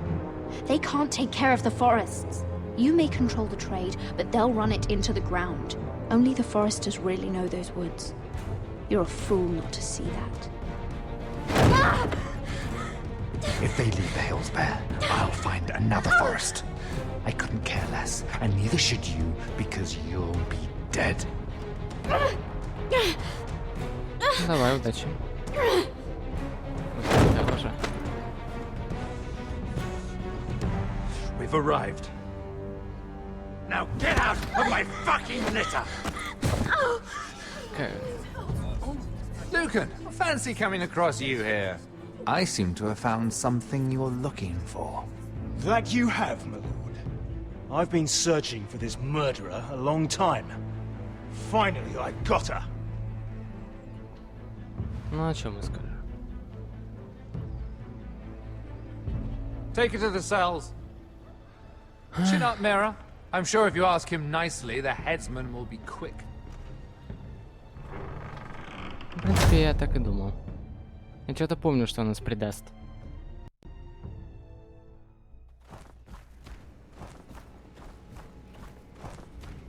They can't take care of the forests. You may control the trade, but they'll run it into the ground. Only the foresters really know those woods. You're a fool not to see that. If they leave the hills bare, I'll find another forest. I couldn't care less, and neither should you, because you'll be dead. Давай, удачи. Хорошо. We've arrived. Now get out of my fucking litter! Okay. Lucan, fancy coming across you here. I seem to have found something you're looking for. That you have, my lord. I've been searching for this murderer a long time. Finally, I got her. Ну, о чем мы скажем? Take her to the cells. Chin up, Mira. I'm sure if you ask him nicely, the headsman will be quick. В принципе, я так и думал. Я что-то помню, что он нас предаст.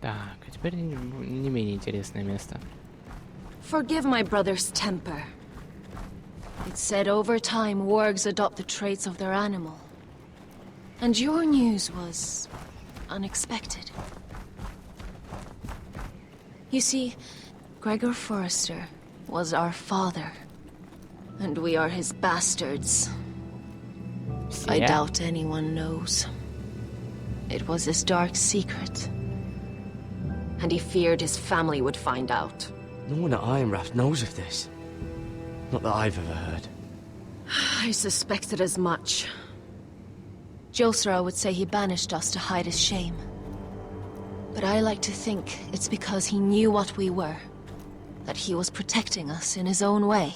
Так, а теперь не менее интересное место. Forgive my brother's temper. It's said over time wargs adopt the traits of their animal. And your news was unexpected. You see, Gregor Forrester was our father. And we are his bastards. I doubt anyone knows. It was his dark secret. And he feared his family would find out. No one at Ironrath knows of this. Not that I've ever heard. I suspected as much. Josra would say he banished us to hide his shame. But I like to think it's because he knew what we were. That he was protecting us in his own way.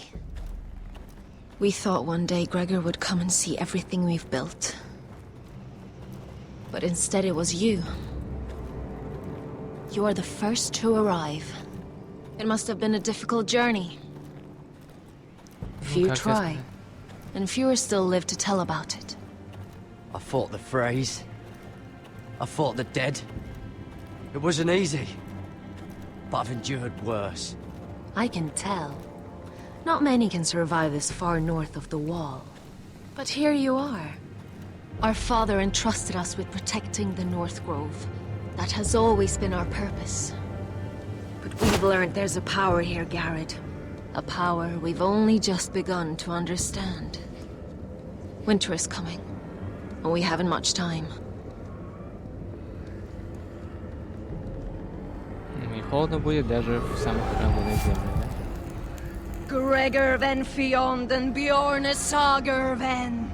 We thought one day Gregor would come and see everything we've built. But instead it was you. You are the first to arrive. It must have been a difficult journey. Few try, and fewer still live to tell about it. I fought the Freys. I fought the dead. It wasn't easy. But I've endured worse. I can tell. Not many can survive this far north of the Wall. But here you are. Our father entrusted us with protecting the North Grove. That has always been our purpose. But we've learned there's a power here, Garrett. A power we've only just begun to understand. Winter is coming, and we haven't much time. И холодно будет даже в самых холодных землях, да? Gregor ven Fiondan Bjorne Sager ven.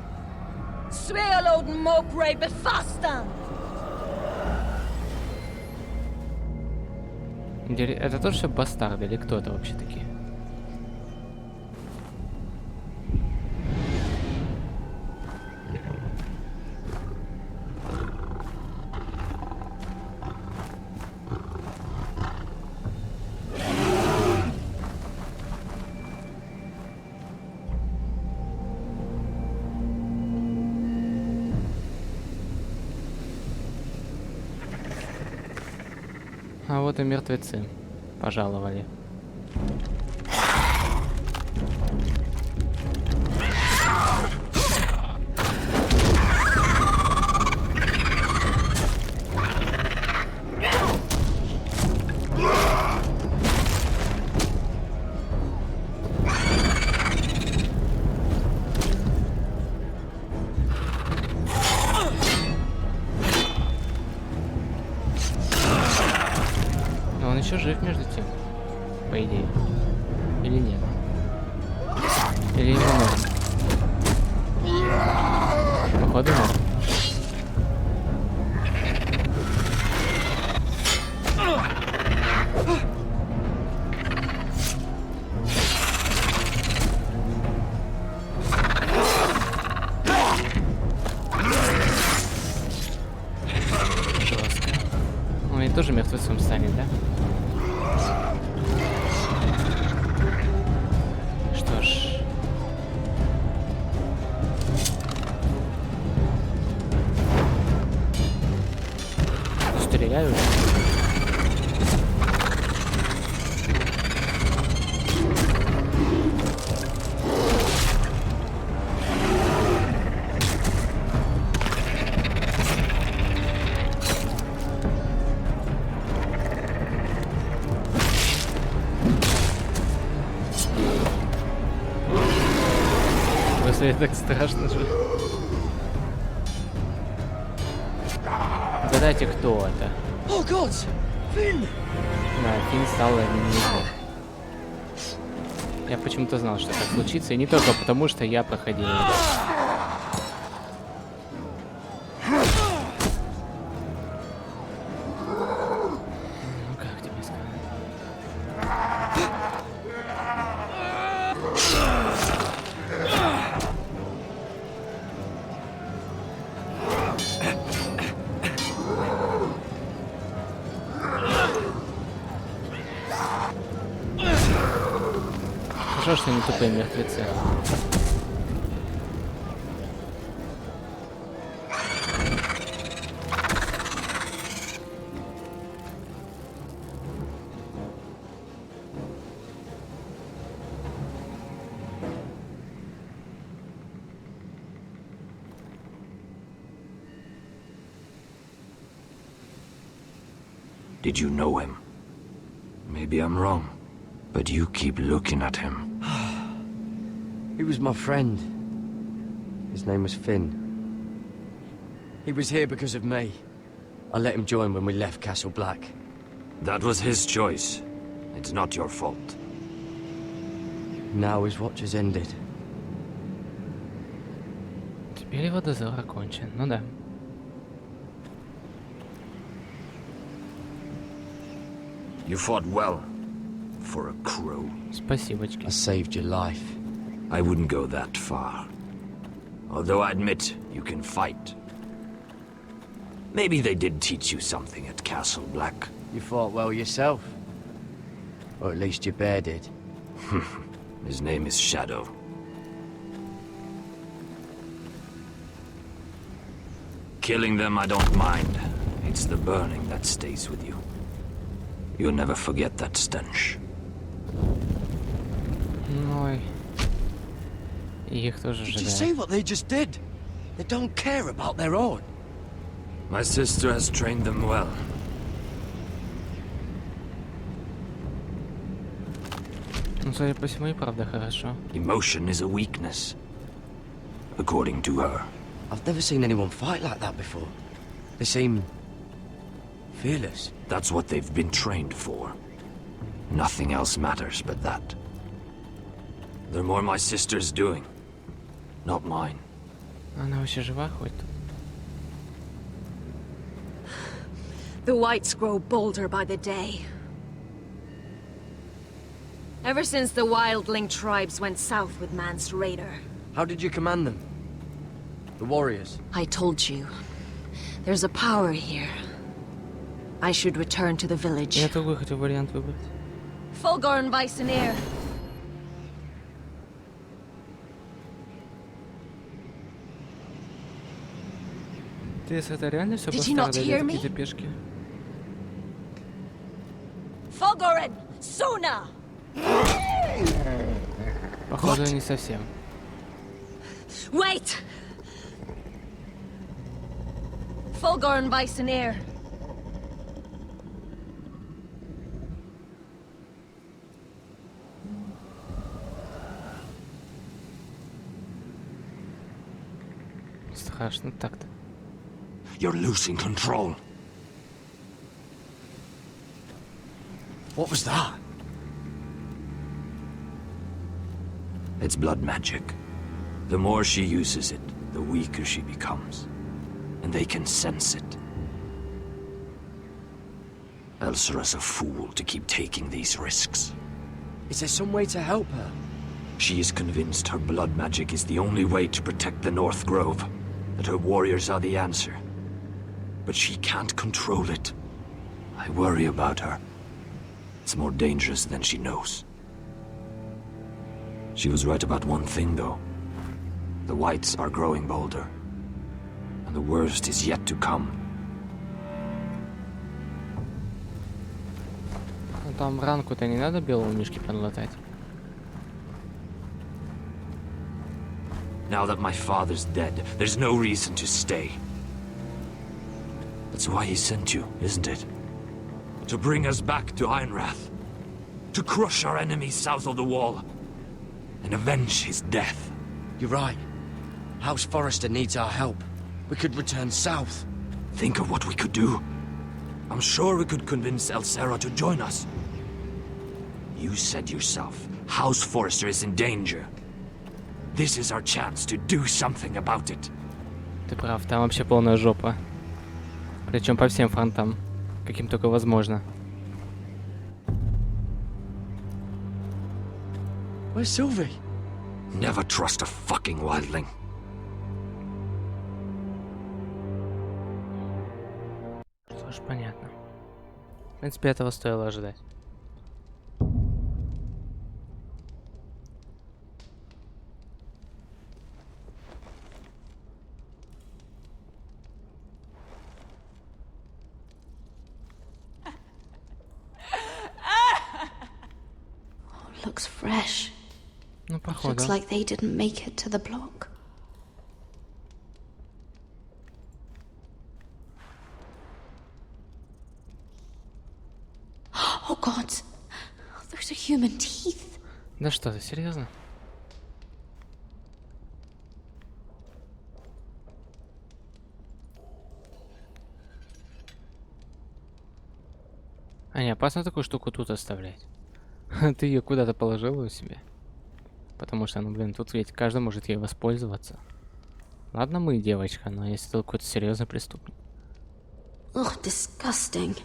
Svealoden Mopre befastan. Это тоже все бастарды или кто это вообще такие? А вот и мертвецы пожаловали. Он еще жив между тем, по идее. Или нет? Или его норм? Походу норм. Жестко. Он и тоже мертвецом станет, да? Что ж. Стреляю. Господи, так страшно же. Угадайте, кто это? Oh God! Finn! Да, Финн стал одним из них. Я почему-то знал, что так случится, и не только потому, что я проходил. Ну как тебе сказать? Хорошо, что не тупые мертвецы. Did you know him? Maybe I'm wrong, but you keep looking at him. He was my friend. His name was Finn. He was here because of me. I let him join when we left Castle Black. That was his choice. It's not your fault. Now his watch has ended. Теперь его дозор окончен. Ну да. You fought well. For a crow. Спасибочки. I saved your life. I wouldn't go that far. Although I admit, you can fight. Maybe they did teach you something at Castle Black. You fought well yourself. Or at least your bear did. His name is Shadow. Killing them I don't mind. It's the burning that stays with you. You'll never forget that stench. Ой. Их тоже Did you ждали. see what they just did? They don't care about their own. My sister has trained them well. Ну, судя по всему, и правда хорошо. Emotion is a weakness. According to her. I've never seen anyone fight like that before. They seem... fearless. That's what they've been trained for. Nothing else matters but that. They're more my sister's doing, not mine. Она вообще жива хоть? The whites grow bolder by the day. Ever since the wildling tribes went south with Man's raider. How did you command them? The warriors? I told you. There's a power here. I should return to the village. Я другой хотел вариант выбрать. Fulgorn Bysonir. Ты это реально все Did you not поставил hear или me? какие-то пешки? Fulgorn Suna! Похоже, не совсем. Wait! Fulgorn Bysonir. Страшно так-то. You're losing control. What was that? It's blood magic. The more she uses it, the weaker she becomes. And they can sense it. Elsera's a fool to keep taking these risks. Is there some way to help her? She is convinced her blood magic is the only way to protect the North Grove. That her warriors are the answer. But she can't control it. I worry about her. It's more dangerous than she knows. She was right about one thing, though. The whites are growing bolder. And the worst is yet to come. Ну там ранку-то не надо белому мишке подлатать. Now that my father's dead, there's no reason to stay. That's why he sent you, isn't it? To bring us back to Ironrath. To crush our enemies south of the wall. And avenge his death. You're right. House Forrester needs our help. We could return south. Think of what we could do. I'm sure we could convince Elsera to join us. You said yourself, House Forrester is in danger. This is our chance to do something about it. Ты прав, там вообще полная жопа. Причем по всем фронтам, каким только возможно. Where's Sylvie? Never trust a fucking wildling. Что ж, понятно. В принципе, этого стоило ожидать. Looks fresh. Ну, походу. Looks like they didn't make it to the block. Oh God! There's a human teeth. Да что ты, серьезно? А не опасно такую штуку тут оставлять? Ты ее куда-то положила у себя? Потому что, ну блин, тут ведь каждый может ей воспользоваться. Ладно, мы девочка, но если это какой-то серьезный преступник. Ugh, disgusting.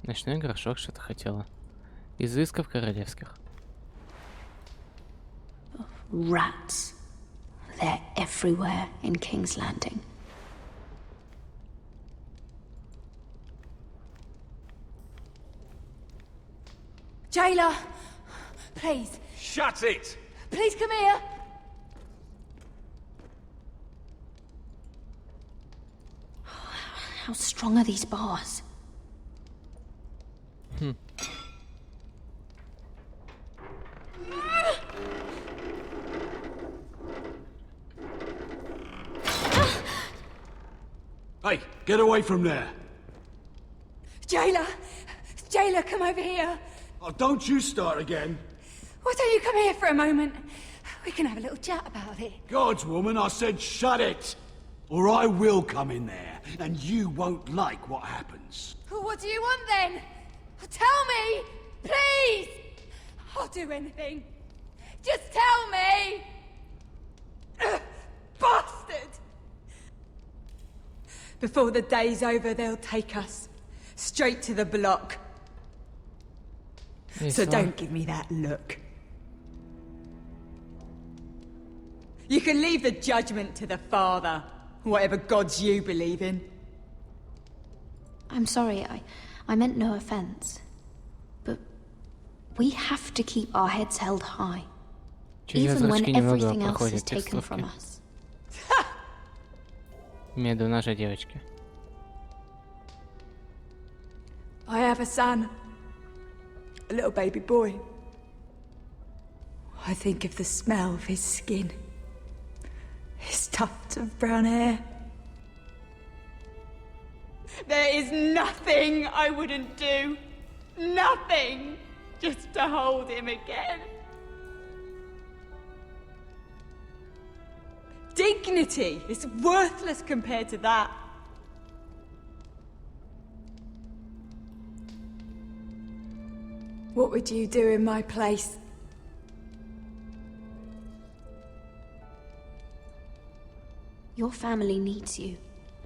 Ночной горшок что-то хотела. Изысков королевских. Rats. They're everywhere in King's Landing. Jailer! Please. Shut it! Please come here! How strong are these bars? Hey, get away from there! Jailer! Jailer, come over here! Oh, don't you start again! Why don't you come here for a moment? We can have a little chat about it. God's woman, I said shut it! Or I will come in there, and you won't like what happens. What do you want then? Tell me! Please! I'll do anything. Just tell me! Bastard! Before the day's over, they'll take us straight to the block. So don't give me that look. You can leave the judgment to the Father, whatever gods you believe in. I'm sorry, I meant no offense. But we have to keep our heads held high. Even when everything else is taken from us. Имею в виду нашей девочки. I have a son. A little baby boy. I think of the smell of his skin. His tufts of brown hair. There is nothing I wouldn't do. Nothing. Just to hold him again. Dignity is worthless compared to that. What would you do in my place? Your family needs you.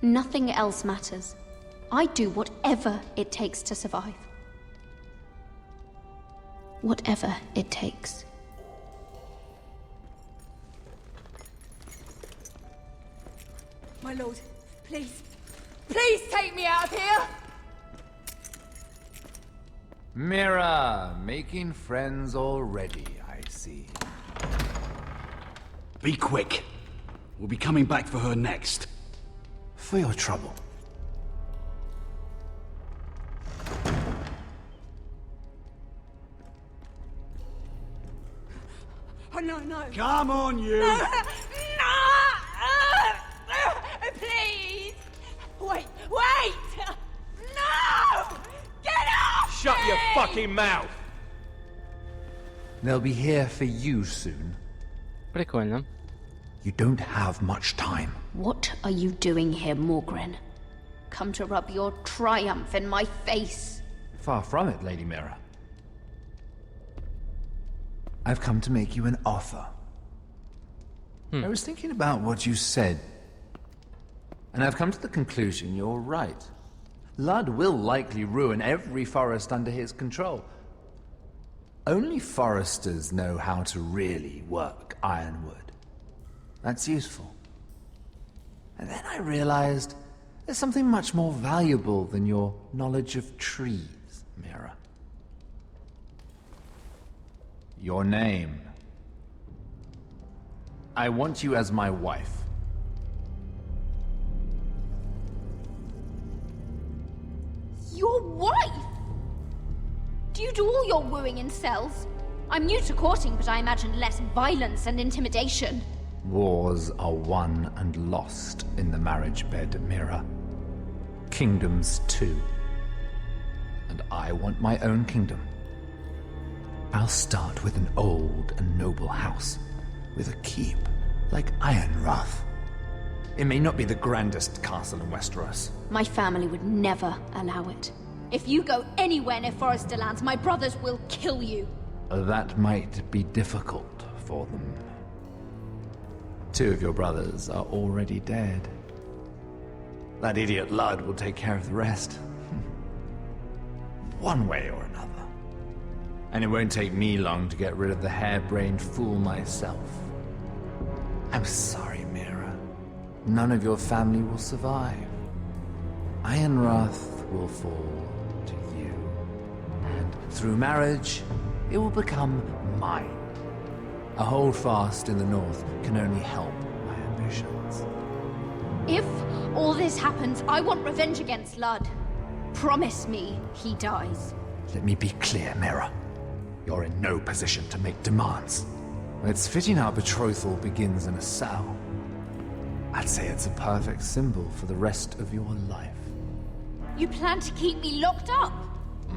Nothing else matters. I'd do whatever it takes to survive. Whatever it takes. My lord, please. Please take me out of here! Mira, making friends already, I see. Be quick. We'll be coming back for her next. For your trouble. Oh, no, no. Come on, you! No! Please! Wait! No! Get off! Shut your fucking mouth! They'll be here for you soon. Прикольно. You don't have much time. What are you doing here, Morgren? Come to rub your triumph in my face. Far from it, Lady Mira. I've come to make you an offer. I was thinking about what you said, and I've come to the conclusion you're right. Ludd will likely ruin every forest under his control. Only foresters know how to really work ironwood. That's useful. And then I realized there's something much more valuable than your knowledge of trees, Mira. Your name. I want you as my wife. Your wife? Do you do all your wooing in cells? I'm new to courting, but I imagine less violence and intimidation. Wars are won and lost in the marriage bed, Mira. Kingdoms too. And I want my own kingdom. I'll start with an old and noble house, with a keep, like Ironrath. It may not be the grandest castle in Westeros. My family would never allow it. If you go anywhere near Forrester lands, my brothers will kill you. That might be difficult for them. 2 of your brothers are already dead. That idiot Ludd will take care of the rest. One way or another. And it won't take me long to get rid of the harebrained fool myself. I'm sorry, Mira. None of your family will survive. Ironrath will fall to you. And through marriage, it will become mine. A holdfast in the north can only help my ambitions. If all this happens, I want revenge against Ludd. Promise me he dies. Let me be clear, Mira. You're in no position to make demands. It's fitting our betrothal begins in a cell. I'd say it's a perfect symbol for the rest of your life. You plan to keep me locked up?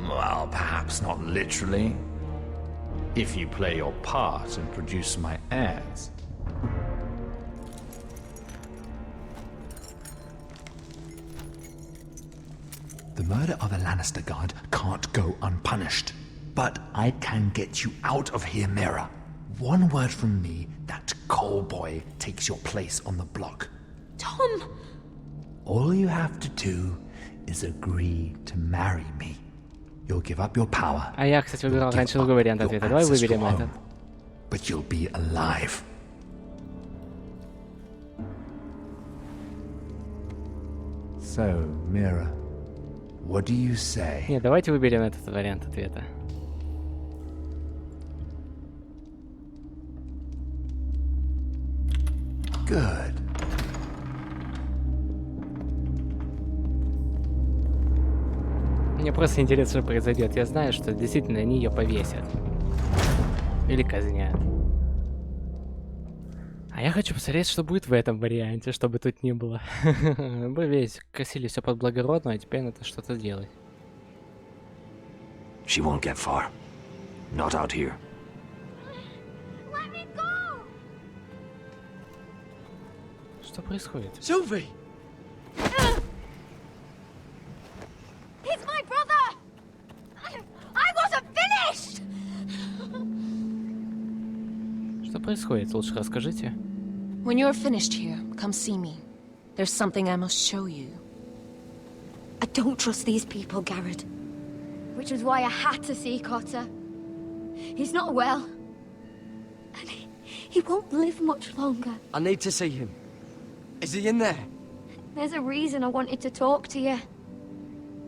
Well, perhaps not literally. If you play your part and produce my heirs. The murder of a Lannister guard can't go unpunished. But I can get you out of here, Mira. One word from me, that coal boy takes your place on the block. Tom! All you have to do is agree to marry me. You'll give up your power. А я, кстати, выбирал раньше другой вариант ответа. Давай выберем этот. But you'll be alive. So, Mira, what do you say? Нет, давайте выберем этот вариант ответа. Good. Мне просто интересно, что произойдет. Я знаю, что действительно они ее повесят. Или казнят. А я хочу посмотреть, что будет в этом варианте, чтобы тут не было. Мы весь косили все под благородную, а теперь надо что-то делать. She won't get far. Not out here. Что происходит? Sylvie! He's my brother! I wasn't finished! Что происходит? Лучше расскажите. When you're finished here, come see me. There's something I must show you. I don't trust these people, Garrett. Which was why I had to see Cotter. He's not well. And he won't live much longer. I need to see him. Is he in there? There's a reason I wanted to talk to you.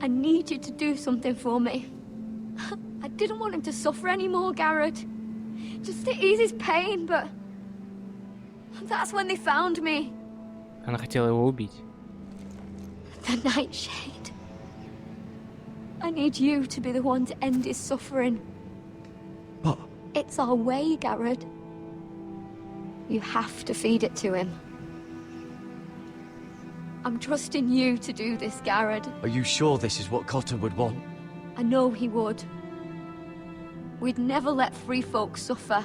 I need you to do something for me. I didn't want him to suffer anymore, Garrett. Just to ease his pain, but... That's when they found me. Она хотела его убить. The Nightshade. I need you to be the one to end his suffering. What? It's our way, Garrett. You have to feed it to him. I'm trusting you to do this, Garrett. Are you sure this is what Cotter would want? I know he would. We'd never let free folk suffer.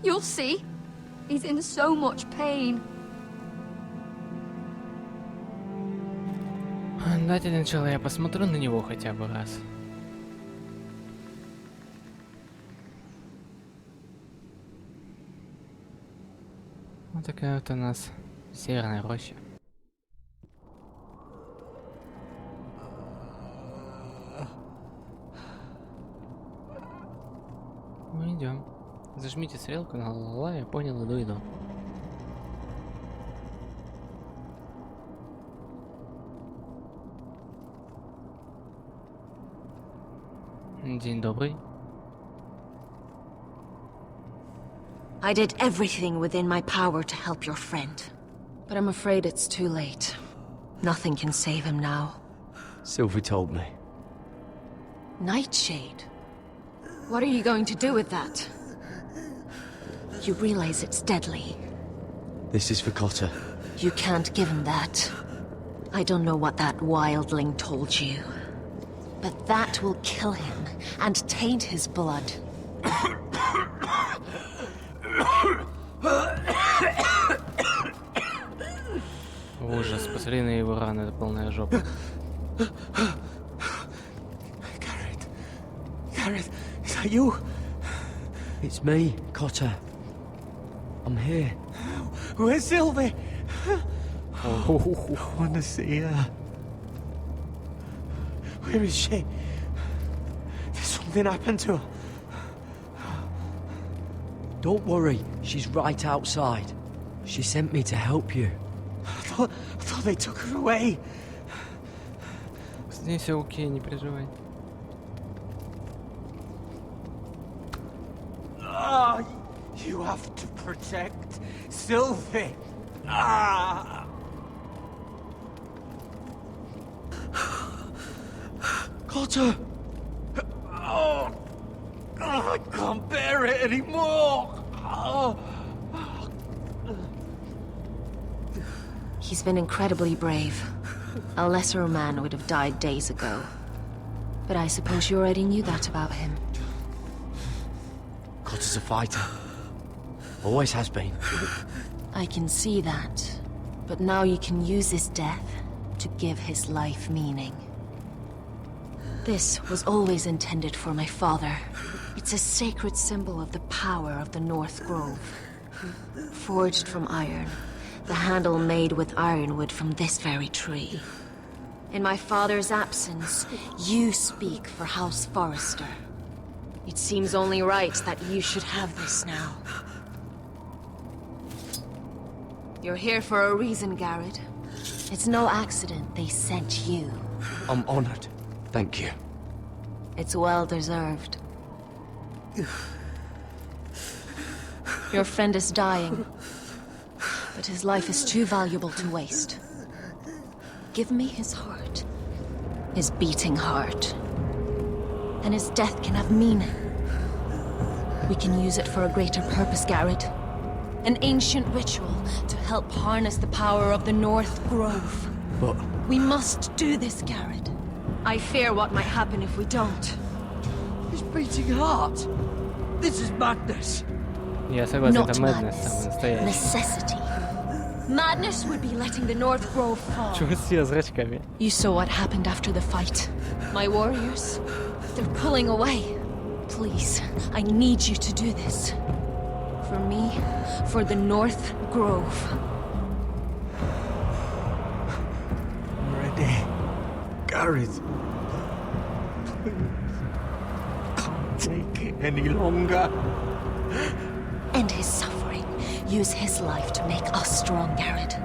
You'll see. He's in so much pain. Дайте для начала я посмотрю на него хотя бы раз. Вот такая вот у нас северная роща. Ну идем. Зажмите стрелку на ла-ла-ла, я понял, иду. День добрый. I did everything within my power to help your friend. But I'm afraid it's too late. Nothing can save him now. Sylvie told me. Nightshade? What are you going to do with that? You realize it's deadly. This is for Cotter. You can't give him that. I don't know what that wildling told you. But that will kill him and taint his blood. Ужас, посмотри на его раны, это полная жопа. Gareth, is that you? It's me, Cotter. I'm here. Where's Sylvie? I want to see her. Where is she? Did something happen to her? Don't worry, she's right outside. She sent me to help you. I thought they took her away. С ней все окей, не переживай. Ah, you have to protect Sylvie. Ah. Cotter! Oh, I can't bear it anymore. Oh. He's been incredibly brave. A lesser man would have died days ago. But I suppose you already knew that about him. Cotter's a fighter. Always has been. I can see that. But now you can use his death to give his life meaning. This was always intended for my father. It's a sacred symbol of the power of the North Grove. Forged from iron, the handle made with ironwood from this very tree. In my father's absence, you speak for House Forrester. It seems only right that you should have this now. You're here for a reason, Garrett. It's no accident they sent you. I'm honored. Thank you. It's well deserved. Your friend is dying, but his life is too valuable to waste. Give me his heart. His beating heart. And his death can have meaning. We can use it for a greater purpose, Garrett. An ancient ritual to help harness the power of the North Grove. But... We must do this, Garrett. I fear what might happen if we don't. His beating heart! This is madness! Я согласен, Not это madness, madness. самый настоящий. Necessity. Madness would be letting the North Grove fall. Чего с ее зрачками? You saw what happened after the fight. My warriors, they're pulling away. Please, I need you to do this. For me, for the North Grove. I'm ready. Gareth. Please. Can't take it any longer. End his suffering. Use his life to make us strong, Garrett.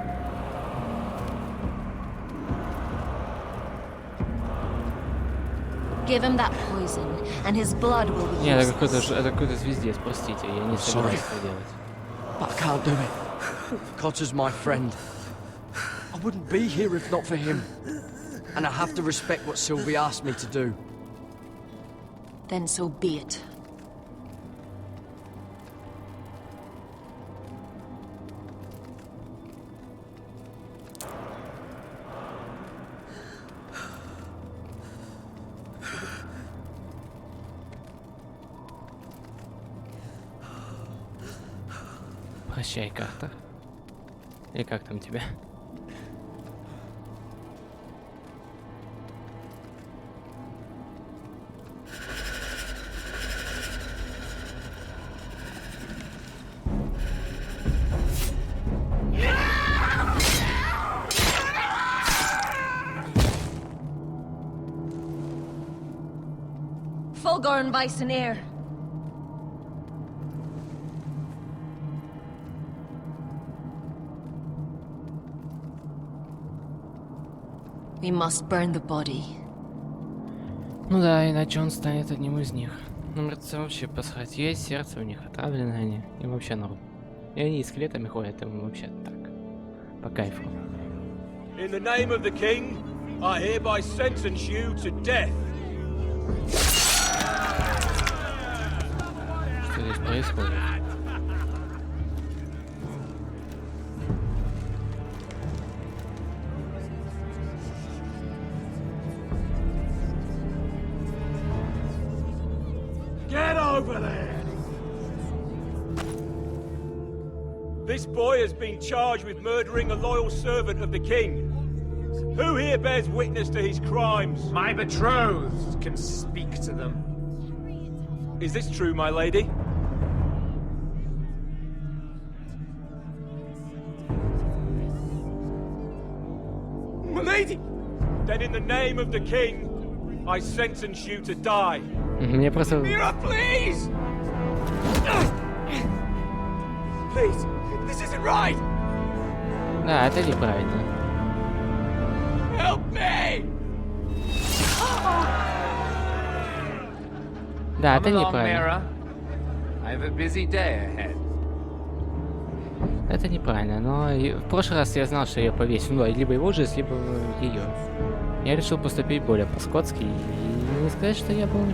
Give him that poison, and his blood will be Не, useless. это какой-то звездец, простите, я не собираюсь это делать. But I can't do it. Cotter's my friend. I wouldn't be here if not for him. And I have to respect what Sylvie asked me to do. Then so be it. Прощай, карта. И как там тебя? Fulgorn Bison Air. We must burn the body. Ну да, иначе он станет одним из них. Ну, мертвецы вообще посрать есть, сердце у них отравлены они. И вообще норм. И они и скелетами ходят, им вообще так. По кайфу. In the name of the king, I hereby sentence you to death. Что здесь происходит? Get over there! This boy has been charged with murdering a loyal servant of the king. Who here bears witness to his crimes? My betrothed can speak to them. Is this true, my lady? My lady! Then in the name of the king, I sentence you to die. Мне просто... Mira, please! Please, this isn't right! Да, это неправильно. Help me! Да, это Come along, неправильно. Mira. I have a busy day ahead. Это неправильно, но в прошлый раз я знал, что ее повесят. Ну, либо его жизнь, либо ее. Я решил поступить более по-скотски и не сказать, что я был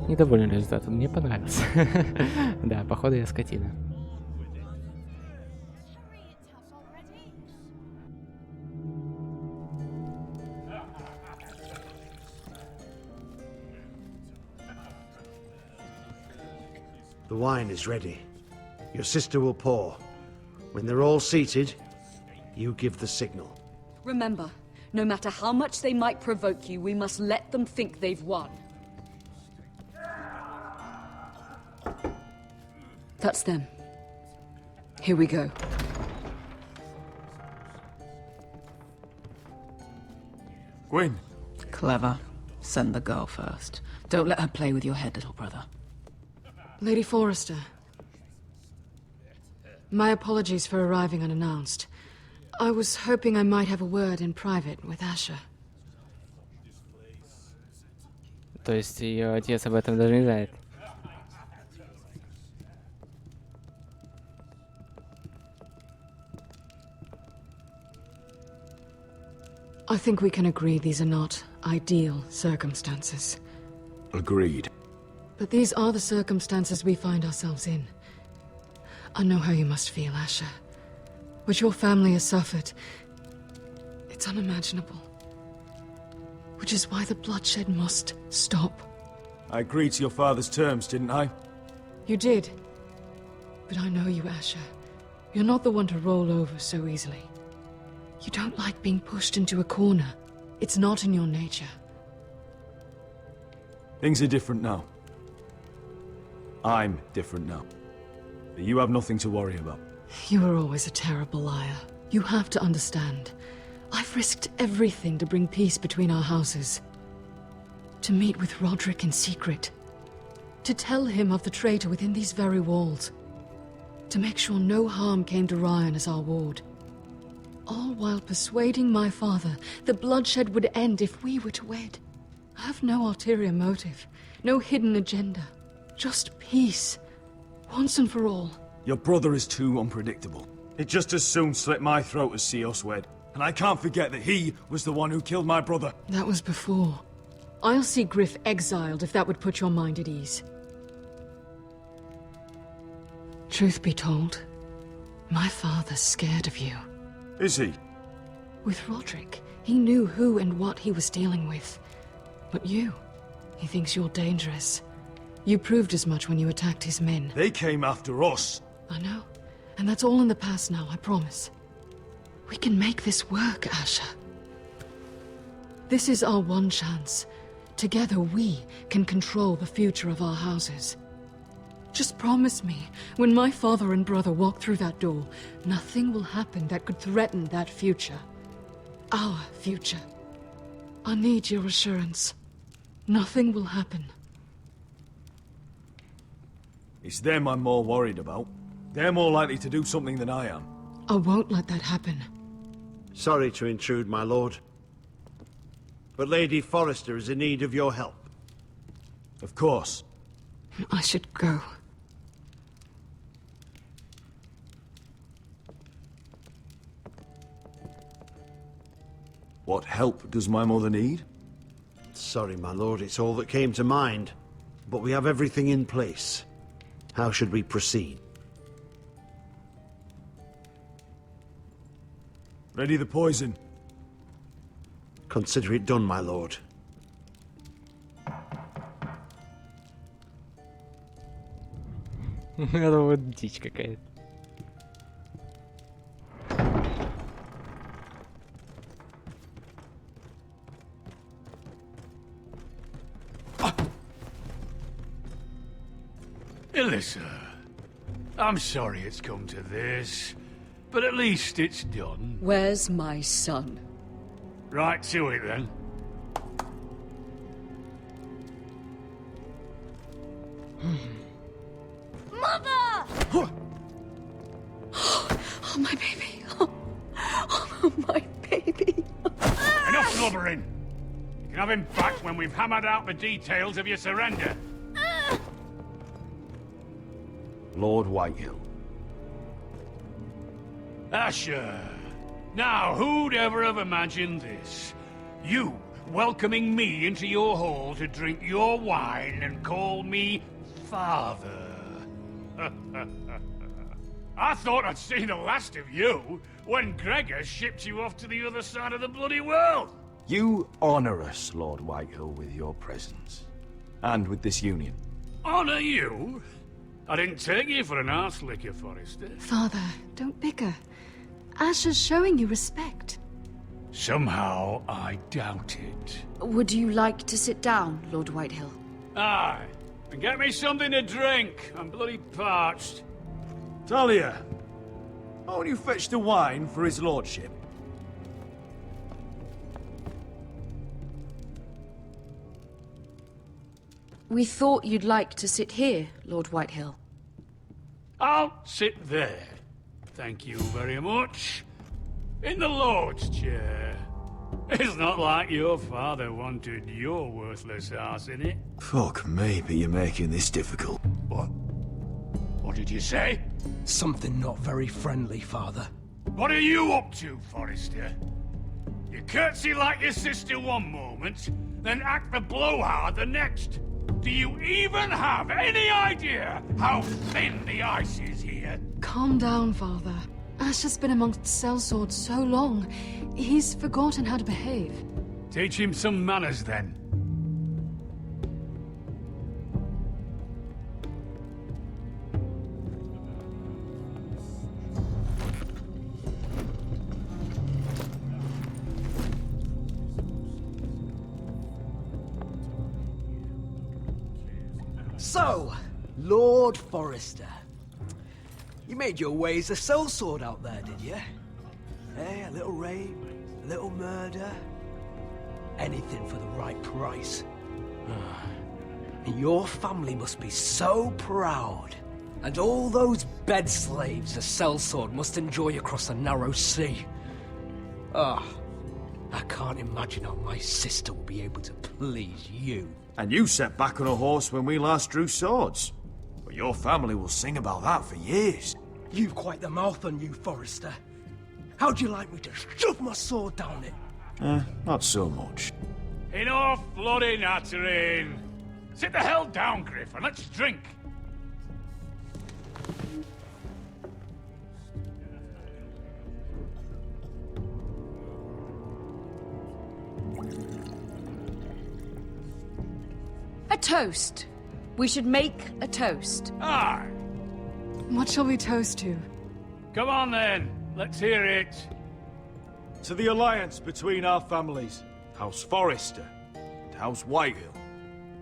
недоволен результатом. Мне понравился. Да, походу я скотина. The wine is ready. Your sister will pour. When they're all seated, you give the signal. Remember, no matter how much they might provoke you, we must let them think they've won. That's them. Here we go. Gwyn. Clever. Send the girl first. Don't let her play with your head, little brother. Lady Forrester. My apologies for arriving unannounced. I was hoping I might have a word in private with Asher. То есть ее отец об этом даже не знает. I think we can agree these are not ideal circumstances. Agreed. But these are the circumstances we find ourselves in. I know how you must feel, Asher. What your family has suffered, it's unimaginable. Which is why the bloodshed must stop. I agreed to your father's terms, didn't I? You did. But I know you, Asher. You're not the one to roll over so easily. You don't like being pushed into a corner. It's not in your nature. Things are different now. I'm different now. You have nothing to worry about. You were always a terrible liar. You have to understand. I've risked everything to bring peace between our houses. To meet with Roderick in secret. To tell him of the traitor within these very walls. To make sure no harm came to Ryan as our ward. All while persuading my father the bloodshed would end if we were to wed. I have no ulterior motive, no hidden agenda. Just peace, once and for all. Your brother is too unpredictable. He'd just as soon slit my throat as see us wed. And I can't forget that he was the one who killed my brother. That was before. I'll see Griff exiled if that would put your mind at ease. Truth be told, my father's scared of you. Is he? With Roderick, he knew who and what he was dealing with. But you, he thinks you're dangerous. You proved as much when you attacked his men. They came after us. I know. And that's all in the past now, I promise. We can make this work, Asher. This is our one chance. Together we can control the future of our houses. Just promise me, when my father and brother walk through that door, nothing will happen that could threaten that future. Our future. I need your assurance. Nothing will happen. It's them I'm more worried about. They're more likely to do something than I am. I won't let that happen. Sorry to intrude, my lord. But Lady Forrester is in need of your help. Of course. I should go. What help does my mother need? Sorry, my lord, it's all that came to mind. But we have everything in place. How should we proceed? Ready the poison. Consider it done, my lord. Это вот дичь какая-то. Alyssa, I'm sorry it's come to this, but at least it's done. Where's my son? Right to it, then. Mother! Oh, my baby. Oh, my baby. Enough blubbering! You can have him back when we've hammered out the details of your surrender. Lord Whitehill. Asher. Now, who'd ever have imagined this? You welcoming me into your hall to drink your wine and call me father. I thought I'd seen the last of you when Gregor shipped you off to the other side of the bloody world. You honor us, Lord Whitehill, with your presence. And with this union. Honor you? I didn't take you for an arse licker, Forrester. Father, don't bicker. Asher's showing you respect. Somehow, I doubt it. Would you like to sit down, Lord Whitehill? Aye. And get me something to drink. I'm bloody parched. Talia, won't you fetch the wine for his lordship? We thought you'd like to sit here, Lord Whitehill. I'll sit there. Thank you very much. In the Lord's chair. It's not like your father wanted your worthless ass in it. Fuck me, but you're making this difficult. What? What did you say? Something not very friendly, Father. What are you up to, Forrester? You curtsy like your sister one moment, then act the blowhard the next. Do you even have any idea how thin the ice is here? Calm down, Father. Asher's been amongst sellswords so long, he's forgotten how to behave. Teach him some manners, then. So, Lord Forrester. You made your way as a sellsword out there, did you? Eh, a little rape, a little murder. Anything for the right price. And your family must be so proud. And all those bed slaves a sellsword must enjoy across the narrow sea. Ah, I can't imagine how my sister will be able to please you. And you sat back on a horse when we last drew swords. But your family will sing about that for years. You've quite the mouth on you, Forrester. How'd you like me to shove my sword down it? Not so much. Enough bloody nattering. Sit the hell down, Griff, and let's drink. A toast. We should make a toast. Aye. What shall we toast to? Come on, then. Let's hear it. To the alliance between our families, House Forrester and House Whitehill.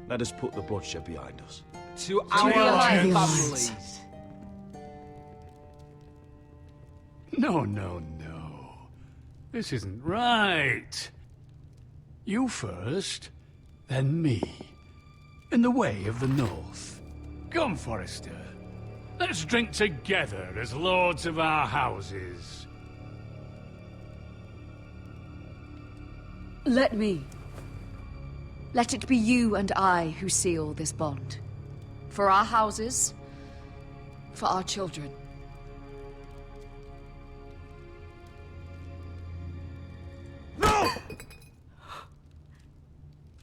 Let us put the bloodshed behind us. To our families. No. This isn't right. You first, then me. In the way of the North. Come, Forrester. Let's drink together as lords of our houses. Let me. Let it be you and I who seal this bond. For our houses, for our children. No!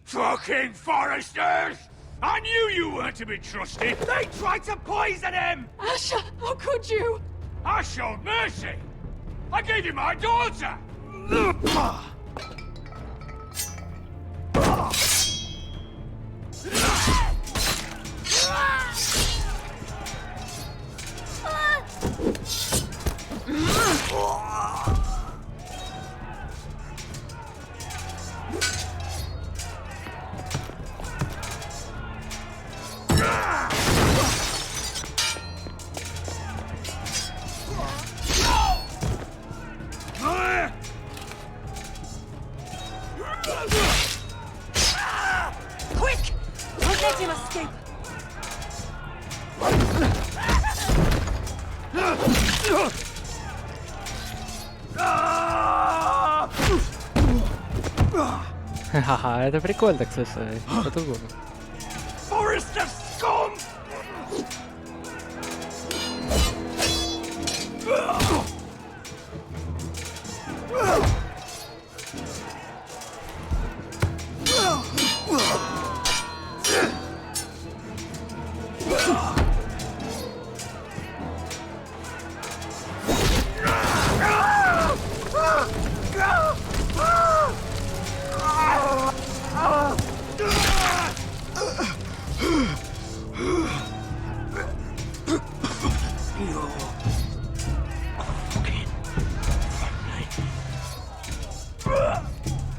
Fucking Forresters! I knew you weren't to be trusted! They tried to poison him! Asher, how could you? I showed mercy! I gave you my daughter! Quick! Don't let him escape! Ха-ха, это прикольно, кстати. По-другому. Forrester scum!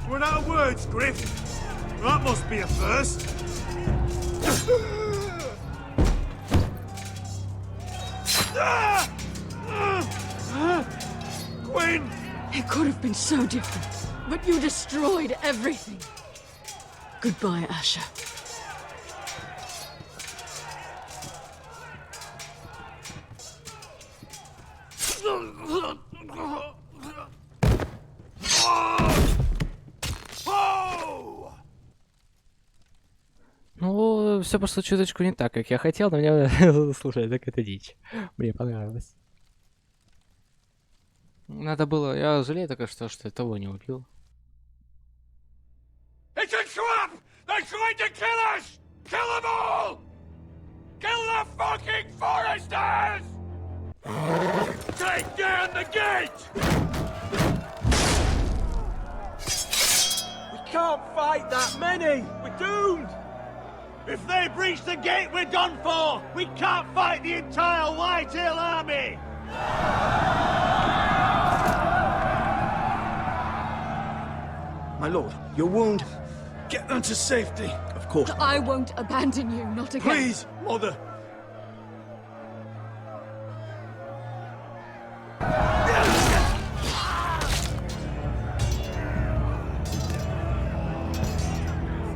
Run out of words, Griff. That must be a first. Gwen! It could have been so different, but you destroyed everything. Goodbye, Asher. Ну, все пошло чуточку не так, как я хотел, но мне, слушай, так это дичь. Мне понравилось. Надо было... Я жалею только что я того не убил. It's a trap! They're trying to kill us! Kill them all! Kill the fucking foresters! Take down the gate! We can't fight that many! We're doomed! If they breach the gate, we're done for! We can't fight the entire Whitehill army! My lord, your wound. Get them to safety. Of course. I won't abandon you, not again. Please, mother.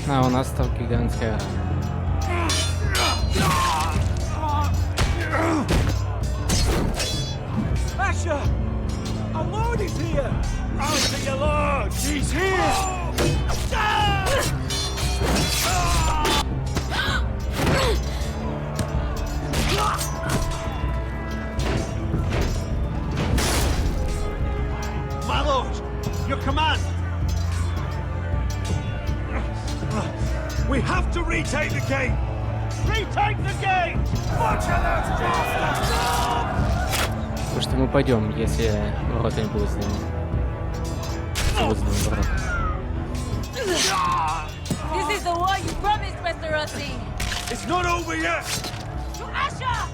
А, у нас там гигантская... Asher! Our lord is here! Answer your lord! He's here! My lord, your command! We have to retake the gate! Retake the gate! Butcher those bastards! Потому что мы пойдем, если ворота не будут сданы. This is the war you promised, Mr. Rossi! It's not over yet! To Asher!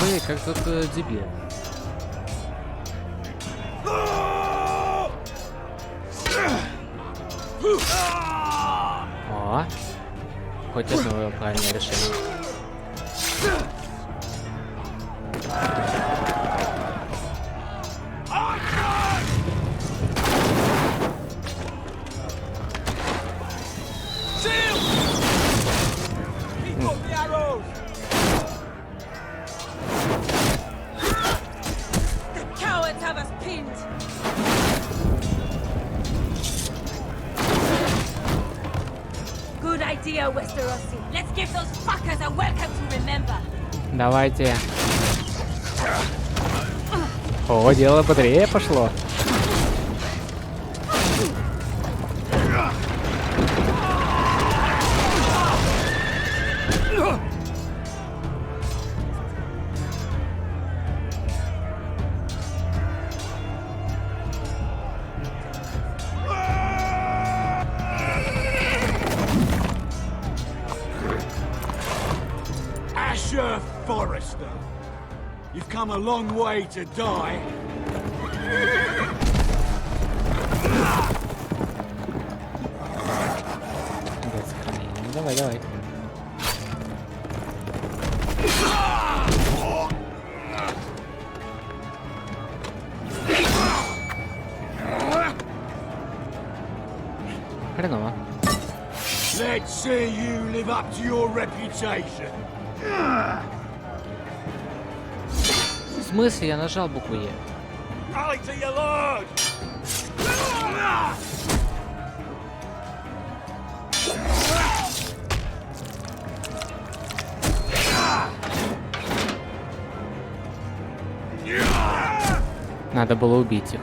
Вы как тут дебил. О, хоть одно правильное решение. Let's give those fuckers a welcome to remember. Давайте. О, дело бодрее пошло. Forrester, you've come a long way to die. Давай, давай. Хреново. Let's see you live up to your reputation. В смысле? Я нажал букву Е. Rally to your lord. Надо было убить их.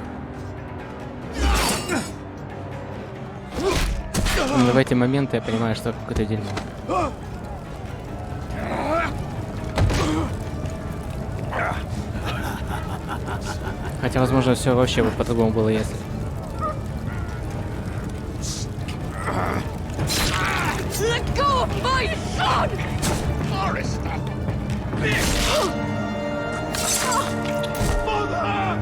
Но в эти моменты я понимаю, что какое-то дерьмо. Хотя, возможно, все вообще бы по-другому было, если... Let go of my son! Forrester! Mother!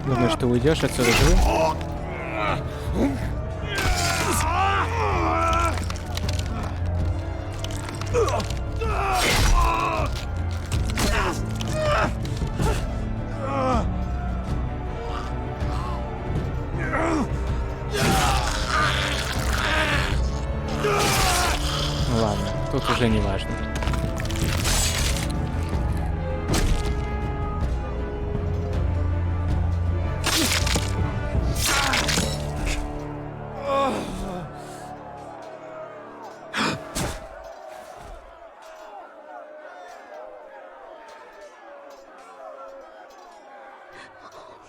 Думаешь, ты уйдешь отсюда живым? Ну ладно, тут уже не важно.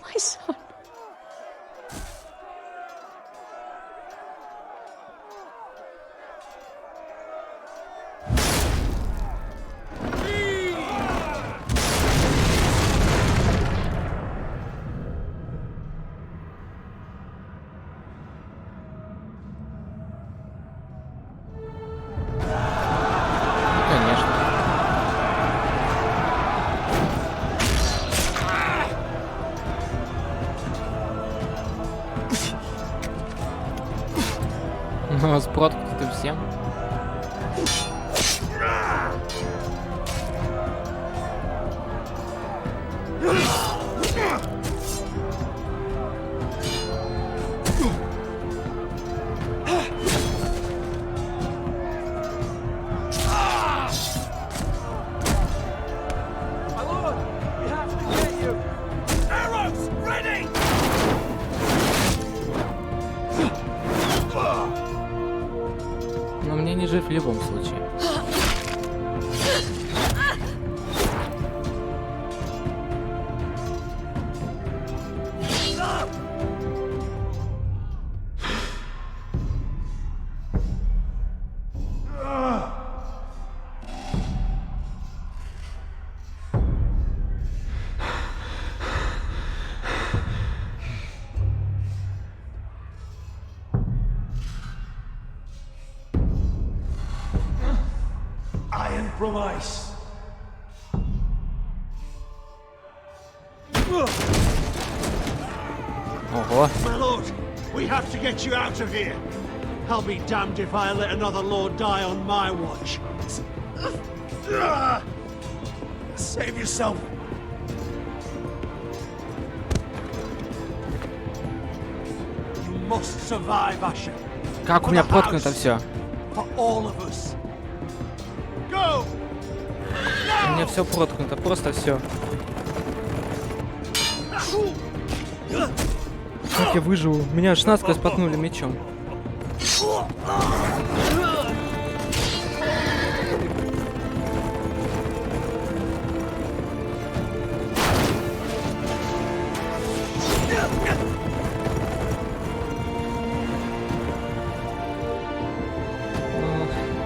My son. Нос проткнутым всем. My lord, we have to get you. Arrows ready! Но мне не жив в любом случае. Iron from ice. Ого. My lord, we have to get you out of here. I'll be damned if I let another lord die on my watch. Save yourself. You must survive, Asher. Как у меня проткнуто все. For all of us. Go! У меня все проткнуто, просто все. Как я выживу? Меня аж насквозь споткнули мечом. Ну,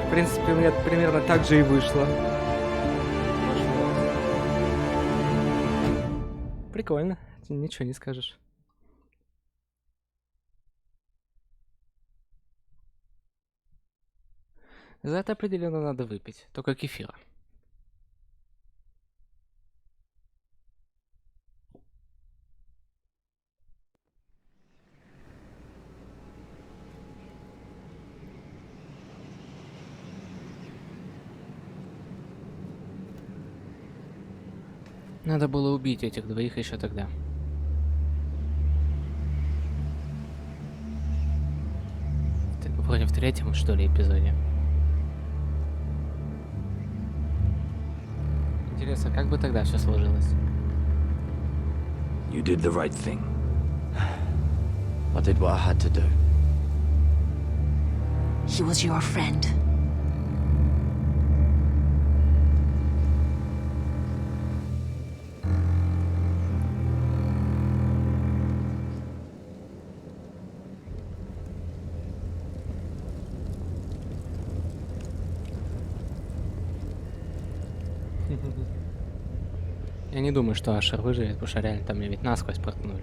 в принципе, у меня примерно так же и вышло. Прикольно, ничего не скажешь. За это определенно надо выпить, только кефира. Надо было убить этих двоих еще тогда. Вроде в третьем, что ли, эпизоде. Интересно, как бы тогда все сложилось? You did the right thing. I did what I had to do. He was your friend. Я не думаю, что Ашер выживет, потому что реально там ведь насквозь проткнули.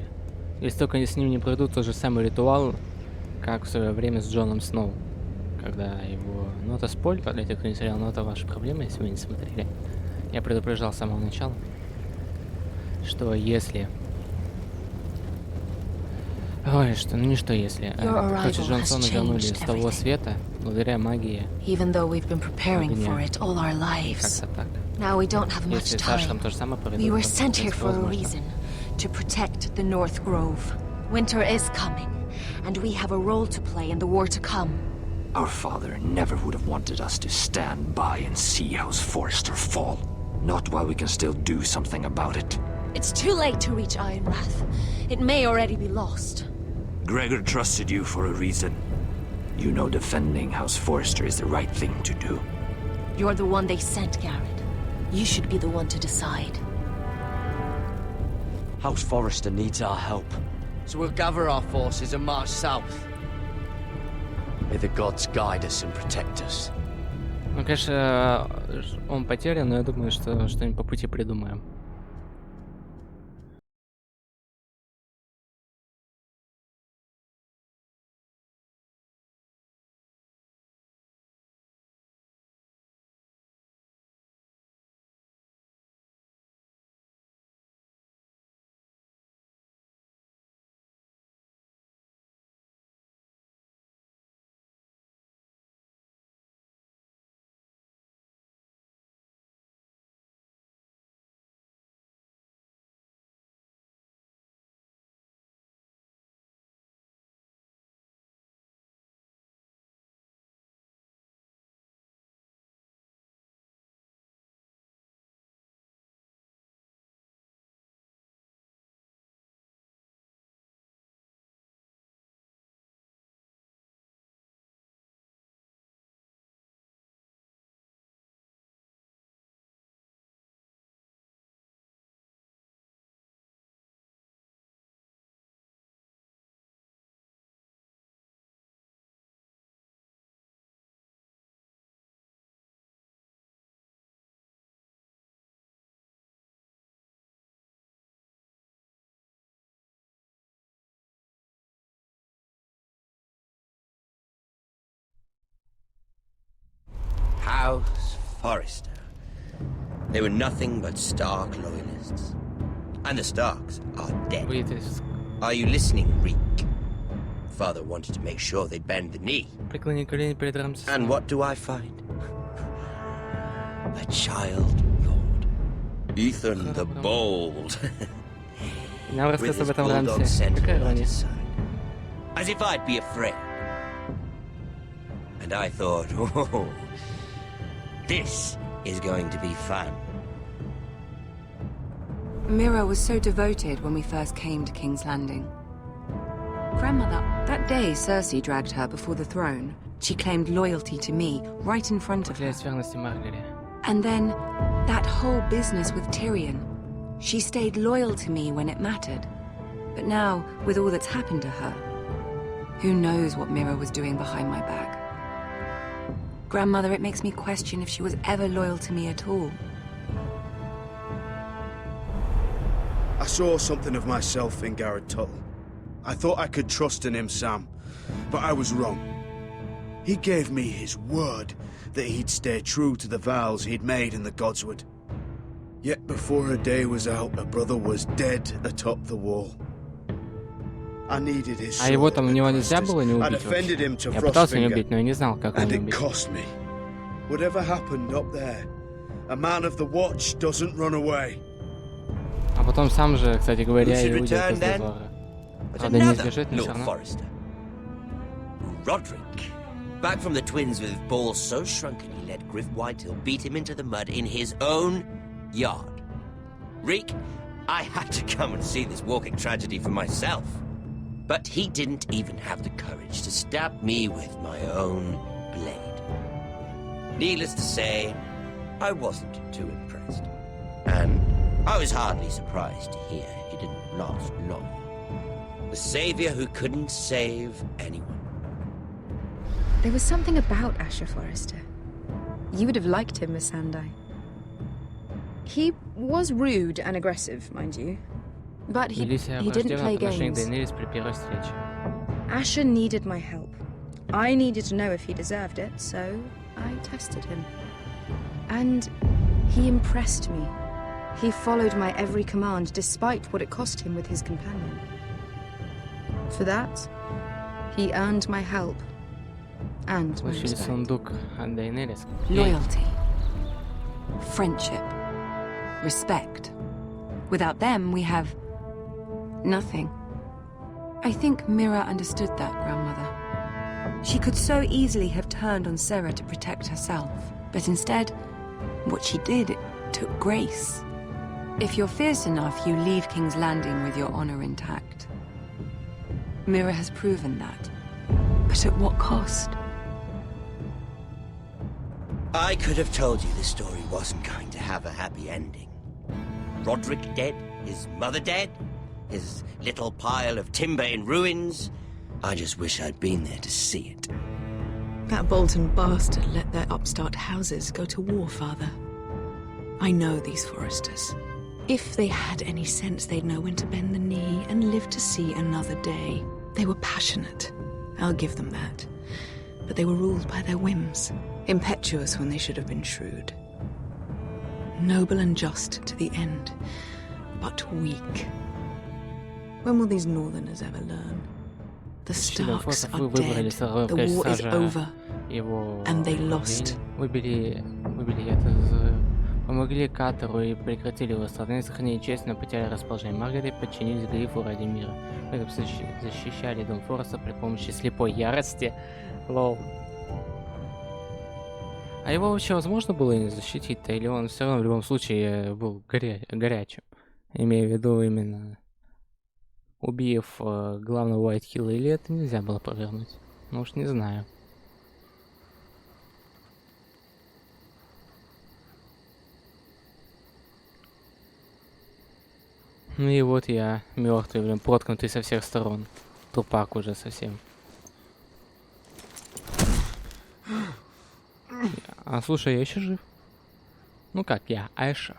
Если только они с ним не пройдут тот же самый ритуал, как в свое время с Джоном Сноу. Когда его... Ну это спойлер для тех, кто не смотрел, но это ваши проблемы, если вы не смотрели. Я предупреждал с самого начала, что если... Ой, что, ну не что если. Короче, Джон Сноу вернули с того света, благодаря магии. Even though we've been preparing for it all our lives. Now we don't have much time. We were sent here for a reason. To protect the North Grove. Winter is coming, and we have a role to play in the war to come. Our father never would have wanted us to stand by and see House Forrester fall. Not while we can still do something about it. It's too late to reach Ironrath. It may already be lost. Gregor trusted you for a reason. You know defending House Forrester is the right thing to do. You're the one they sent, Garrett. You should be the one to decide. House Forrester needs our help. So we'll gather our forces and march south. May the gods guide us and protect us. Ну, конечно, он потерян, но я думаю, что что-нибудь по пути придумаем. House Forrester. They were nothing but Stark loyalists. And the Starks are dead. Are you listening, Reek? Father wanted to make sure they'd bend the knee. And what do I find? A child lord. Ethan the Bold. With his bulldog sentinel at his side. As if I'd be afraid. And I thought, oh, this is going to be fun. Mira was so devoted when we first came to King's Landing. Grandmother, that day Cersei dragged her before the throne. She claimed loyalty to me, right in front of her. And then, that whole business with Tyrion. She stayed loyal to me when it mattered. But now, with all that's happened to her, who knows what Mira was doing behind my back? Grandmother, it makes me question if she was ever loyal to me at all. I saw something of myself in Garrett Tuttle. I thought I could trust in him, Sam, but I was wrong. He gave me his word that he'd stay true to the vows he'd made in the Godswood. Yet before a day was out, a brother was dead atop the wall. I needed his sword. А его там у него нельзя было не убить вообще? Я пытался не убить, но я не знал, как его не убить. Cost me. Whatever happened up there, a man of the watch doesn't run away. А потом сам же, кстати говоря, Who и should уйдет return из then? дозора. But Правда, не another сбежит, но всё Lord равно. Forrester. Roderick. Back from the twins with balls so shrunken he let Griff Whitehill beat him into the mud in his own yard. Reek, I had to come and see this walking tragedy for myself. But he didn't even have the courage to stab me with my own blade. Needless to say, I wasn't too impressed. And I was hardly surprised to hear he didn't last long. The savior who couldn't save anyone. There was something about Asher Forrester. You would have liked him, Miss Sandai. He was rude and aggressive, mind you. But he didn't play games. Asher needed my help. I needed to know if he deserved it, so I tested him. And he impressed me. He followed my every command, despite what it cost him with his companion. For that, he earned my help and my respect. Loyalty. Friendship. Respect. Without them, we have nothing. I think Mira understood that, Grandmother. She could so easily have turned on Sarah to protect herself, but instead, what she did, it took grace. If you're fierce enough, you leave King's Landing with your honor intact. Mira has proven that. But at what cost? I could have told you this story wasn't going to have a happy ending. Roderick dead, his mother dead, his little pile of timber in ruins. I just wish I'd been there to see it. That Bolton bastard let their upstart houses go to war, Father. I know these Forresters. If they had any sense, they'd know when to bend the knee and live to see another day. They were passionate. I'll give them that. But they were ruled by their whims. Impetuous when they should have been shrewd. Noble and just to the end, but weak. When will these Northerners ever learn? The Starks are dead, the war is over, and they lost. Помогли Катору и прекратили его столкновение, сохранили честь, но потеряли расположение Маргаret, подчинились Грифу ради мира. Поэтому защищали дом Форреста при помощи слепой ярости. Лол. А его вообще возможно было защитить-то, или он все равно в любом случае был горячим? Имею в виду именно убив главного Уайтхилла, или это нельзя было провернуть? Ну уж не знаю. Ну и вот я, мертвый, блин, проткнутый со всех сторон. Трупак уже совсем. А слушай, я еще жив. Ну как я, Айша.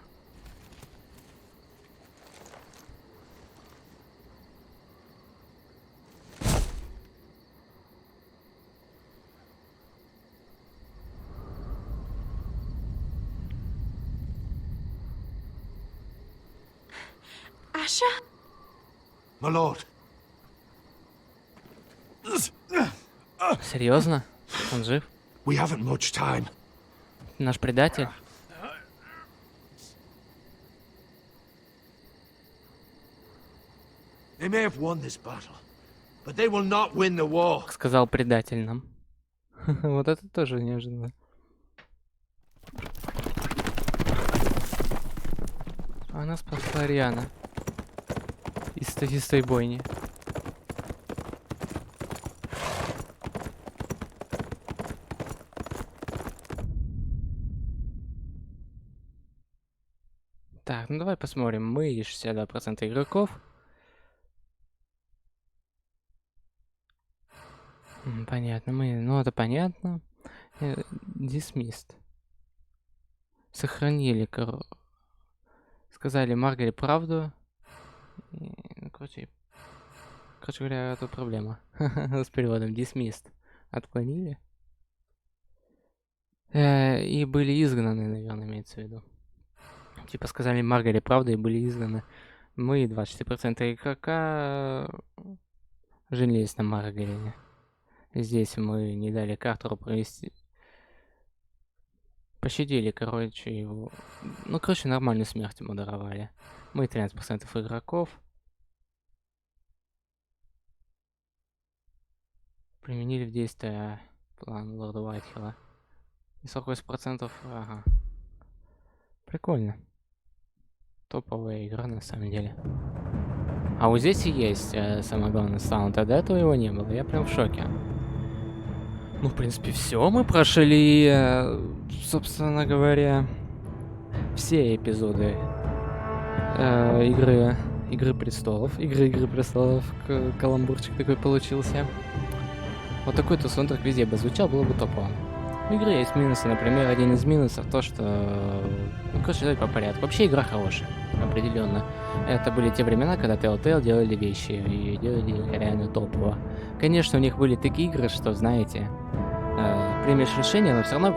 Asher? My lord. Серьезно? Он жив? We haven't much time. Наш предатель? They may have won this battle, but they will not win the war. Сказал предатель нам. Вот это тоже неожиданно. Она спасла Риана из той бойни. Так, ну давай посмотрим. Мы 62% игроков. Понятно, ну это понятно. Dismissed. Сохранили, сказали Маргаре правду. Короче говоря, это проблема. С переводом dismissed. Отклонили. И были изгнаны, наверное, имеется в виду. Типа сказали Маргаре правду и были изгнаны. Мы 24% игрока женились на Маргаре. Здесь мы не дали Картеру провести. Пощадили, короче, его. Ну, короче, нормальную смерть ему даровали. Мы 13% игроков. Применили в действие план лорда Уайтхилла. И 48%, ага. Прикольно. Топовая игра на самом деле. А вот здесь и есть самое главное саунд, а до этого его не было. Я прям в шоке. Ну, в принципе, все. Мы прошли, собственно говоря, все эпизоды Игры престолов. Игры престолов. Каламбурчик такой получился. Вот такой-то саундтрек везде бы звучал, было бы топово. У игры есть минусы, например, один из минусов то, что... Ну, короче, давай по порядку. Вообще игра хорошая, определенно. Это были те времена, когда Telltale делали вещи и делали реально топово. Конечно, у них были такие игры, что, знаете, примешь решение, но все равно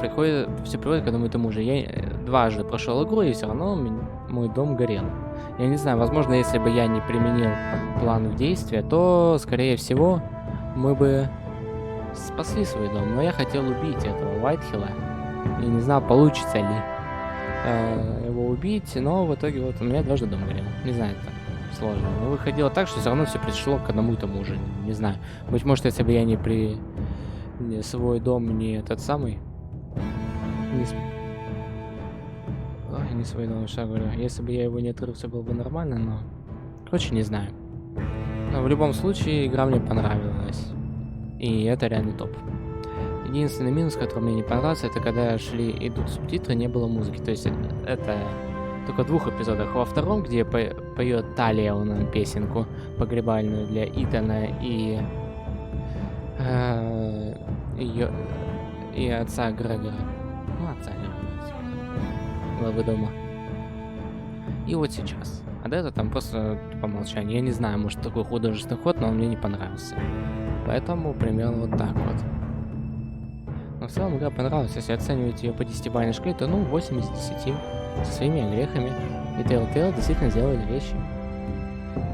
все приводит к одному и тому же. Я дважды прошел игру, и все равно мой дом горел. Я не знаю, возможно, если бы я не применил план в действие, то, скорее всего, мы бы спасли свой дом, но я хотел убить этого Уайтхилла и не знал, получится ли его убить, но в итоге вот у меня дважды дом горел. Не знаю, это сложно. Но выходило так, что все равно все пришло к одному и тому же. Не знаю. Быть может, если бы я не свой дом, не этот самый... не свой дом, что я говорю. Если бы я его не открыл, все было бы нормально, но... Короче, не знаю. Но в любом случае, игра мне понравилась. И это реально топ. Единственный минус, который мне не понравился, это когда идут субтитры, не было музыки. То есть это только в 2 эпизодах. Во втором, где поет Талия нам песенку погребальную для Итана и отца Грегора. Ну, отца Грегора. Главы дома. И вот сейчас. А до этого там просто по умолчанию. Я не знаю, может такой художественный ход, но он мне не понравился. Поэтому примерно вот так вот. Но в целом игра понравилась. Если оценивать ее по 10-бальной шкале, то 8 из 10. Со своими грехами. И Telltale действительно сделали вещи.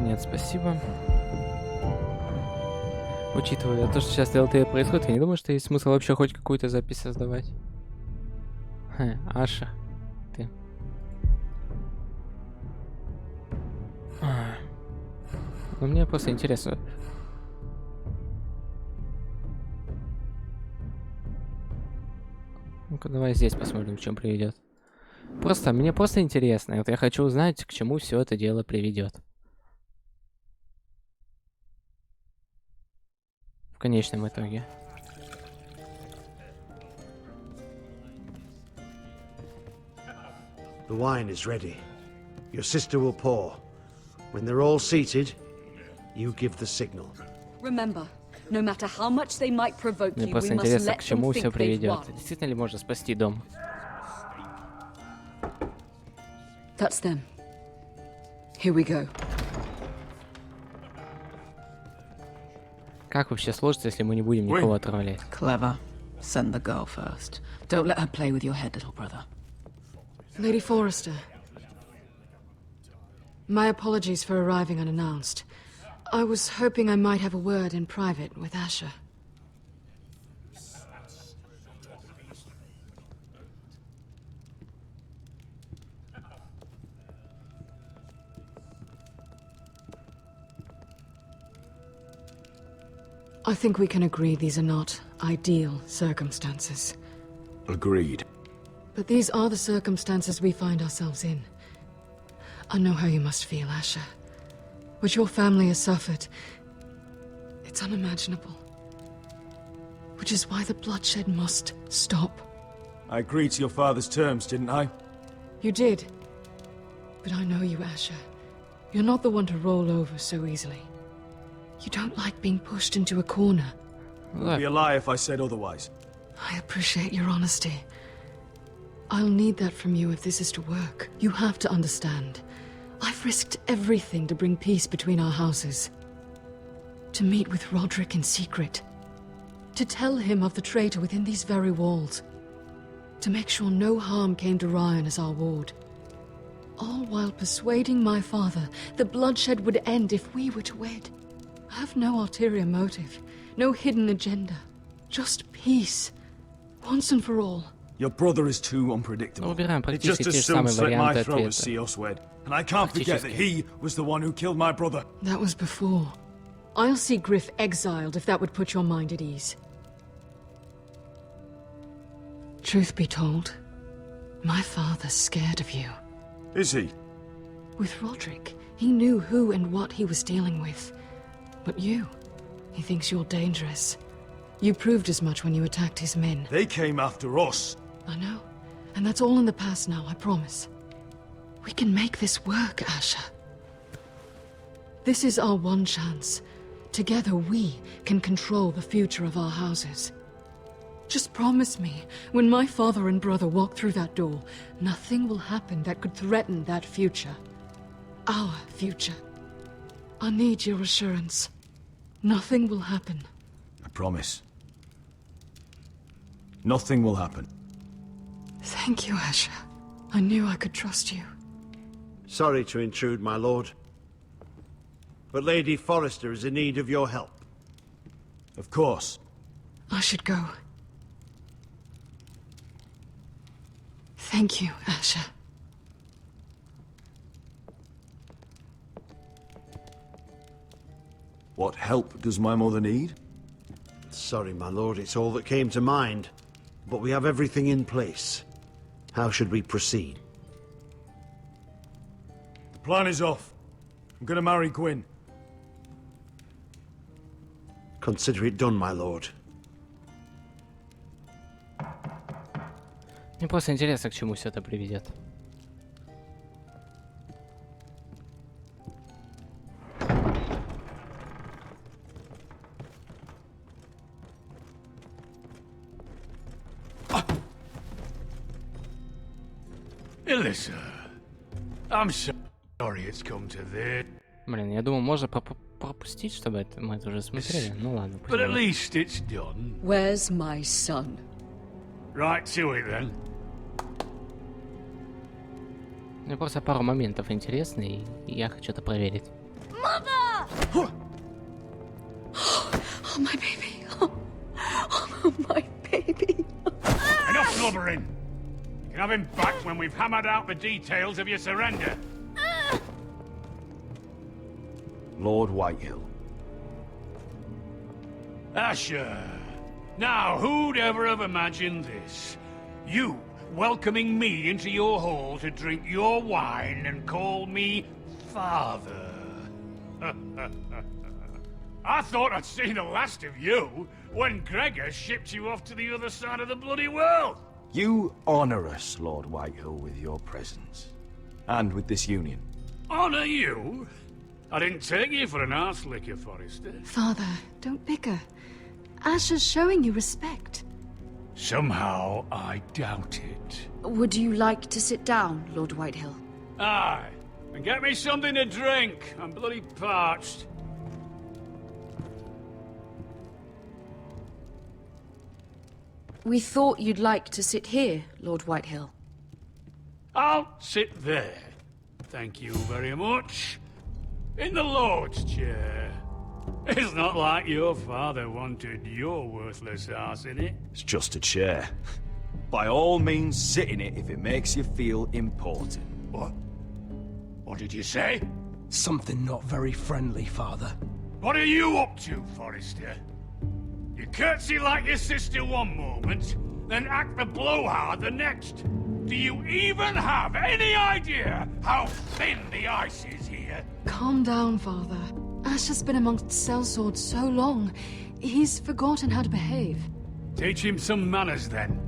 Нет, спасибо. Учитывая то, что сейчас Telltale происходит, я не думаю, что есть смысл вообще хоть какую-то запись создавать. Аша. Ты. Ну, мне просто интересно. Ну-ка, давай здесь посмотрим, к чему приведет. Мне просто интересно. Вот я хочу узнать, к чему все это дело приведет. В конечном итоге. The wine is ready. Your sister will pour. When they're all seated, you give the signal. Remember, no matter how much they might provoke Мне you, просто we must интересно, let к them чему все think they've приведет. won. Действительно ли можно спасти дом? That's them. Here we go. Как вообще сложится, если мы не будем никого отравлять? Clever. Send the girl first. Don't let her play with your head, little brother. Lady Forrester. My apologies for arriving unannounced. I was hoping I might have a word in private with Asher. I think we can agree these are not ideal circumstances. Agreed. But these are the circumstances we find ourselves in. I know how you must feel, Asher. What your family has suffered, it's unimaginable. Which is why the bloodshed must stop. I agreed to your father's terms, didn't I? You did. But I know you, Asher. You're not the one to roll over so easily. You don't like being pushed into a corner. It would be a lie if I said otherwise. I appreciate your honesty. I'll need that from you if this is to work. You have to understand. I've risked everything to bring peace between our houses. To meet with Roderick in secret. To tell him of the traitor within these very walls. To make sure no harm came to Ryan as our ward. All while persuading my father the bloodshed would end if we were to wed. I have no ulterior motive, no hidden agenda. Just peace. Once and for all. Your brother is too unpredictable. Ну, выбираем It just практически те as же soon самые slit my варианты throat as ответа. see us wed. And I can't forget that he was the one who killed my brother. That was before. I'll see Griff exiled if that would put your mind at ease. Truth be told, my father's scared of you. Is he? With Roderick, he knew who and what he was dealing with. But you, he thinks you're dangerous. You proved as much when you attacked his men. They came after us. I know. And that's all in the past now, I promise. We can make this work, Asher. This is our one chance. Together we can control the future of our houses. Just promise me, when my father and brother walk through that door, nothing will happen that could threaten that future. Our future. I need your assurance. Nothing will happen. I promise. Nothing will happen. Thank you, Asher. I knew I could trust you. Sorry to intrude, my lord. But Lady Forrester is in need of your help. Of course. I should go. Thank you, Asher. What help does my mother need? Sorry, my lord, it's all that came to mind. But we have everything in place. How should we proceed? The plan is off. I'm gonna marry Gwyn. Consider it done, my lord. Мне просто интересно, к чему все это приведет. Alyssa, I'm sorry it's come to this. Блин, я думал, можно пропустить, чтобы мы это уже смотрели. Ну ладно. But at least it's done. Where's my son? Right to it then. Мне просто пару моментов интересны, и я хочу это проверить. Mother! Oh, my baby. Oh, my baby. Enough blubbering. You can have him back when we've hammered out the details of your surrender. Lord Whitehill. Asher. Now, who'd ever have imagined this? You welcoming me into your hall to drink your wine and call me father. I thought I'd seen the last of you when Gregor shipped you off to the other side of the bloody world. You honor us, Lord Whitehill, with your presence. And with this union. Honor you? I didn't take you for an arse licker, Forrester. Father, don't bicker. Asher's showing you respect. Somehow I doubt it. Would you like to sit down, Lord Whitehill? Aye. And get me something to drink. I'm bloody parched. We thought you'd like to sit here, Lord Whitehill. I'll sit there. Thank you very much. In the Lord's chair. It's not like your father wanted your worthless ass in it. It's just a chair. By all means, sit in it if it makes you feel important. What? What did you say? Something not very friendly, Father. What are you up to, Forrester? You curtsy like your sister one moment, then act the blowhard the next. Do you even have any idea how thin the ice is here? Calm down, Father. Asher's been amongst sellswords so long, he's forgotten how to behave. Teach him some manners, then.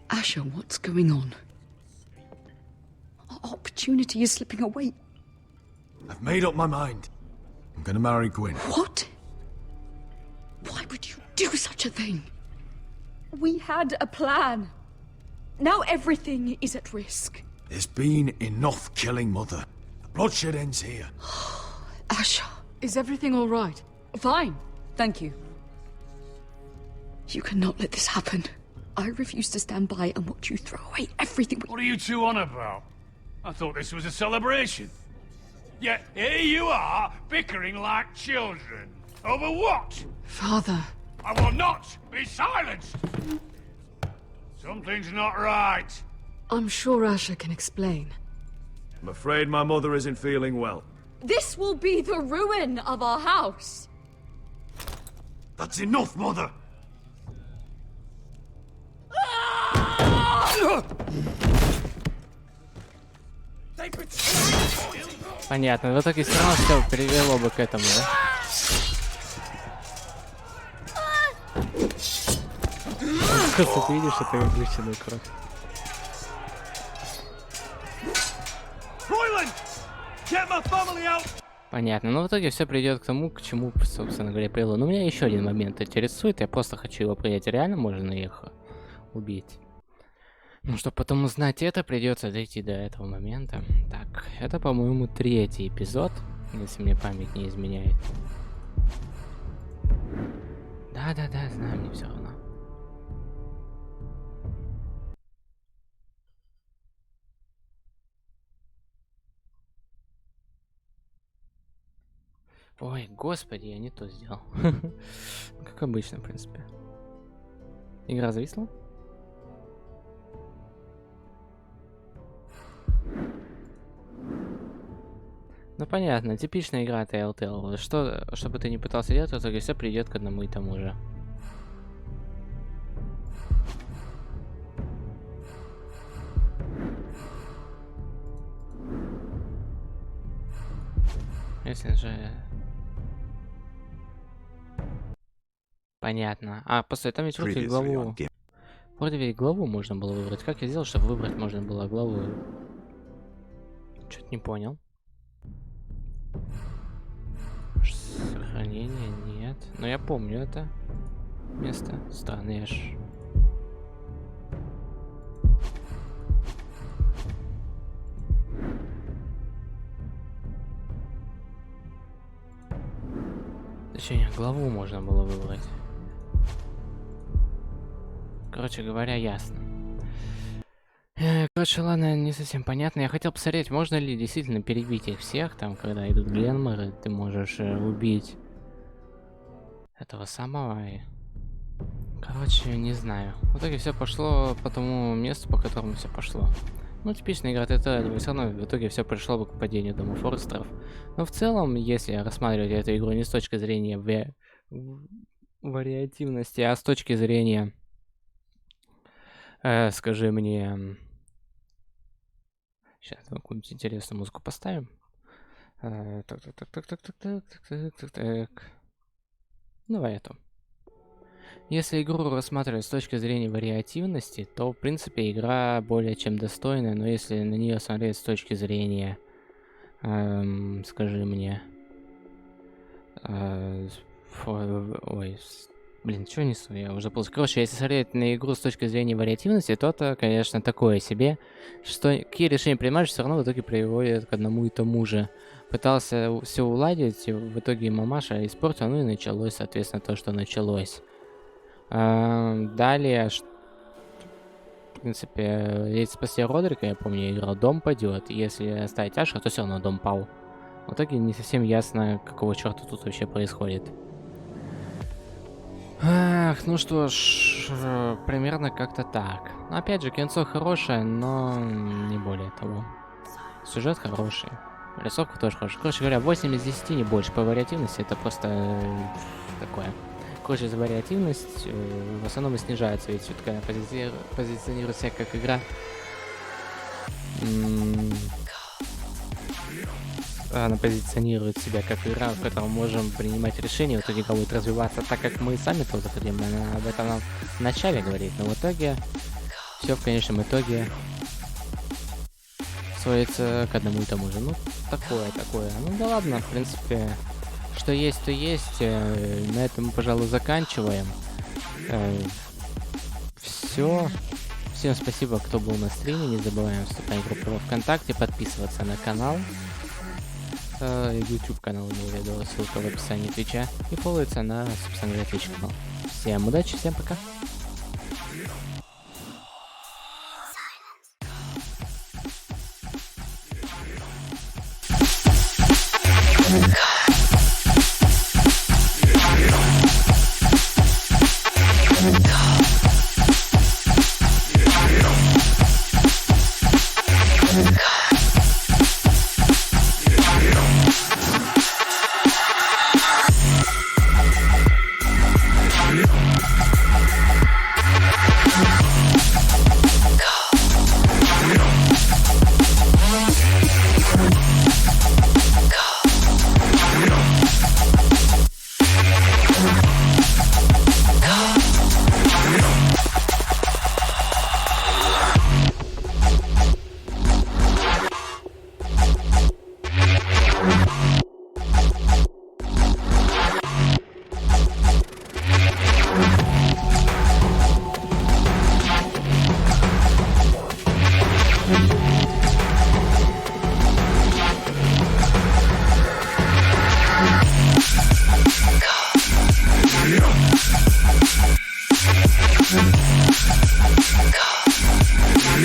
Asher, what's going on? Our opportunity is slipping away. I've made up my mind. I'm gonna marry Gwyn. What? Why would you do such a thing? We had a plan. Now everything is at risk. There's been enough killing, Mother. The bloodshed ends here. Asha, is everything all right? Fine, thank you. You cannot let this happen. I refuse to stand by and watch you throw away everything. What are you two on about? I thought this was a celebration. Yet here you are, bickering like children. Over what? Father. I will not be silenced! Something's not right. I'm sure Asha can explain. I'm afraid my mother isn't feeling well. This will be the ruin of our house. That's enough, Mother! Понятно, в итоге все равно все привело бы к этому, да? Просто ты видишь, это выключенная кровь. Понятно, но в итоге все придет к тому, к чему, собственно говоря, привело. Но меня еще один момент интересует, я просто хочу его принять. Реально можно их убить? Ну, чтобы потом узнать это, придется дойти до этого момента. Так, это, по-моему, 3-й эпизод, если мне память не изменяет. Да-да-да, знаю, мне все равно. Ой, господи, я не то сделал. Как обычно, в принципе. Игра зависла? Ну понятно, типичная игра Telltale. Что бы ты ни пытался делать, в итоге все придет к одному и тому же. Если же... Понятно. А, постой, там ведь вроде главу... Вроде ведь главу можно было выбрать. Как я сделал, чтобы выбрать можно было главу? Чё-то не понял. Сохранение нет. Но я помню это место. Странно, я ж... Точнее, главу можно было выбрать. Короче говоря, ясно. Короче, ладно, не совсем понятно. Я хотел посмотреть, можно ли действительно перебить их всех, там, когда идут Гленморы, ты можешь убить этого самого. Короче, не знаю. В итоге все пошло по тому месту, по которому все пошло. Ну, типичная игра Telltale, все равно в итоге все пришло бы к падению Дома Форестеров. Но в целом, если рассматривать эту игру не с точки зрения вариативности, а с точки зрения, скажи мне... Сейчас какую-нибудь интересную музыку поставим. Так. Давай эту. Если игру рассматривать с точки зрения вариативности, то, в принципе, игра более чем достойная, но если на нее смотреть с точки зрения, скажи мне, ой, блин, что несу, я уже забыл. Короче, если смотреть на игру с точки зрения вариативности, то это, конечно, такое себе, что какие решения принимаешь, все равно в итоге приводят к одному и тому же. Пытался все уладить, и в итоге мамаша испортила, ну и началось, соответственно, то, что началось. Далее, в принципе, если спасти Родрика, я помню, я играл, дом пойдет. Если оставить Аша, то все равно дом пал. В итоге не совсем ясно, какого черта тут вообще происходит. Ах, ну что ж, примерно как-то так. Опять же, кинцо хорошее, но не более того. Сюжет хороший. Рисовка тоже хорошая. Короче говоря, 8 из 10, не больше. По вариативности это просто такое. Короче, за вариативность в основном и снижается, ведь все-таки она позиционирует себя как игра. Она позиционирует себя как игра, в которой мы можем принимать решения, в итоге игра будет развиваться так, как мы сами тоже хотим. Она об этом нам в начале говорит, но в итоге все в конечном итоге сводится к одному и тому же. Ну, такое. Ну да ладно, в принципе, что есть, то есть. На этом, пожалуй, заканчиваем. Все. Всем спасибо, кто был на стриме. Не забываем вступать в группу ВКонтакте, подписываться на канал. YouTube канал, имею в виду, ссылка в описании Твича. И фолловиться на, собственно говоря, Twitch канал. Всем удачи, всем пока.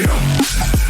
Go.